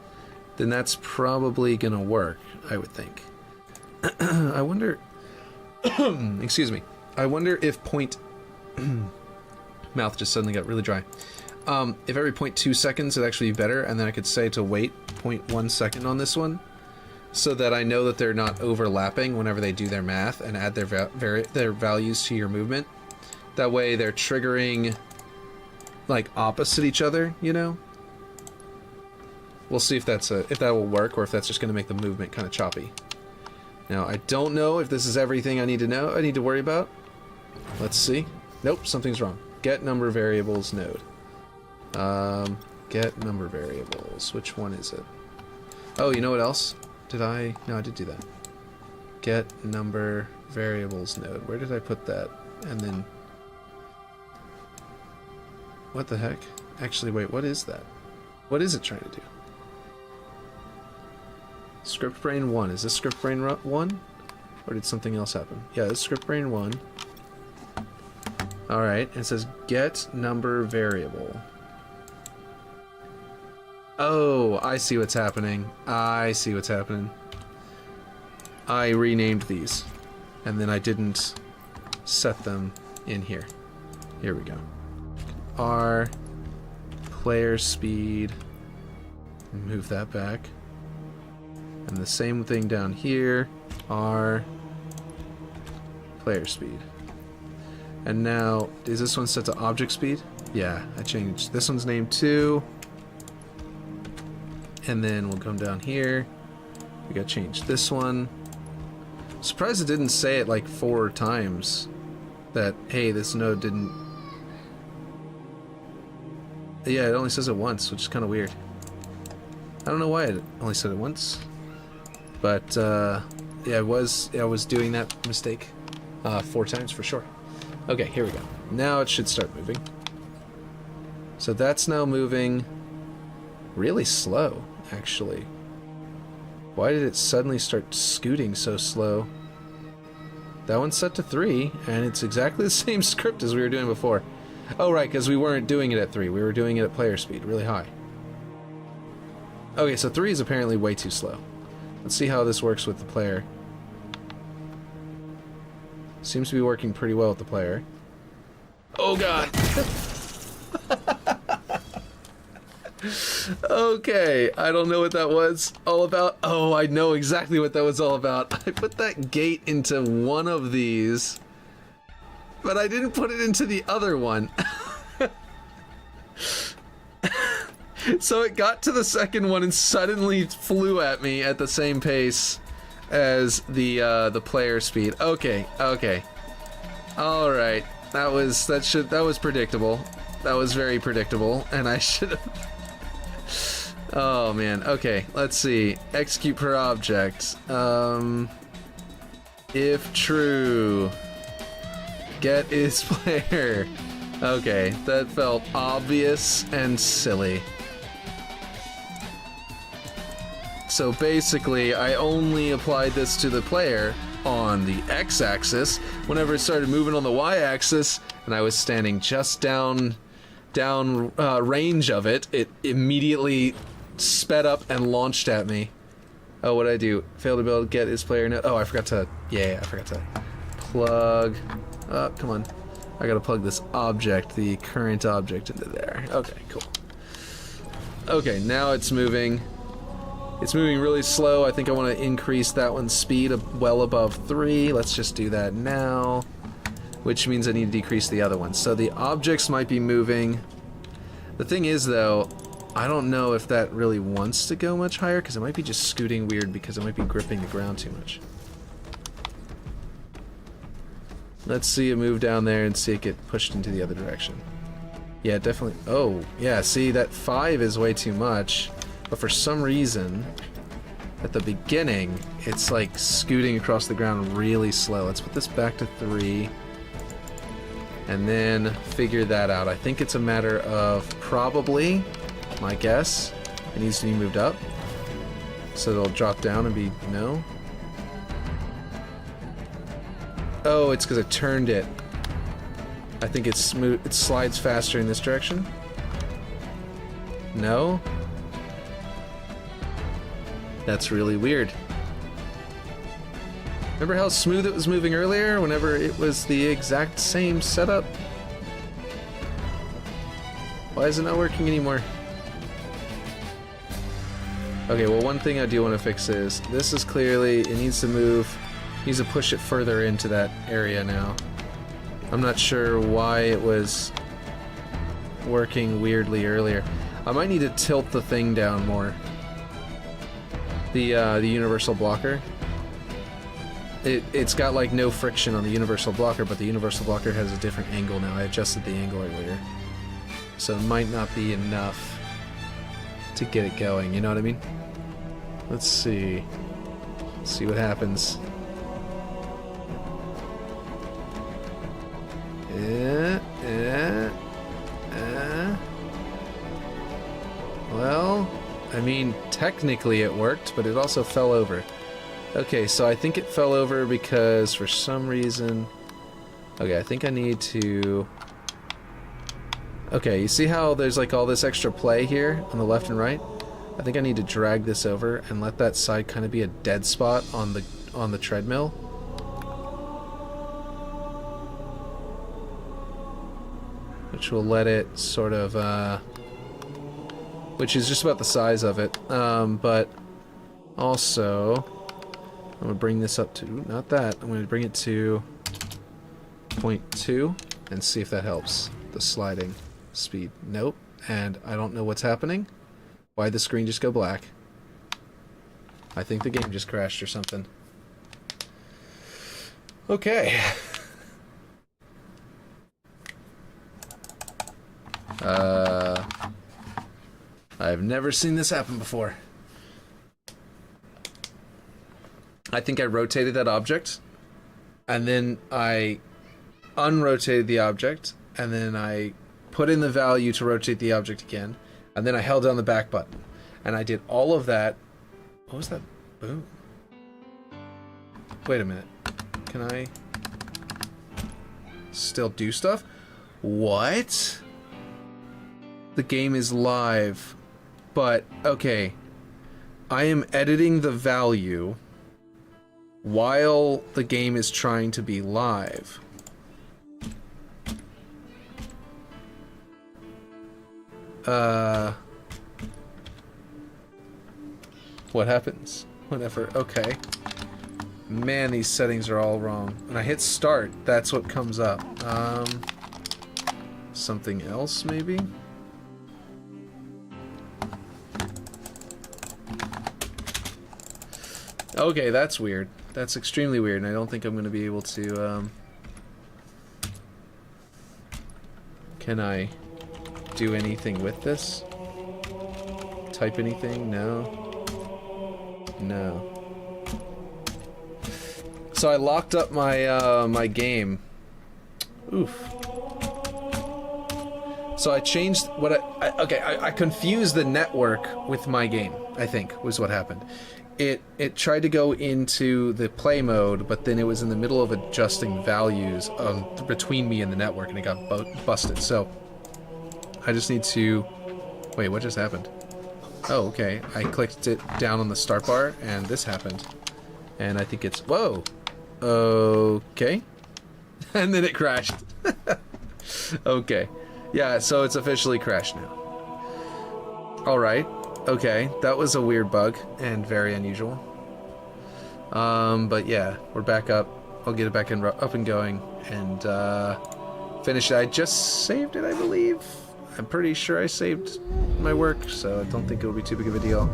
Then that's probably going to work, I would think. I wonder... excuse me. I wonder if point... mouth just suddenly got really dry. If every 0.2 seconds it'd actually be better, and then I could say to wait 0.1 second on this one, so that I know that they're not overlapping whenever they do their math and add their values to your movement. That way they're triggering, like, opposite each other, you know? We'll see if that's if that will work, or if that's just going to make the movement kind of choppy. Now, I don't know if this is everything I need to worry about. Let's see. Nope, something's wrong. Get number variables node. Get number variables. Which one is it? Oh, you know what else? No, I did do that. Get number variables node. Where did I put that? And then... What the heck? Actually, wait, what is that? What is it trying to do? Script brain 1. Is this script brain 1? Or did something else happen? Yeah, this is script brain 1. Alright, it says get number variable. Oh, I see what's happening. I see what's happening. I renamed these. And then I didn't set them in here. Here we go. R player speed. Move that back. And the same thing down here. R player speed. And now, is this one set to object speed? Yeah, I changed this one's name to. And then we'll come down here. We gotta change this one. Surprised it didn't say it like 4 times. That, hey, this node didn't... Yeah, it only says it once, which is kind of weird. I don't know why it only said it once. But, yeah, I was doing that mistake 4 times for sure. Okay, here we go. Now it should start moving. So that's now moving really slow, actually. Why did it suddenly start scooting so slow? That one's set to 3, and it's exactly the same script as we were doing before. Oh, right, because we weren't doing it at 3. We were doing it at player speed, really high. Okay, so 3 is apparently way too slow. Let's see how this works with the player. Seems to be working pretty well with the player. Oh, God! Okay, I don't know what that was all about. Oh, I know exactly what that was all about. I put that gate into one of these, but I didn't put it into the other one. So it got to the second one and suddenly flew at me at the same pace as the player speed. Okay, okay. All right. That was predictable. That was very predictable, and I should have... Oh man, okay, let's see. Execute per object. If true, get is player. Okay, that felt obvious and silly. So basically, I only applied this to the player on the x-axis. Whenever it started moving on the y-axis, and I was standing just down range of it, it immediately sped up and launched at me. Oh, what did I do? Failed to build, get is player. No, oh, I forgot to. Yeah, I forgot to plug. Oh, come on. I gotta plug this object, the current object, into there. Okay, cool. Okay, now it's moving. It's moving really slow. I think I want to increase that one's speed well above 3. Let's just do that now. Which means I need to decrease the other one. So the objects might be moving. The thing is, though, I don't know if that really wants to go much higher, because it might be just scooting weird because it might be gripping the ground too much. Let's see it move down there and see it get pushed into the other direction. Yeah, definitely. Oh, yeah, see, that 5 is way too much. But for some reason, at the beginning, it's like scooting across the ground really slow. Let's put this back to 3. And then figure that out. I think it's a matter of probably, my guess, it needs to be moved up. So it'll drop down and be no. Oh, it's because I turned it. I think it's smooth. It slides faster in this direction. No. That's really weird. Remember how smooth it was moving earlier whenever it was the exact same setup? Why is it not working anymore? Okay, well, one thing I do want to fix is this is clearly, it needs to move, needs to push it further into that area now. I'm not sure why it was working weirdly earlier. I might need to tilt the thing down more. The universal blocker. It's got like no friction on the universal blocker, but the universal blocker has a different angle now. I adjusted the angle earlier. So it might not be enough to get it going, you know what I mean? Let's see. Let's see what happens. Well, I mean, technically it worked, but it also fell over. Okay, so I think it fell over because for some reason... Okay, I think I need to... Okay, you see how there's like all this extra play here on the left and right? I think I need to drag this over and let that side kind of be a dead spot on the treadmill. Which will let it sort of, which is just about the size of it, but also, I'm going to bring this up to, not that, I'm going to bring it to 0.2 and see if that helps, the sliding speed. Nope, and I don't know what's happening. Why'd the screen just go black? I think the game just crashed or something. Okay. I've never seen this happen before. I think I rotated that object, and then I unrotated the object, and then I put in the value to rotate the object again, and then I held down the back button. And I did all of that. What was that? Boom. Wait a minute. Can I still do stuff? What? The game is live. But, okay. I am editing the value while the game is trying to be live. What happens? Whatever. Okay. Man, these settings are all wrong. When I hit start, that's what comes up. Something else, maybe? Okay, that's weird. That's extremely weird, and I don't think I'm going to be able to, Can I do anything with this? Type anything? No. No. So I locked up my, my game. Oof. So I changed what I confused the network with my game, I think, was what happened. It tried to go into the play mode, but then it was in the middle of adjusting values between me and the network, and it got busted. So I just need to... Wait, what just happened? Oh, okay. I clicked it down on the start bar, and this happened. And I think it's... Whoa! Okay. And then it crashed. Okay. Yeah, so it's officially crashed now. Alright. Okay, that was a weird bug, and very unusual. But yeah, we're back up. I'll get it back up and going, and finish it. I just saved it, I believe. I'm pretty sure I saved my work, so I don't think it'll be too big of a deal.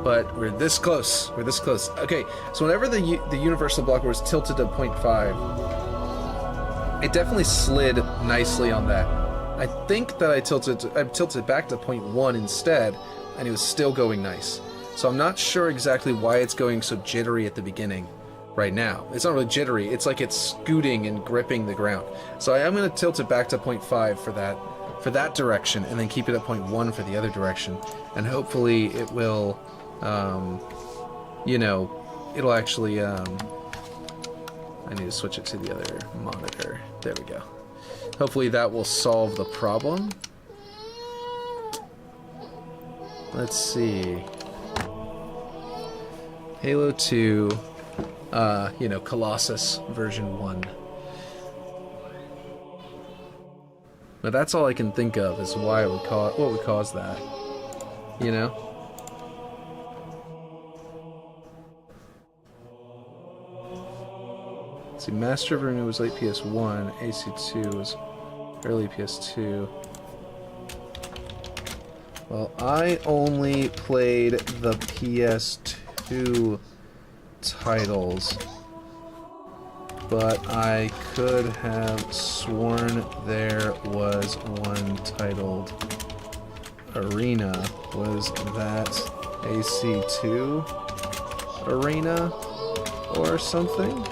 But we're this close. We're this close. Okay, so whenever the universal blocker was tilted to 0.5, it definitely slid nicely on that. I think that I tilted back to 0.1 instead, and it was still going nice. So I'm not sure exactly why it's going so jittery at the beginning right now. It's not really jittery, it's like it's scooting and gripping the ground. So I am going to tilt it back to 0.5 for that direction, and then keep it at 0.1 for the other direction. And hopefully it will, you know, it'll actually, I need to switch it to the other monitor. There we go. Hopefully that will solve the problem. Let's see. Halo 2, you know, Colossus version 1. But that's all I can think of is why it would what would cause that. You know? Let's see, Master of Arena was late PS1, AC2 was early PS2. Well, I only played the PS2 titles, but I could have sworn there was one titled Arena. Was that AC2 Arena or something?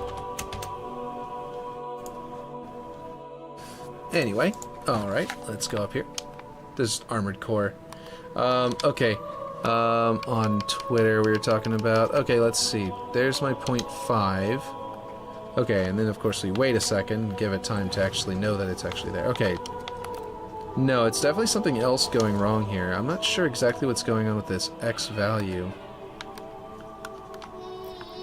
Anyway, alright, let's go up here. There's Armored Core. Okay. On Twitter we were talking about... Okay, let's see. There's my 0.5. Okay, and then of course we wait a second, give it time to actually know that it's actually there. Okay. No, it's definitely something else going wrong here. I'm not sure exactly what's going on with this X value.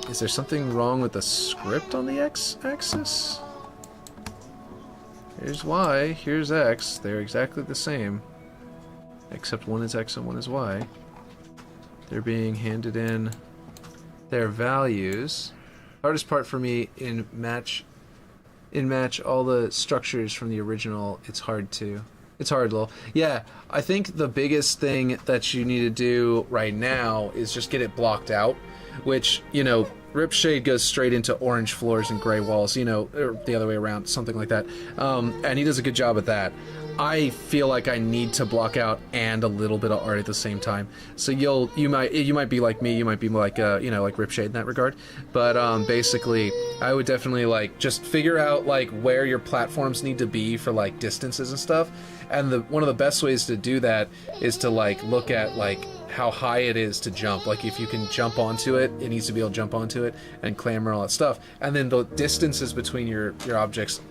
Is there something wrong with the script on the X-axis? Here's Y, here's X. They're exactly the same. Except one is X and one is Y. They're being handed in their values. Hardest part for me in match all the structures from the original, it's hard, lol. Yeah, I think the biggest thing that you need to do right now is just get it blocked out, which, you know, Ripshade goes straight into orange floors and gray walls, you know, or the other way around, something like that. And he does a good job at that. I feel like I need to block out and a little bit of art at the same time. So you might be like me, you might be like you know, like Ripshade in that regard. But basically, I would definitely like just figure out like where your platforms need to be for like distances and stuff. And one of the best ways to do that is to like look at like how high it is to jump. Like if you can jump onto it, it needs to be able to jump onto it and clamber all that stuff. And then the distances between your objects,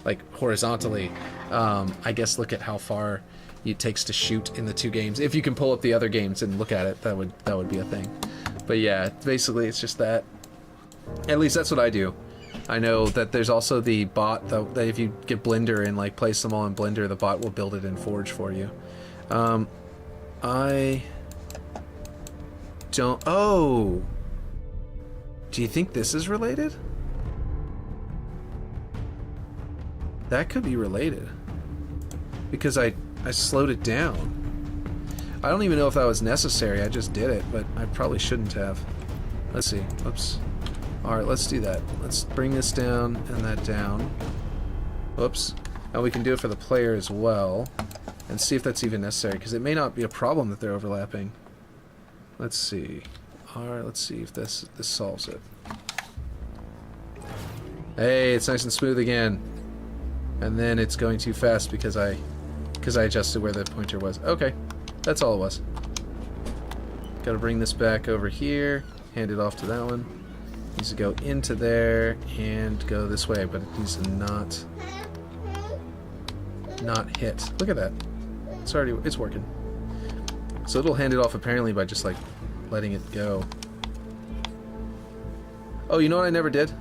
like horizontally, I guess look at how far it takes to shoot in the two games. If you can pull up the other games and look at it, that would be a thing. But yeah, basically it's just that. At least that's what I do. I know that there's also the bot that if you get Blender and like place them all in Blender, the bot will build it in Forge for you. I don't... Oh! Do you think this is related? That could be related. Because I slowed it down. I don't even know if that was necessary, I just did it, but I probably shouldn't have. Let's see. Oops. Alright, let's do that. Let's bring this down and that down. Whoops. And we can do it for the player as well. And see if that's even necessary, because it may not be a problem that they're overlapping. Let's see. Alright, let's see if this solves it. Hey, it's nice and smooth again. And then it's going too fast because I adjusted where the pointer was. Okay, that's all it was. Gotta bring this back over here, hand it off to that one. Needs to go into there and go this way, but it needs to not hit. Look at that. It's working. So it'll hand it off apparently by just like letting it go. Oh, you know what I never did?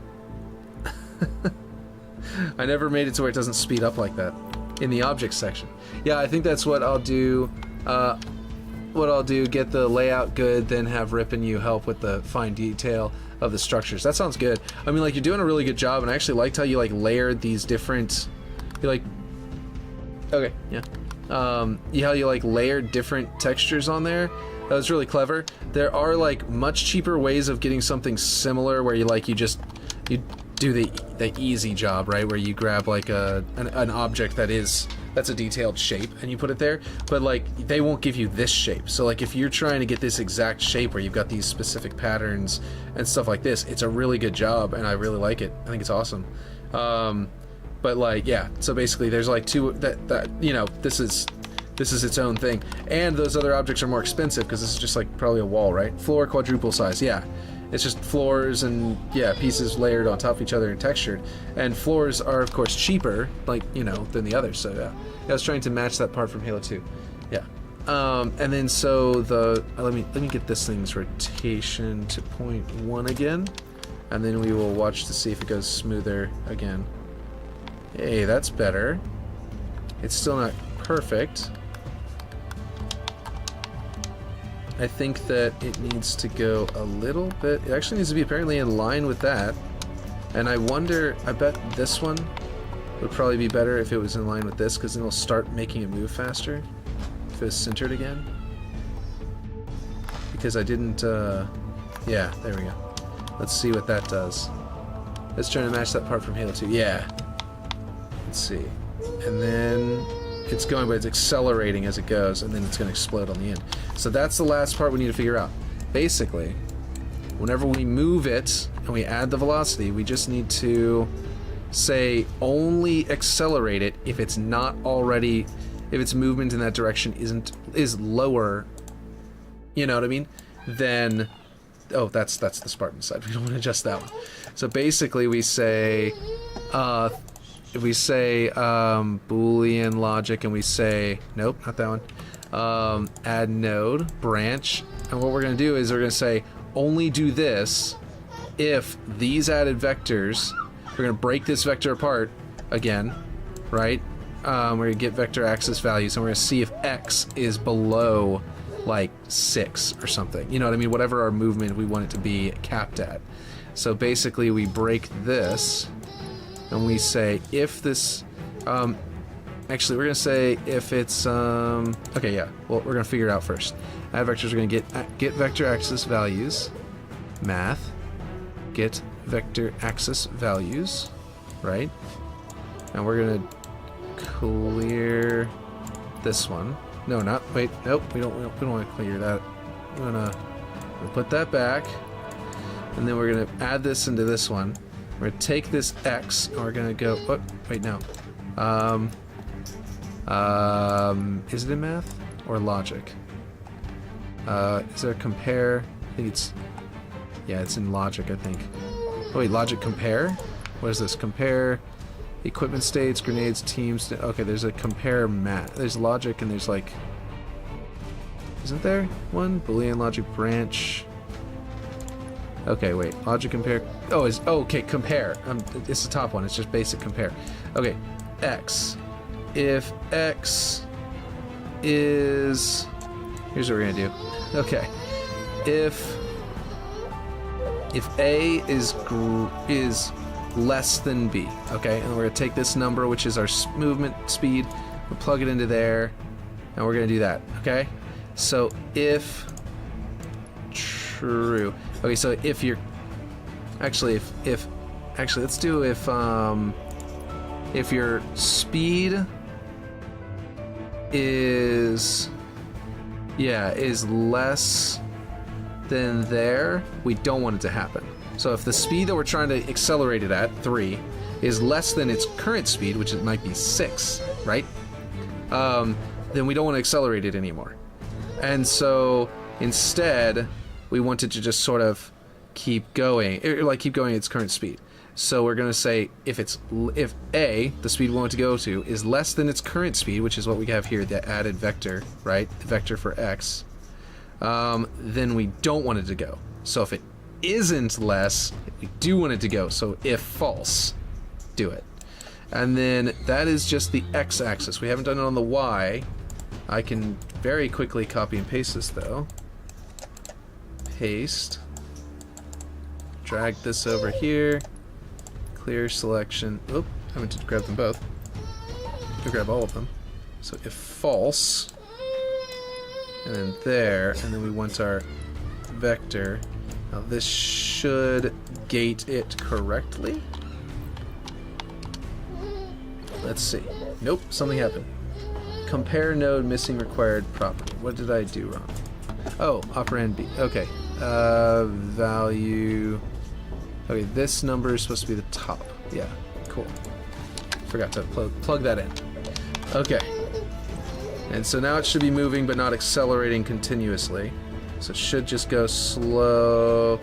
I never made it to where it doesn't speed up like that in the objects section. Yeah, I think that's what I'll do. Get the layout good, then have Rip and you help with the fine detail of the structures. That sounds good. I mean, like, you're doing a really good job, and I actually liked how you like layered these different. You like. Okay, yeah. How you like layered different textures on there. That was really clever. There are like much cheaper ways of getting something similar where you do the easy job, right? Where you grab like an object that's a detailed shape and you put it there, but like they won't give you this shape. So like if you're trying to get this exact shape where you've got these specific patterns and stuff like this, it's a really good job and I really like it. I think it's awesome. But like, yeah, so basically there's like two that you know, this is its own thing. And those other objects are more expensive because this is just like probably a wall, right? Floor quadruple size, yeah. It's just floors and, yeah, pieces layered on top of each other and textured. And floors are, of course, cheaper, like, you know, than the others. So, yeah. I was trying to match that part from Halo 2. Yeah. And then, so, let me get this thing's rotation to 0.1 again. And then we will watch to see if it goes smoother again. Hey, that's better. It's still not perfect. I think that it needs to go a little bit... It actually needs to be apparently in line with that. And I wonder, I bet this one would probably be better if it was in line with this, because then it'll start making it move faster. If it was centered again. Because I didn't, yeah, there we go. Let's see what that does. Let's try to match that part from Halo 2. Yeah. Let's see. And then it's going, but it's accelerating as it goes, and then it's going to explode on the end. So that's the last part we need to figure out. Basically, whenever we move it and we add the velocity, we just need to say only accelerate it if it's not already, if its movement in that direction is lower, you know what I mean, then, oh, that's the Spartan side. We don't want to adjust that one. So basically we say, if we say Boolean logic and we say, nope, not that one, add node, branch, and what we're going to do is we're going to say only do this if these added vectors, we're going to break this vector apart again, right? We're going to get vector axis values, and we're going to see if x is below like 6 or something. You know what I mean? Whatever our movement we want it to be capped at. So basically we break this and we say if this, actually we're going to say if it's, okay, yeah, well, we're going to figure it out first. Add vectors, we're going to get vector axis values, math, get vector axis values, right? And we're going to clear this one. No, not, wait, nope, we don't want to clear that. We're going to put that back, and then we're going to add this into this one. We're going to take this x, and we're going to go, oh, wait, no. Is it in math or logic? Is there a compare? I think it's, yeah, it's in logic, I think. Oh wait, logic compare? What is this? Compare equipment states, grenades, teams. Okay, there's a compare math. There's logic and there's like, isn't there one? Boolean logic branch. Okay, wait, logic compare. Oh, okay, compare. It's the top one. It's just basic compare. Okay, x. If x is, here's what we're gonna do. Okay, if A is less than B, okay, and we're gonna take this number, which is our movement speed, we'll plug it into there, and we're gonna do that, okay? So if true, okay, so if you're actually if let's do if your speed is less than there, we don't want it to happen. So if the speed that we're trying to accelerate it at, 3, is less than its current speed, which it might be 6, right? Then we don't want to accelerate it anymore. And so instead, we want it to just sort of keep going, keep going at its current speed. So we're going to say if A, the speed we want it to go to, is less than its current speed, which is what we have here, the added vector, right? The vector for x, then we don't want it to go. So if it isn't less, we do want it to go. So if false, do it. And then that is just the x-axis. We haven't done it on the y. I can very quickly copy and paste this though. Paste. Drag this over here. Clear selection. Oh, I meant to grab them both. To grab all of them. So if false, and then there, and then we want our vector. Now this should gate it correctly. Let's see. Nope, something happened. Compare node missing required property. What did I do wrong? Oh, operand B. Okay. Value. Okay, this number is supposed to be the top. Yeah, cool. Forgot to plug that in. Okay. And so now it should be moving but not accelerating continuously. So it should just go slow.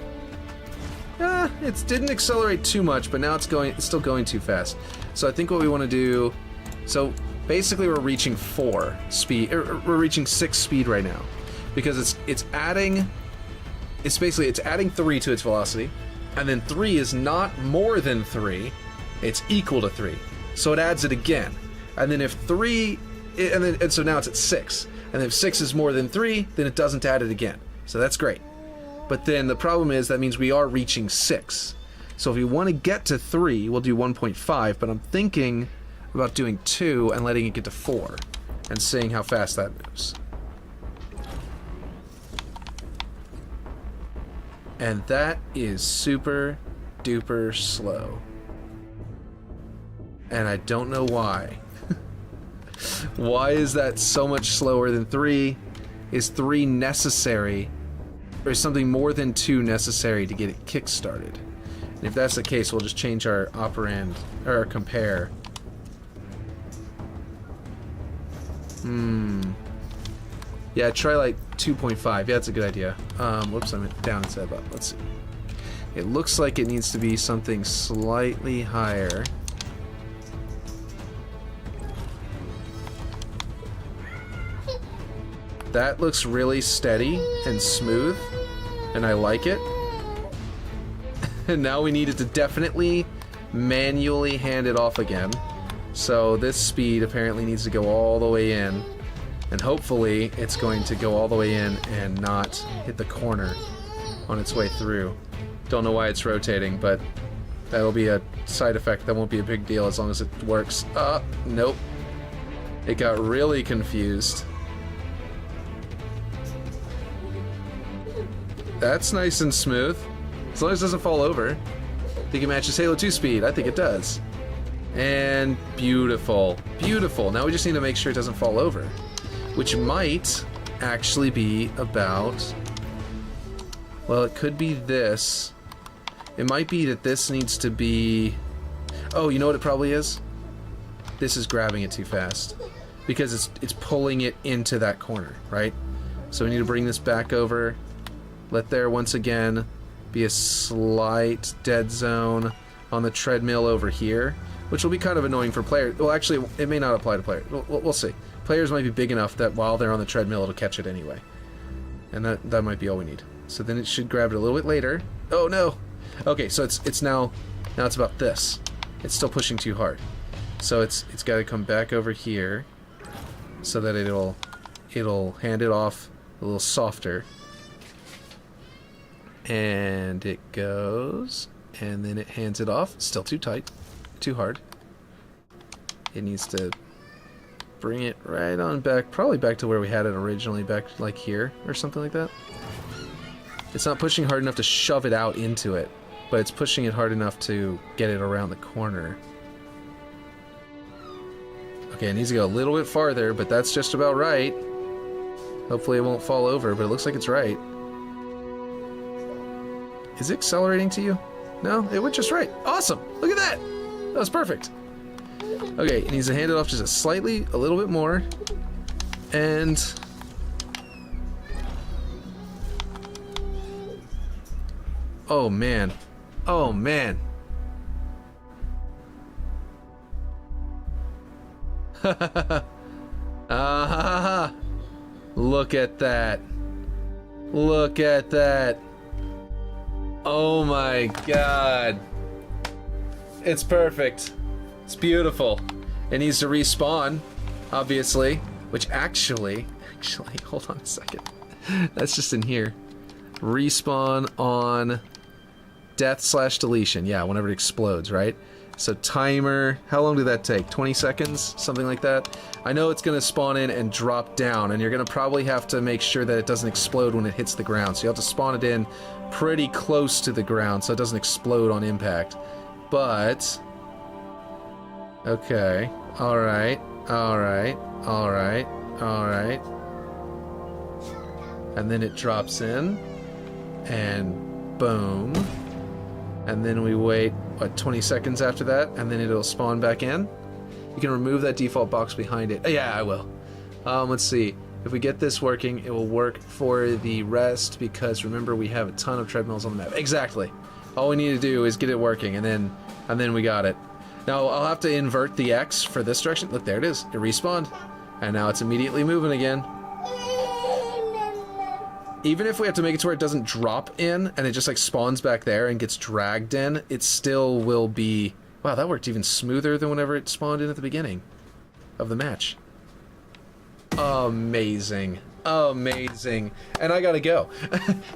It didn't accelerate too much, but now it's still going too fast. So I think what we want to do, so basically we're reaching 4 speed, or we're reaching 6 speed right now. Because it's adding 3 to its velocity, and then 3 is not more than 3, it's equal to 3. So it adds it again. And then if 3, and so now it's at 6. And if 6 is more than 3, then it doesn't add it again. So that's great. But then the problem is that means we are reaching 6. So if we want to get to 3, we'll do 1.5, but I'm thinking about doing 2 and letting it get to 4 and seeing how fast that moves. And that is super duper slow. And I don't know why. Why is that so much slower than 3? Is 3 necessary? Or is something more than 2 necessary to get it kick-started? And if that's the case, we'll just change our operand, or our compare. Yeah, try like 2.5. Yeah, that's a good idea. Whoops, I went down instead of up. Let's see. It looks like it needs to be something slightly higher. That looks really steady and smooth, and I like it. And now we need it to definitely manually hand it off again. So this speed apparently needs to go all the way in, and hopefully it's going to go all the way in and not hit the corner on its way through. Don't know why it's rotating, but that'll be a side effect. That won't be a big deal as long as it works. Nope. It got really confused. That's nice and smooth. As long as it doesn't fall over. Think it matches Halo 2 speed. I think it does. And beautiful. Beautiful. Now we just need to make sure it doesn't fall over. Which might actually be about... Well, it could be this. It might be that this needs to be... Oh, you know what it probably is? This is grabbing it too fast. Because it's pulling it into that corner, right? So we need to bring this back over. Let there once again be a slight dead zone on the treadmill over here, which will be kind of annoying for players. Well, actually, it may not apply to players. We'll see. Players might be big enough that while they're on the treadmill, it'll catch it anyway. And that might be all we need. So then it should grab it a little bit later. Oh, no! Okay, so it's now it's about this. It's still pushing too hard. So it's got to come back over here so that it'll hand it off a little softer. And it goes, and then it hands it off. Still too tight, too hard. It needs to bring it right on back, probably back to where we had it originally, back like here, or something like that. It's not pushing hard enough to shove it out into it, but it's pushing it hard enough to get it around the corner. Okay, it needs to go a little bit farther, but that's just about right. Hopefully it won't fall over, but it looks like it's right. Is it accelerating to you? No, it went just right. Awesome! Look at that! That was perfect. Okay, it needs to hand it off just a little bit more. And... Oh, man. Oh, man. Look at that. Look at that. Oh my god. It's perfect. It's beautiful. It needs to respawn, obviously. Which actually, hold on a second. That's just in here. Respawn on death/deletion. Yeah, whenever it explodes, right? So timer, how long did that take? 20 seconds? Something like that? I know it's going to spawn in and drop down, and you're going to probably have to make sure that it doesn't explode when it hits the ground. So you have to spawn it in pretty close to the ground so it doesn't explode on impact. But... okay. Alright. Alright. Alright. Alright. And then it drops in. And boom. And then we wait, what, 20 seconds after that, and then it'll spawn back in. You can remove that default box behind it. Yeah, I will. Let's see. If we get this working, it will work for the rest, because remember, we have a ton of treadmills on the map. Exactly. All we need to do is get it working, and then we got it. Now, I'll have to invert the X for this direction. Look, there it is. It respawned. And now it's immediately moving again. Even if we have to make it to where it doesn't drop in and it just like spawns back there and gets dragged in, it still will be... Wow, that worked even smoother than whenever it spawned in at the beginning of the match. Amazing. Amazing. And I gotta go.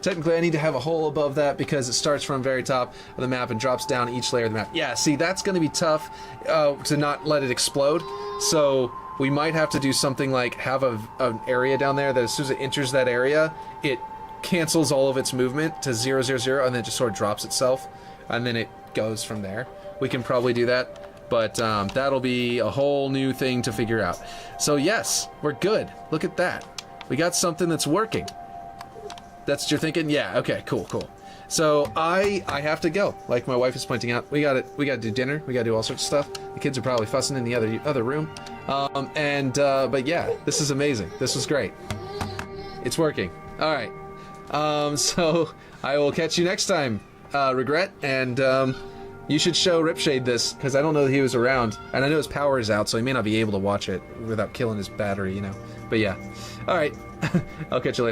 Technically, I need to have a hole above that because it starts from very top of the map and drops down each layer of the map. Yeah, see, that's gonna be tough to not let it explode. So we might have to do something like have an area down there that as soon as it enters that area, it cancels all of its movement to 0, 0, 0, and then it just sort of drops itself, and then it goes from there. We can probably do that, but that'll be a whole new thing to figure out. So yes, we're good. Look at that. We got something that's working. That's what you're thinking? Yeah, okay, cool, cool. So I have to go. Like my wife is pointing out, we gotta do dinner. We gotta do all sorts of stuff. The kids are probably fussing in the other room. But yeah, this is amazing. This was great. It's working. All right. So I will catch you next time, Regret, and you should show Ripshade this, because I don't know that he was around, and I know his power is out, so he may not be able to watch it without killing his battery, you know. But yeah. All right. I'll catch you later.